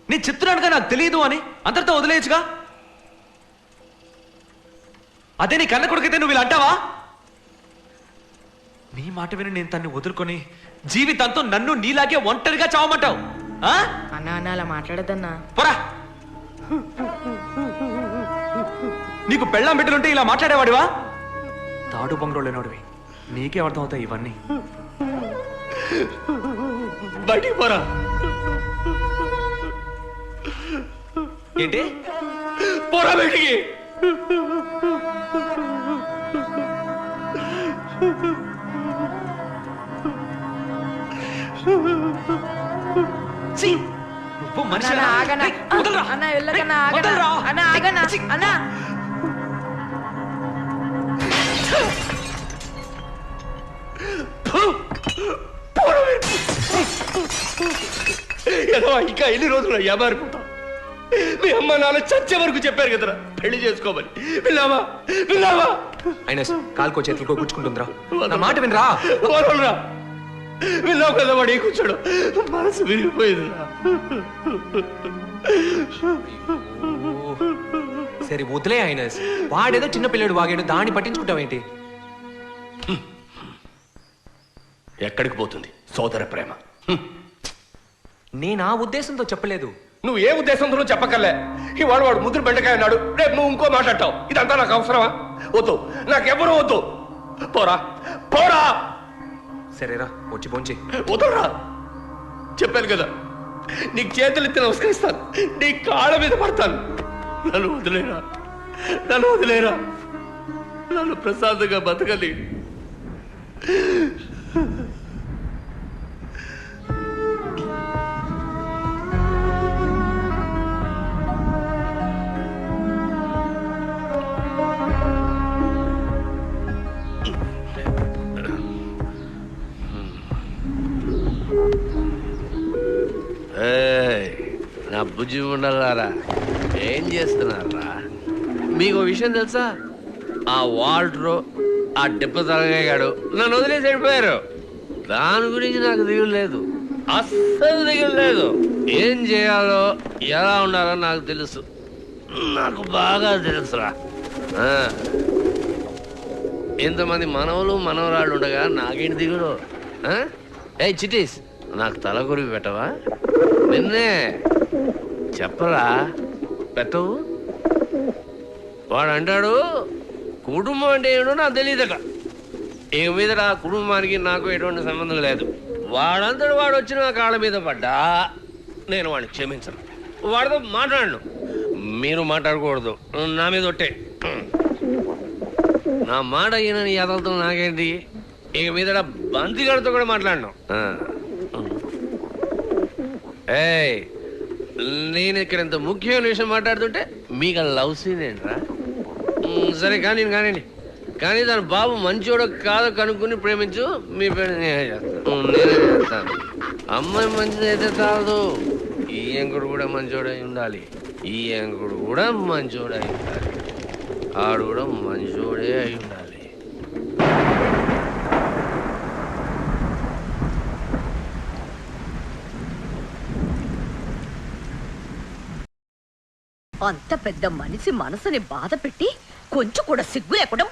నేను చెప్తున్నానుగా నాకు తెలియదు అని, అంతటితో వదిలేయచ్చుగా. అదే నీ కన్న కొడుకైతే నువ్వు ఇలా అంటావా? నీ మాట విని నేను తన్ని వదులుకొని జీవితంతో నన్ను నీలాగే ఒంటరిగా చావమంటావు? అన్నా అన్న అలా మాట్లాడద్దన్నా. పోరా. నీకు పెళ్ళాం బిడ్డలుంటే ఇలా మాట్లాడేవాడివా? తాడు బొంగరోళ్ళు లేనోడివి, నీకే అర్థం అవుతాయి ఇవన్నీ. బయటికి పోరా. ఏంటి? పోరా బయటికి. నువ్వు మనిషి ఆగనా అన్న, వెళ్ళకన్నా ఆగనా అన్న, ఆగనా అన్న. ఇంకా ఎన్ని రోజులు అయ్యా మారిపోతాం? మీ అమ్మ నాన్న చచ్చే వరకు చెప్పారు కదరా పెళ్లి చేసుకోమని. విన్నావా? విన్నావా? అయినా కాలుకో చేతులకో గుచ్చుకుంటుందిరా. నా మాట వినరా. విన్నావు కదా, వాడు కూర్చోడు. మనసు విరిగిపోయిందిరా. సరే వదిలే ఐనస్, వాడేదో చిన్న పిల్లడు వాగాడు, దాన్ని పట్టించుకుంటావేంటి? ఎక్కడికి పోతుంది సోదర ప్రేమ? నేను ఆ ఉద్దేశంతో చెప్పలేదు. నువ్వు ఏ ఉద్దేశంతో చెప్పకలే. ఇవాళ వాడు ముద్దులు బెండకాయ అన్నాడు, రేపు నువ్వు ఇంకో మాట్లాడతావు. ఇదంతా నాకు అవసరమా? వద్దు, నాకెవరు వద్దు. పోరా పోరా. సరేరా, వచ్చి పోంచి. వదలరా. చెప్పాను కదా, నీకు చేతులు ఎత్తి నమస్కరిస్తాను, నీ కాళ్ళ మీద పడతాను. నన్ను వదిలేరా, నన్ను వదిలేరా. నన్ను ప్రశాంతంగా బతకలి. నా బుజ్జి ఉండాలారా, ఏం చేస్తున్నారా? మీకు విషయం తెలుసా? ఆ వాల్టరు, ఆ డిప్ప తలగాడు నన్ను వదిలేసి వెళ్ళిపోయారు. దాని గురించి నాకు దిగులు లేదు, అస్సలు దిగులు లేదు. ఏం చేయాలో ఎలా ఉండాలో నాకు తెలుసు, నాకు బాగా తెలుసురా. ఇంతమంది మనవలు మనవరాళ్ళు ఉండగా నాకేంటి దిగులు? ఏ చిటీస్, నాకు తల కొరికి పెట్టవా? నిన్నే చెప్పరా, పెట్టవు. వాడు అంటాడు కుటుంబం అంటే ఏమిటో నాకు తెలియదట. ఇక మీద ఆ కుటుంబానికి నాకు ఎటువంటి సంబంధం లేదు. వాడంతటి వాడు వచ్చి నా కాళ్ళ మీద పడ్డా నేను వాడిని క్షమించను, వాడితో మాట్లాడను. మీరు మాట్లాడకూడదు, నా మీద ఒట్టే. నా మాట ఈయనని ఎదలతో నాకేంటి? ఇక మీద బంతిగాడితో కూడా మాట్లాడను. ఏయ్, నేను ఇక్కడ ఇంత ముఖ్యమైన విషయం మాట్లాడుతుంటే మీకు లవ్ సీన్ ఏంట్రా? సరే కానీ కానివ్వండి కానీ దాని బాబు మంచోడు కాదు కనుక్కుని ప్రేమించు, మీ పెళ్లి నేనే చేస్తాను. అమ్మాయి మంచిది అయితే కాదు, ఈ ఎంకుడు కూడా మంచోడై ఉండాలి, ఈ ఎంకుడు కూడా మంచోడై ఉండాలి, ఆడు కూడా మంచోడే అయి ఉండాలి. అంత పెద్ద మనిషి మనసుని బాధ పెట్టి కొంచెం కూడా సిగ్గు లేకుండా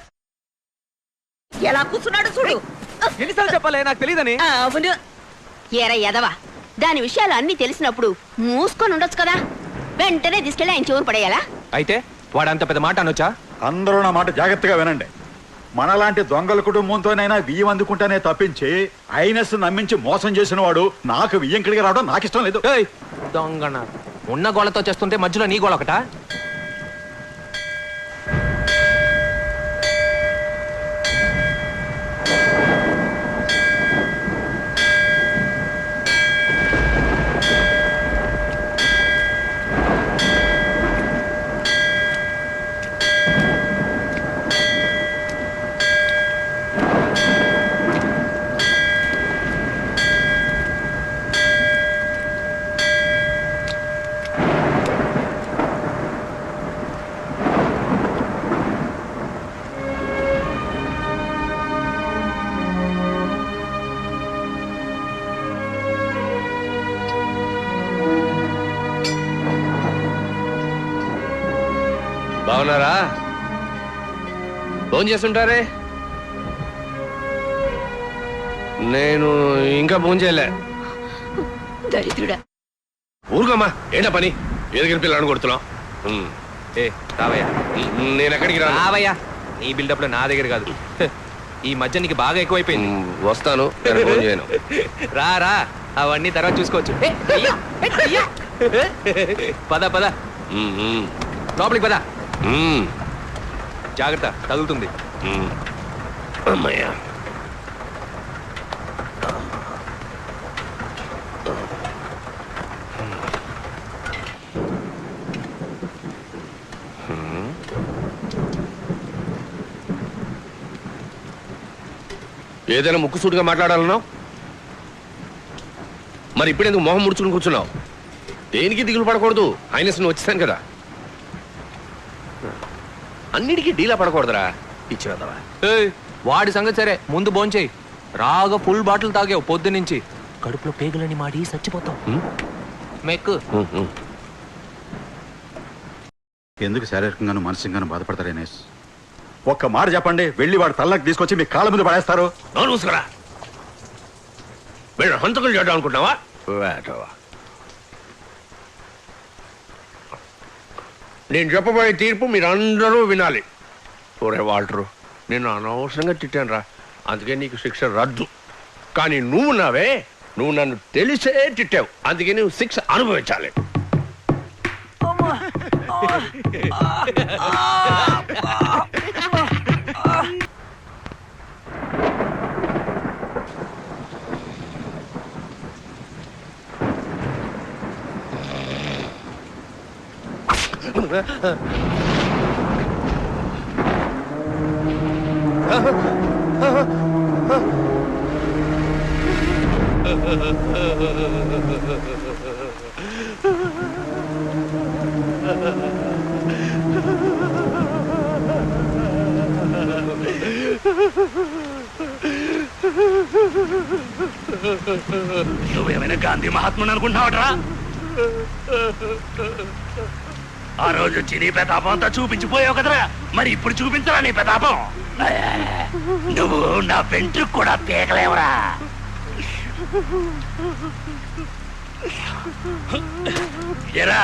ఎలా కూర్చున్నాడు చూడు. ఎన్నిసార్లు చెప్పాలి నాకు తెలియదని? అవును. ఏరా ఎదవా, దాని విషయాలు అన్ని తెలిసినప్పుడు మూసుకొని ఉండొచ్చు కదా. వెంటనే తీసుకెళ్ళి ఆయన చెవులు పడేయాలా? అయితే వాడు అంత పెద్ద మాట అనొచ్చా? అందరూ నా మాట జాగ్రత్తగా వినండి. మనలాంటి దొంగల కుటుంబంతోనైనా బియ్యం అందుకుంటానే తప్పించి ఐనస్ నమ్మించి మోసం చేసిన వాడు నాకు బియ్యం కడిగి రావడం నాకు ఇష్టం లేదు. దొంగన ఉన్న గోళతో చేస్తుంటే మధ్యలో నీ గోళ ఒకటా? బాగున్నారా? ఫోన్ చేస్తుంటారే? నేను ఇంకా ఫోన్ చేయలే. దరిద్రుడా. ఊరుకోమ్మా, ఏంటా పని? ఎదుగిన పిల్లని కొడుతున్నాం. ఏ రావయ్యా. నేను ఎక్కడికి రావయ్యా, నీ బిల్డప్ లో నా దగ్గర కాదు. ఈ మధ్య నీకు బాగా ఎక్కువైపోయింది. వస్తాను, ఫోన్ చేయను. రా రా, అవన్నీ తర్వాత చూసుకోవచ్చు. పద పద, లోపలికి పద. జాగ్రత్త, తగులుతుంది. అమ్మయ్యా. ఏదైనా ముక్కుసూటిగా మాట్లాడాలన్నావు, మరి ఇప్పుడు ఎందుకు మొహం ముడుచుకుని కూర్చున్నావు? దేనికి దిగులు పడకూడదు, ఆయనస్ నువ్వు వచ్చేసాను కదా. అన్నిటికీ డీలా పడకూడదురా, ఇచ్చినదవా. వాడి సంగతి సరే, ముందు భోంచేయి. రాగా ఫుల్ బాటిల్ తాగావు పొద్దు నుంచి, కడుపులో పేగులని మాడి చచ్చిపోతావు. మెక్కు. ఎందుకు శారీరకంగాను మానసికంగాను బాధపడతారు ఎన్ఎస్? ఒక్క మాట చెప్పండి, వెళ్ళి వాడు తల్లకు తీసుకొచ్చి మీ కాళ్ళ ముందు పడేస్తారు. చూసుకురా, వీళ్ళు హంతకులు చేయడం అనుకుంటున్నావా? నేను చెప్పబోయే తీర్పు మీరందరూ వినాలి. ఒరే వాల్టరు, నేను అనవసరంగా తిట్టాను రా, అందుకే నీకు శిక్ష రద్దు. కానీ నువ్వు నన్ను తెలిసే తిట్టావు, అందుకే నువ్వు శిక్ష అనుభవించాలి. నువ్వేమైనా గాంధీ మహాత్ముని అనుకుంటున్నావట్రా? ఆ రోజు వచ్చి నీ ప్రతాపం అంతా చూపించిపోయావు కదరా, మరి ఇప్పుడు చూపించరా నీ ప్రతాపం? నువ్వు నా వెంట్రుకు కూడా తేగలేవరా. ఎరా,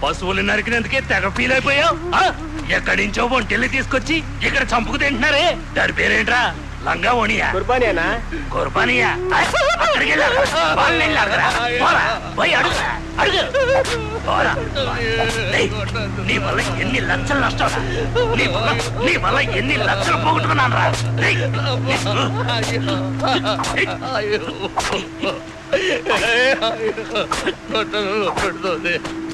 పశువులు నరికినందుకే తెగ ఫీల్ అయిపోయావు. ఎక్కడి నుంచో ఒంటెల్ని తీసుకొచ్చి ఇక్కడ చంపుకు తింటున్నారే, దాని పేరేంట్రా? లంగా ఓనియా? కుర్బానియానా? కుర్బానియా? అక్కడికి వెళ్ళారా? వాళ్ళని వెళ్ళారా? పోరా, పోయి అడుగు, అడుగు, పోరా. నీ వల్ల ఎన్ని లక్షలు నష్టం, నీ వల్ల ఎన్ని లక్షలు పోగొట్టుకున్నాను రా.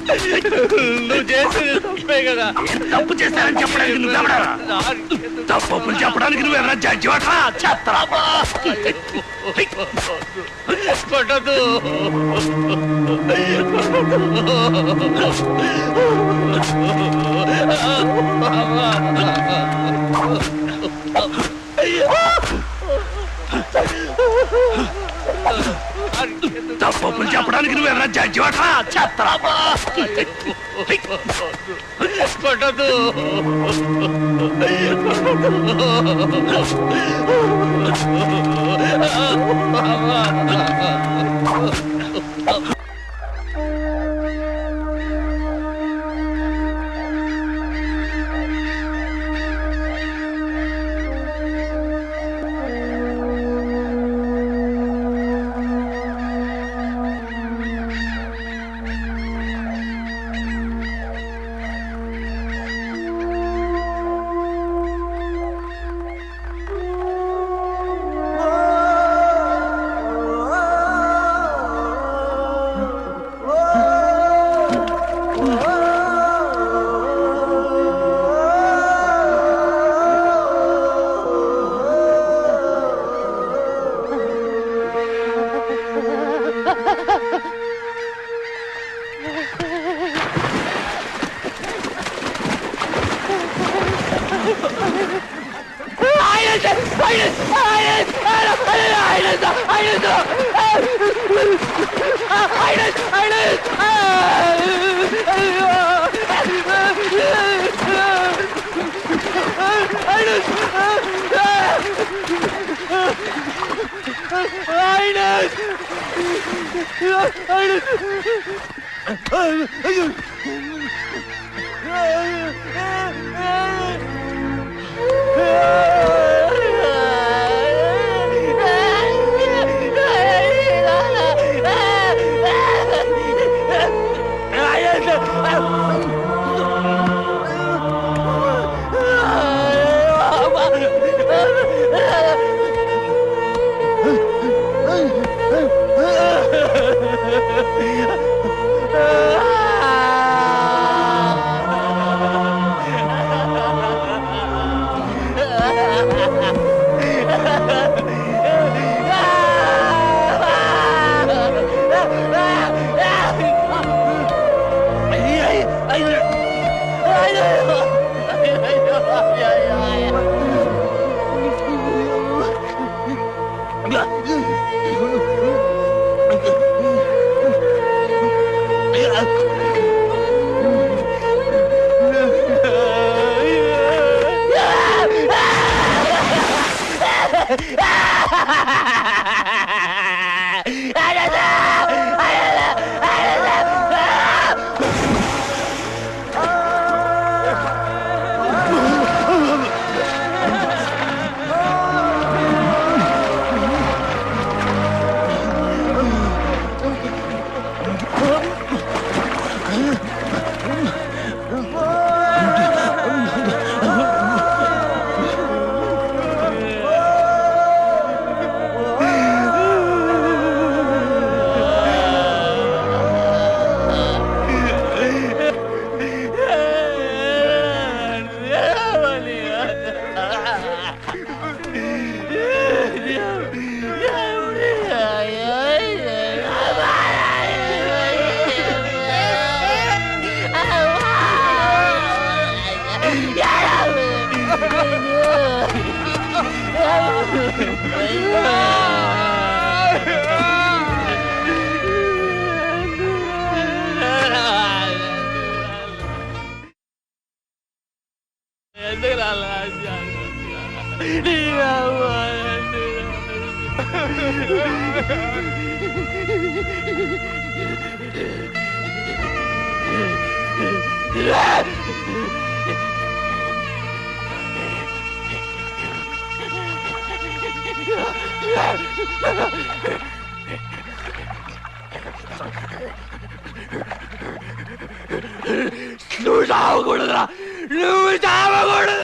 నువ్వు చేసేది తప్పే కదా. తప్పు చేస్తానని చెప్పడానికి నువ్వు ఎవడా? తప్పు చెప్పడానికి నువ్వు ఎవరైనా జడ్జి వాటరా? చెత్తరా కొట్టదు. తప్పు చెప్పడానికి నువ్వు ఎవరైనా జడ్జి వాటరా? చెత్తరా కొట్టదు. నువ్వు చావకూడదురా, నువ్వు చావకూడదు.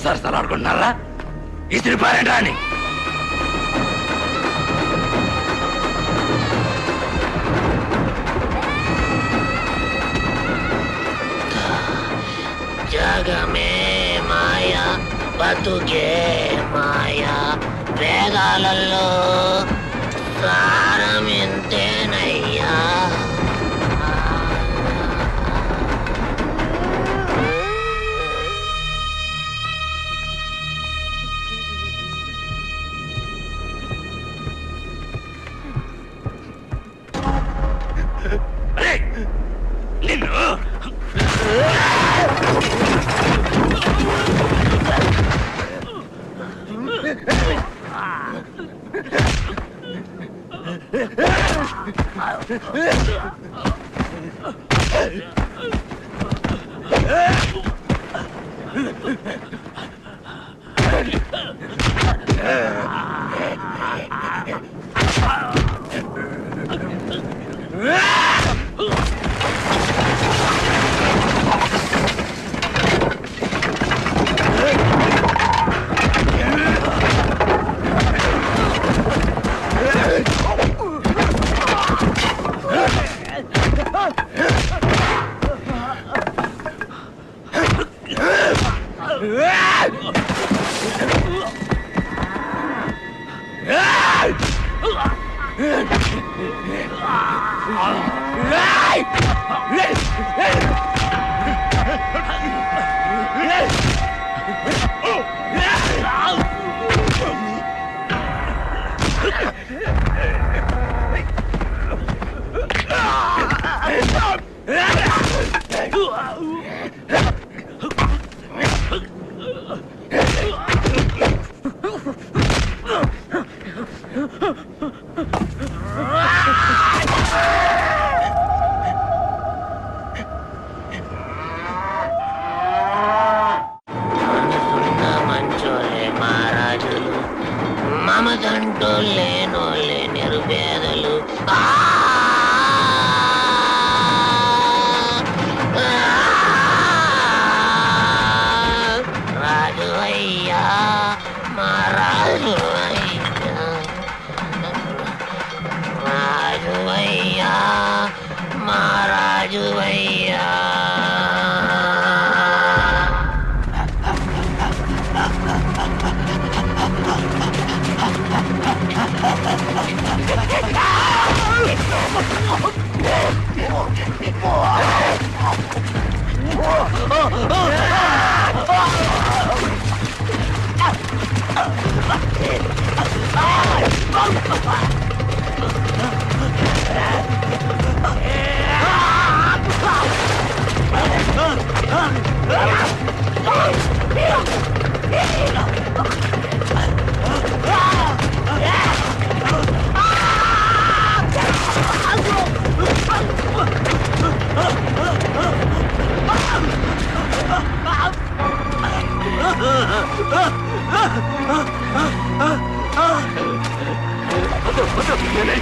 సరసలాడుకుంటున్నారా ఇసిరి పారేంట్రా అని జగమే మాయా బతుకే మాయా వేదాలలో సారమింతేనయ్యా నిన్ను మంచోలే మహారాజులు మమదంటూ లేనోలే నిరుపేదలు రాజు అయ్యా మహారాజు అయ్యా రాజు అయ్యా మహారాజు అయ్యా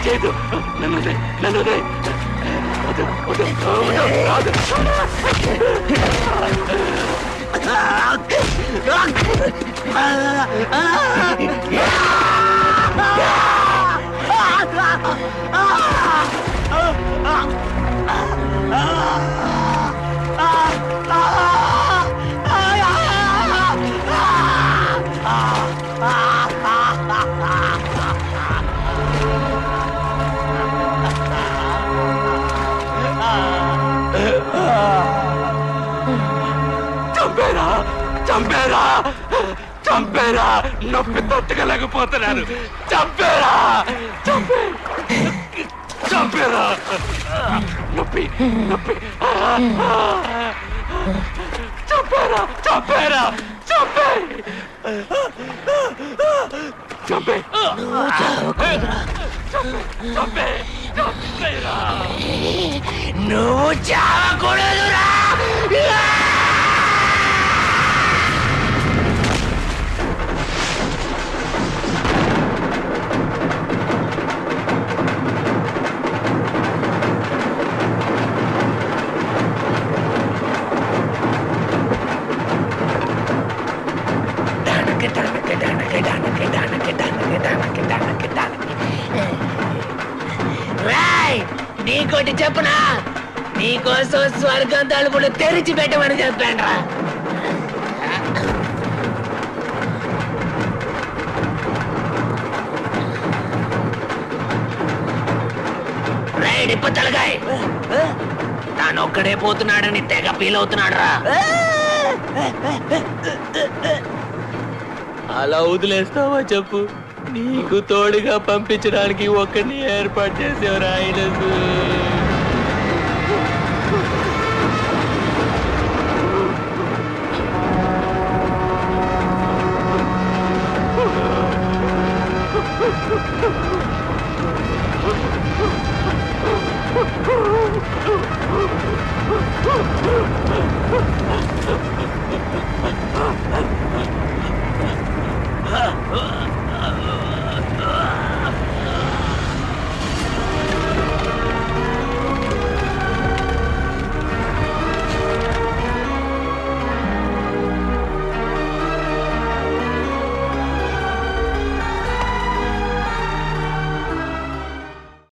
చేయదు నన్ను చంపేరా చంపేరా చంపేరా నొప్పి తట్టుకోలేకపోతున్నాను చంపేరా చంపేరా నొప్పి నొప్పి చంపేరా చంపేరా చంపే చంపే చంపే చంపేరా నువ్వు చావకూడదురా నీకోటి చెప్పునా నీకోసం స్వర్గం తలుపులు తెరిచి పెట్టమని చెప్పాను రా. రైడ్ ఇప్ప తలగాయ్ తానొక్కడే పోతున్నాడని తెగ ఫీల్ అవుతున్నాడు రా. అలా వదిలేస్తావా చెప్పు? నీకు తోడుగా పంపించడానికి ఒక్కరిని ఏర్పాటు చేసేవారు ఆయన.